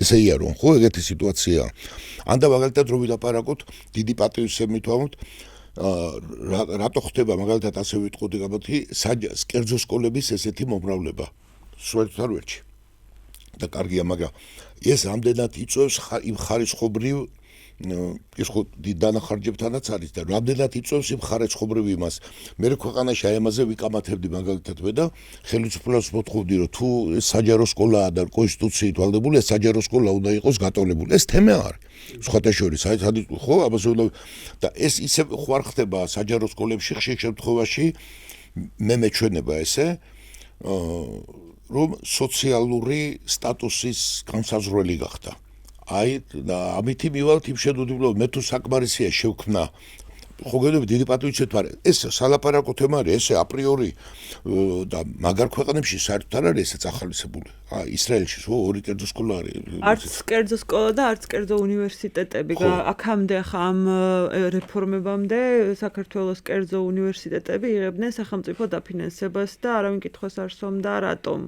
ესე იარონ ხო ეგეთი სიტუაცია ან და მაგალითად რო ვილაპარაკოთ დიდი პატივისცემით ვამბობთ რატო ხდება მაგალითად ასე ვიტყოდი გაბათი კერძო სკოლების ესეთი მომრავლება სვერტარვერჩი და კარგია მაგრამ ეს ამდენად იწევს იმ ხარისხობრივ ის ხო დანახარჯებთანაც არის და რამდენად იწევს იმ ხარისხობრივ იმას მე ქვეყანაში აი ამაზე ვიკამათებდი მაგალითად მე და ხელისუფლებას მოთხოვდი რომ თუ საჯარო სკოლაა და კონსტიტუციით ვალდებული ეს საჯარო სკოლა უნდა იყოს გატოლებული ეს თემა არის სხვათა შორის აი ხო ამაზე უნდა და ეს ისე ხო არ ხდება საჯარო სკოლებში ხშირ შემთხვევაში მე მეჩვენება ესე რომ სოციალური სტატუსის განსაზღვრელი გახდა აი და ამითი მივალთ იმ შედუდილო მე თუ საკმარისია შევქმნა ხო გეუბნები დიდი პატივიცით, მაგრამ ეს სალაპარაკო თემა არის, ესე აპრიორი და მაგარ ქვეყნებში საერთოდ არ არის ესეც ახალისებული. ისრაელში ორი კერძო სკოლა არის. არც კერძო სკოლა და არც კერძო უნივერსიტეტები. აქამდე ახლა ამ რეფორმებამდე საქართველოს კერძო უნივერსიტეტები იღებდნენ სახელმწიფო დაფინანსებას და არავინ კითხოს არ სვამდა რატომ.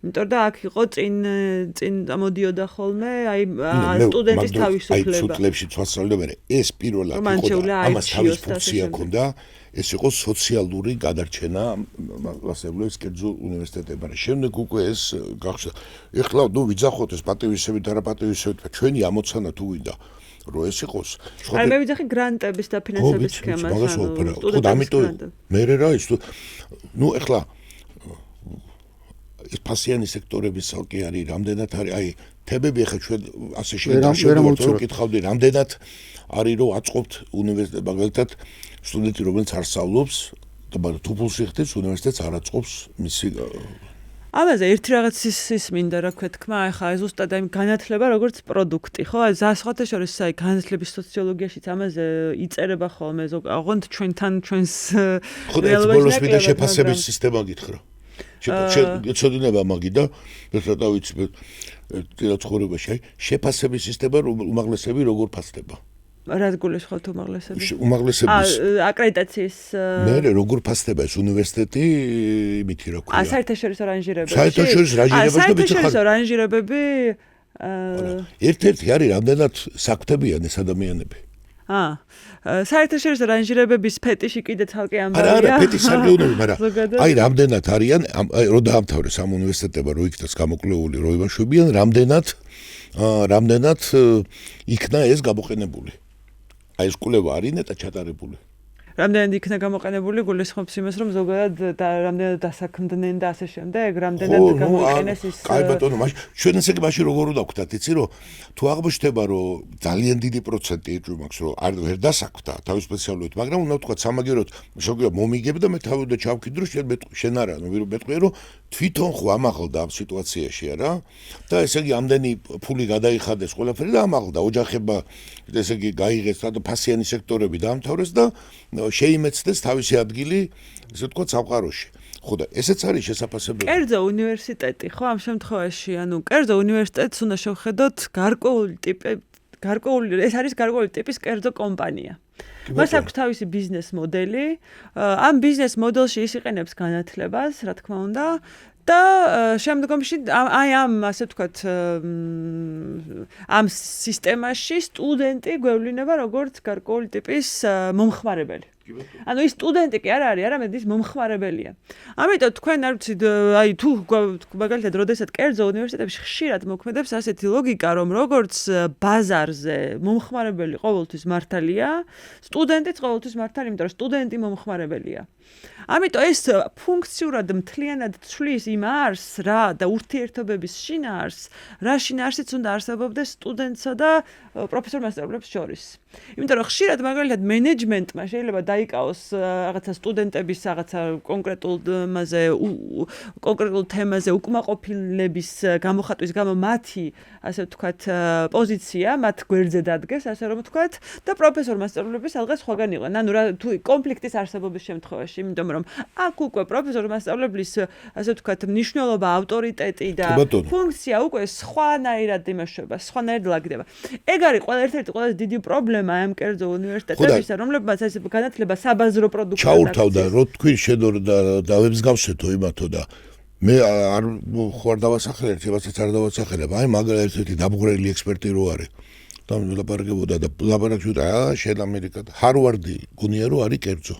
იმიტომ და აქ იყო წინ მოდიოდა ხოლმე აი სტუდენტის თავისუფლება. აი წუთლებში ცვასწავლდება, ეს პირველად იყო და ამას თავის ფუნქცია ჰქონდა, ეს იყო სოციალური გადარჩენა მასწავლებლების კერძო უნივერსიტეტებში. მაგრამ შემდეგ უკვე ეს გახსნა. ეხლა ვიძახოთ ეს პატივისცემით არა პატივისცემით, ჩვენი ამოცანა თუ ვინდა რომ ეს იყოს. აი მე ვიძახი გრანტების დაფინანსების სქემას, ხო, ამიტომ მე რა ის ნუ ეხლა ეს ფასიანი სექტორების ცალკე არის, რამდენად არის, აი, თებები ახლა ჩვენ ასე შევიდეთ, კითხავდი, რამდენად არის, რომ აწყობთ უნივერსიტეტს, მაგალითად, სტუდენტი, რომელიც არ სწავლობს, და მაგრამ თუ ფულს იხდებს, უნივერსიტეტს არ აწყობს მისი ამაზე ერთი რაღაცის მინდა რა ქვია თქმა, ახლა ზუსტად აი განათლება როგორც პროდუქტი, ხო? აი ზასხათა შორის აი განათლების სოციოლოგიაშიც ამაზე იწერება ხოლმე ზოგადად ჩვენს რეალობაში და შეფასების სისტემა გითხრა. შეწოდინება მაგი და რა ვიცი ცხოვრებაში აი შეფასების სისტემა უმაღლესები როგორ ფასდება რა გულისხმობთ უმაღლესები უმაღლესების აკრედიტაციის მე როგორ ფასდება ეს უნივერსიტეტი იმითი რა ქვია საერთაშორისო რანჟირებებში საერთაშორისო რანჟირებები ერთ-ერთი არის რამდენად საქმდებიან ეს ადამიანები საერთაშორისო რანჟირებების ფეტიში კიდე ცალკე ამბავია. არა, ფეტიში არ გეუბნები, მაგრამ აი რამდენად არიან, რო დაამთავრეს ამ უნივერსიტეტებმა, რო იქნას გამოკლეული, რო იმაშვებიან, რამდენად იქნა ეს გამოყენებული. აი ეს კვლევა არის ნეტა ჩატარებული. რამდენად იქნა გამოყენებული, გულისხმობს იმას, რომ ზოგადად რამდენად დასაქმდნენ და ასე შემდეგ, რამდენად გამოიყენეს ის კაი ბატონო, მაშინ ჩვენ ესე იგი როგორ უნდა ვქთათ, იცი რომ თუ აღმოჩნდება რომ ძალიან დიდი პროცენტი ეჭვი მაქვს რომ არ ვერ დასაქმდა თავის სპეციალობით, მაგრამ უნდა ვთქვა სამაგეროდ შეგია მომიგებ და მე თავი უნდა ჩავკიდრო შენ არა, ნუ მეტყვი რომ თვითონ ხო ამაღლდა ამ სიტუაციაში არა და ესე იგი ამდენი ფული გადაიხადეს ყველაფერი და ამაღლდა ოჯახება ესე იგი გაიღეს და ფასიანი სექტორები დაამთავრეს და შეიმეცდეს თავისი ადგილი ესე ვთქვათ სამყაროში. ხო და ესეც არის შესაძლებელი. კერძო უნივერსიტეტი ხო ამ შემთხვევაში ანუ კერძო უნივერსიტეტს უნდა შევხედოთ გარკვეული ეს არის გარკვეული ტიპის კერძო კომპანია. მას აქვს თავისი ბიზნეს მოდელი. ამ ბიზნეს მოდელში ის იყენებს განათლებას, რა თქმა უნდა. და შემდგომში აი ამ ასე ვთქვათ ამ სისტემაში სტუდენტი გვევლინება როგორც გარკვეული ტიპის მომხმარებელი. ანუ ის სტუდენტი კი არ არის, არამედ ის მომხმარებელია. ამიტომ თქვენ არ ვიცით, აი თუ მაგალითად როდესაც კერძო უნივერსიტეტებში ხშირად მოქმედებს ასეთი ლოგიკა, რომ როგორც ბაზარზე მომხმარებელი ყოველთვის მართალია, სტუდენტიც ყოველთვის მართალია, იმიტომ რომ სტუდენტი მომხმარებელია. ამიტომ ეს ფუნქციურად მთლიანად ცვლის იმ არსს რა და ურთიერთობების შინაარსს, რა შინაარსიც უნდა არსებობდეს სტუდენტსა და პროფესორ-მასწავლებლებს შორის. იმიტომ რომ ხშირად მაგალითად მენეჯმენტმა შეიძლება დაიკავოს რაღაცა სტუდენტების რაღაცა კონკრეტულ თემაზე უკმაყოფილების გამოხატვის გამო მათი ასე ვთქვათ პოზიცია მათ გვერდზე დადგეს, ასე რომ ვთქვათ და პროფესორ-მასწავლებლები სადღაც სხვაგან იყვნენ. ანუ რა თუ კონფლიქტის არსებობის შემთხვევაში, იმიტომ რომ აქ უკვე პროფესორ-მასწავლებლის ასე ვთქვათ მნიშვნელობა, ავტორიტეტი და ფუნქცია უკვე სხვანაირად იმუშავება, სხვანაირად ლაგდება. ეგ არის ერთ-ერთი ყველაზე დიდი პრობლემა ამ კერძო უნივერსიტეტებისა, რომლებმაც ეს განათლება საბაზრო პროდუქტია. ჩაურთავდა, რო თქვი შედო და ვებსგავსეთო იმათო და მე არ ხوار დავასახელე, ერთებაცაც არ დავასახელებ. აი მაგალითად ერთი დაბღრელი ექსპერტი რო არის. და ლაპარაკებოდა და ლაპარაკობდა, შენ ამერიკად ჰარვარდი გონია რომ არის კერძო.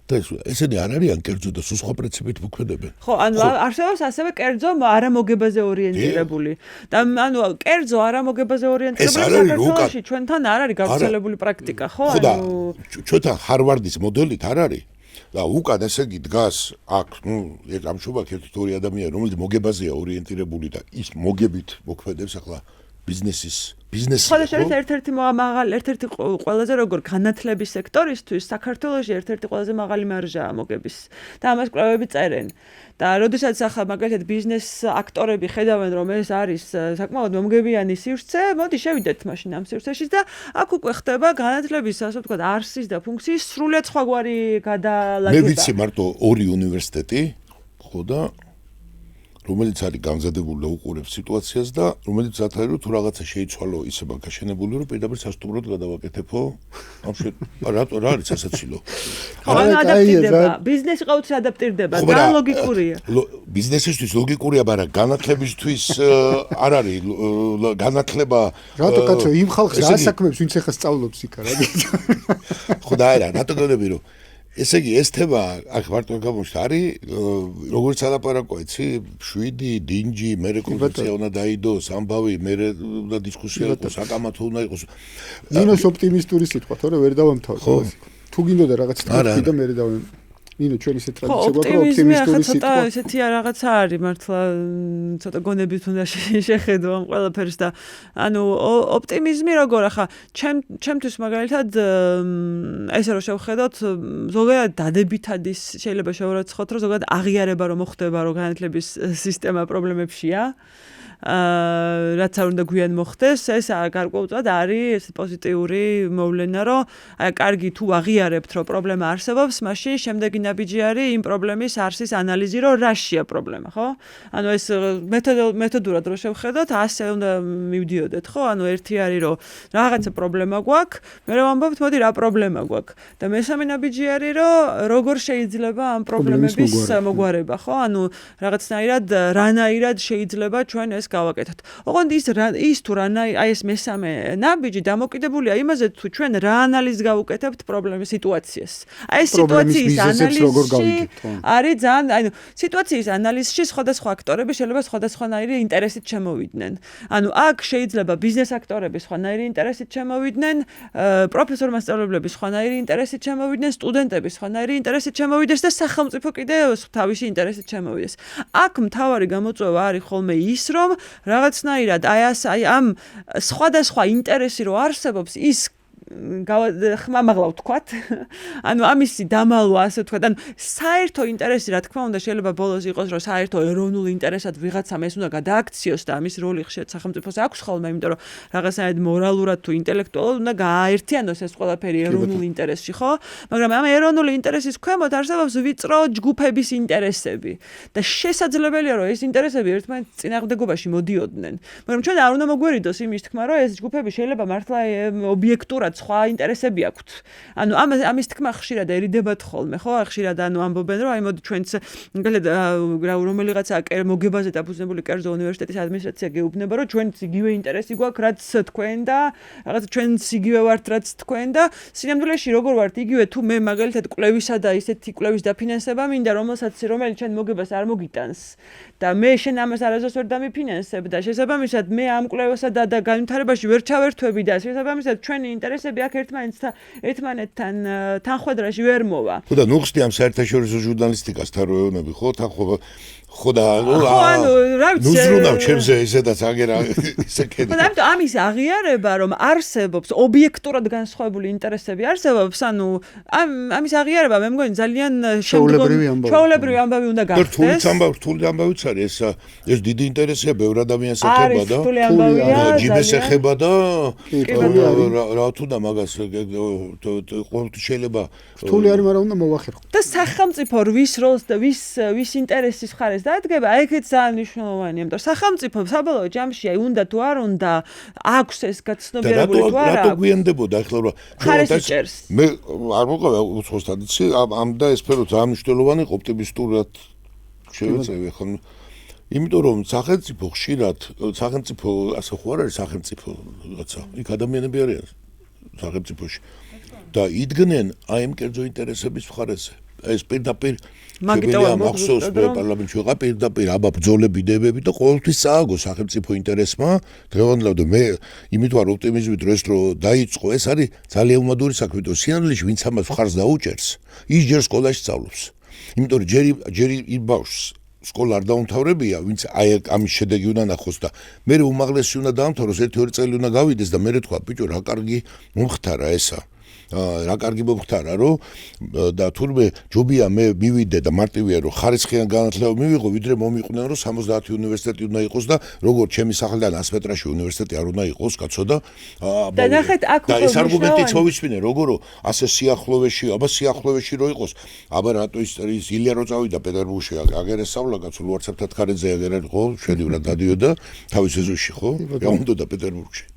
და ესენი არ არიან კერძო და სხვა პრინციპით მოქმედებენ. ხო, ანუ არსებობს ასევე კერძო არამოგებაზე ორიენტირებული. და ანუ კერძო არამოგებაზე ორიენტირებული საქართველოში ჩვენთან არ არის გავრცელებული პრაქტიკა, ხო? ანუ ჩვენთან ჰარვარდის მოდელით არ არის. და უკან ესე იგი დგას აქ, ნუ ამშობაქ ერთ-ორი ადამიანი, რომელიც მოგებაზეა ორიენტირებული და ის მოგებით მოქმედებს ახლა ბიზნესი სხვადასხვა ერთ-ერთი მაღალი ერთ-ერთი ყველაზე როგორ განათლების სექტორისთვის საქართველოში ერთ-ერთი ყველაზე მაღალი მარჟაა მოგების და ამას კვლევები წერენ და როდესაც ახლა მაგალითად ბიზნეს აქტორები ხედავენ რომ ეს არის საკმაოდ მომგებიანი სივრცე, მოდი შევიდეთ მაშინ ამ სივრცეში და აქ უკვე ხდება განათლების ასე ვთქვათ არსის და ფუნქციის სრულიად სხვაგვარი გადალაგება. მე ვიცი მარტო ორი უნივერსიტეტი ხო და რომელიც არის გამზადებული და უყურებს სიტუაციას და რომელიც ათარი რომ თუ რაღაცა შეიცვალო ისე გაშენებული რომ პირდაპირ სასტუმროდ გადავაკეთებო რატო რა არის სასაცილო ადაპტირდება ბიზნესი ყოველთვის ადაპტირდება და ლოგიკურია ბიზნესისთვის ლოგიკურია მაგრამ განათლებისთვის არ არის განათლება რატო კაცო იმ ხალხს გაასაქმებს ვინც ახლა სწავლობს იქ რა ხო და არა რატო გონები რომ ესე იგი ეს თემა აქ მარტო გამოჩნდა არის როგორც ალაპარაკო იცი 7 დინჯი მერე კონფერენცია უნდა დაიდოს ამბავი მერე უნდა დისკუსია იყოს საკამათო უნდა იყოს ნინოს ოპტიმისტური სიტყვა თორე ვერ დავამთავრე თუ გინდოდა რაღაც თქვი და მერე დავე ნინო ჩვენი ისე ტრადიცია გვაქვს რომ ოპტიმისტური სიტყვა ესეთი რაღაცა არის მართლა ცოტა გონებით უნდა შეხედო ამ ყველაფერს და ანუ ოპტიმიზმი როგორ ახლა ჩემთვის მაგალითად ესე რომ შევხედოთ ზოგადად დადებითად ის შეიძლება შევარაცხოთ რომ ზოგადად აღიარება რომ მოხდება რომ განათლების სისტემა პრობლემებშია რაც არ უნდა გვიან მოხდეს ეს გარკვეულწილად არის პოზიტიური მოვლენა რომ აი კარგი თუ აღიარებთ რომ პრობლემა არსებობს მაშინ შემდეგი ნაბიჯი არის იმ პრობლემის არსის ანალიზი რომ რაშია პრობლემა ხო ანუ ეს მეთოდურად რო შევხედოთ ასე უნდა მივდიოდეთ ხო ანუ ერთი არის რომ რაღაცა პრობლემა გვაქვს მე რომ ვამბობთ მოდი რა პრობლემა გვაქვს და მესამე ნაბიჯი არის რომ როგორ შეიძლება ამ პრობლემების მოგვარება ხო ანუ რაღაცნაირად რანაირად შეიძლება ჩვენ ეს გავაკეთოთ. ოღონდ ის თუ აი ეს მესამე ნაბიჯი დამოკიდებულია იმაზე თუ ჩვენ რა ანალიზს გავუკეთებთ პრობლემის სიტუაციას. აი ეს სიტუაციის ანალიზი არის ძალიან ანუ სიტუაციის ანალიზში სხვადასხვა აქტორები შეიძლება სხვადასხვანაირი ინტერესით შემოვიდნენ. ანუ აქ შეიძლება ბიზნეს აქტორები სხვანაირი ინტერესით შემოვიდნენ, პროფესორ მასწავლებლები სხვანაირი ინტერესით შემოვიდნენ, სტუდენტები სხვანაირი ინტერესით შემოვიდეს და სახელმწიფო კიდე თავისი ინტერესით შემოვიდეს. აქ მთავარი გამოწვევა არის ხოლმე ის რომ რაღაცნაირად აი ამ სხვადასხვა ინტერესი რო არსებობს ის ხმამაღლა ვთქვათ ანუ ამისი დამალვა ასე ვთქვათ ანუ საერთო ინტერესი რა თქმა უნდა შეიძლება ბოლოს იყოს რომ საერთო ეროვნულ ინტერესად ვიღაცამ ეს უნდა გადააქციოს და ამის როლი ხშირად სახელმწიფოს აქვს ხოლმე იმიტომ რომ რაღაცნაირად მორალურად თუ ინტელექტუალურად უნდა გააერთიანოს ეს ყველაფერი ეროვნულ ინტერესში ხო მაგრამ ამ ეროვნული ინტერესის ქვემოთ არსებობს ვიწრო ჯგუფების ინტერესები და შესაძლებელია რომ ეს ინტერესები ერთმანეთის წინააღმდეგობაში მოდიოდნენ მაგრამ ჩვენ არ უნდა მოგვერიდოს იმის თქმა რომ ეს ჯგუფები შეიძლება მართლა ობიექტურად სხვა ინტერესები აქვთ. ანუ ამის თქმა ხშირად ერიდებათ ხოლმე, ხო? ხშირად ანუ ამბობენ რომ აი მოდი ჩვენც რომელიღაცა მოგებაზე დაფუძნებული კერძო უნივერსიტეტის ადმინისტრაცია გეუბნება რომ ჩვენც იგივე ინტერესი გვაქვს რაც თქვენ და რაღაც ჩვენც იგივე ვართ რაც თქვენ და სინამდვილეში როგორ ვართ იგივე თუ მე მაგალითად კვლევისა და ისეთი კვლევის დაფინანსება მინდა რომელიც ჩვენ მოგებას არ მოგიტანს და მე შენ ამას არასდროს ვერ დამიფინანსებ და შესაბამისად მე ამ კვლევასა და განვითარებაში ვერ ჩავერთვები და შესაბამისად ჩვენი ინტერესები აქ ერთმანეთთან თანხვედრაში ვერ მოვა. ხო და ნუ ხსნი ამ საერთაშორისო ჟურნალისტიკას თაროევნები ხო თან ხო და ანუ რა ვიცი ნუზრუნავ ჩემზე ესედაც აგერა ისე ქედი. ხო და ამის აღიარება რომ არსებობს ობიექტურად განსხვავებული ინტერესები არსებობს ანუ ამის აღიარება მე მგონი ძალიან ჩვეულებრივი ამბავი უნდა გახდეს. რთული ამბავიც არის ეს დიდი ინტერესია ბევრ ადამიანს ეხება და ჯიბეს ეხება და რა თუ და მაგას ყოველთვის შეიძლება რთული არის მაგრამ უნდა მოვახერხო. და სახელმწიფო ვის როლს და ვის ინტერესის მხარეს დაადგება ეგეც ძალიან მნიშვნელოვანია იმიტომ სახელმწიფო საბოლოო ჯამში აი უნდა თუ არ უნდა აქვს ეს გაცნობიერებული თუ არა რატო გვიანდებოდა ახლა რომ მე არ მოყვა უცხოს ტრადიცია ამ და ეს სფერო ძალიან მნიშვნელოვანი ოპტიმისტურად შევეცევი ხო იმიტომ რომ სახელმწიფო ხშირად სახელმწიფო ასე ხო არ არის სახელმწიფო რაღაცა იქ ადამიანები არიან სახელმწიფოში და იდგნენ აი ამ კერძო ინტერესების მხარეზე ეს პირდაპირ მაგიტოვა მახსოვს პარლამენტში ვიყავ პირდაპირ აბა ბრძოლები დებები და ყოველთვის წააგო სახელმწიფო ინტერესმა დღევანდლად მე იმიტომ რომ ოპტიმიზმით რომ ეს რო დაიწყო ეს არის ძალიან უმადური საქმე და სინამდვილეში ვინც ამას მხარს დაუჭერს ის ჯერ სკოლაში სწავლობს იმიტომ რომ ჯერი იმ ბავშვს სკოლა არ დაუმთავრებია, ვინც აი ამის შედეგი უნდა ნახოს და მე უმაღლესი უნდა დაამთავროს, 1-2 წელი უნდა გავიდეს და მე თქვა, ბიჭო, რა კარგი მომხდარა ესა. რა კარგი მომხდარა, რომ და თურმე ჯობია მე მივიდე და მარტივია რომ ხარისხიან განათლება მივიღო, ვიდრე მომიყვნენ რომ 70 უნივერსიტეტი უნდა იყოს და როგორც ჩემი სახელიდან 100 მეტრაში უნივერსიტეტი არ უნდა იყოს, კაცო და და ეს არგუმენტიც მოვისმინე, როგორ ასე სიახლოვეში რო იყოს, აბა რატო ის ილია რო წავიდა პეტერბურგში, აგერ ესწავლა კაცო ლუარცებთან ქარეზე აგერ იყო, შედივრა დადიოდა თავის ეზოში, ხო? რა უნდა და პეტერბურგში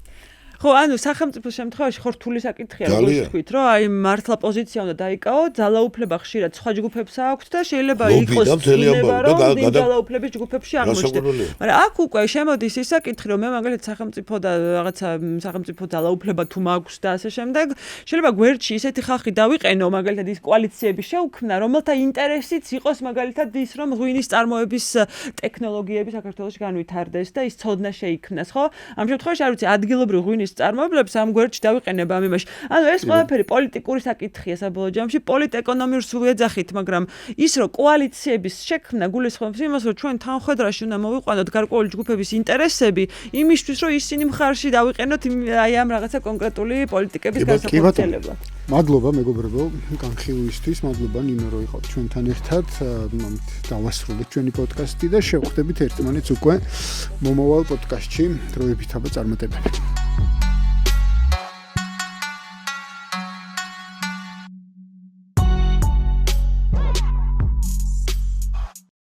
ხო, ანუ სახელმწიფოს შემთხვევაში ხო რთული საკითხია, როგორც ვთქვით, რომ აი მართლა პოზიცია უნდა დაიკავო, ძალაუფლება ხშირად სხვა ჯგუფებს აქვს და შეიძლება იყოს ცნება, რომ ძალაუფლების ჯგუფებში აღმოჩნდეს. მაგრამ აქ უკვე შემოდის ის საკითხი, რომ მე მაგალითად სახელმწიფო და რაღაცა სახელმწიფო ძალაუფლება თუ მაქვს და ასე შემდეგ, შეიძლება გვერდში ისეთი ხალხი დავიყენო, მაგალითად ის კოალიციები შეუქმნა, რომელთა ინტერესიც იყოს მაგალითად ის, რომ ღვინის წარმოების ტექნოლოგიები საქართველოში განვითარდეს და ის ცოდნა შეიქმნას, ხო? ამ შემთხვევაში არ ვიცი, ადგილობრივ ღვინის წარმოებლებს ამ გვერდში დავიყენებ ამ იმაში. ანუ ეს ყველაფერი პოლიტიკური საკითხია საბოლოო ჯამში, პოლიტეკონომიურ სულიეძახით, მაგრამ ის რომ კოალიციების შექმნა გულისხმობს იმას, რომ ჩვენ თანხმდროში უნდა მოვიყვანოთ გარკვეული ჯგუფების ინტერესები, იმისთვის რომ ისინი მხარში დავიყენოთ აი ამ რაღაცა კონკრეტული პოლიტიკების გასაფორმებლად. მადლობა მეგობრებო, განხილვისთვის, მადლობა ნინო რომ იყავთ ჩვენთან ერთად. დავასრულეთ ჩვენი პოდკასტი და შევხვდებით ერთმანეთს უკვე მომავალ პოდკასტში დროებით აბა წარმატებები.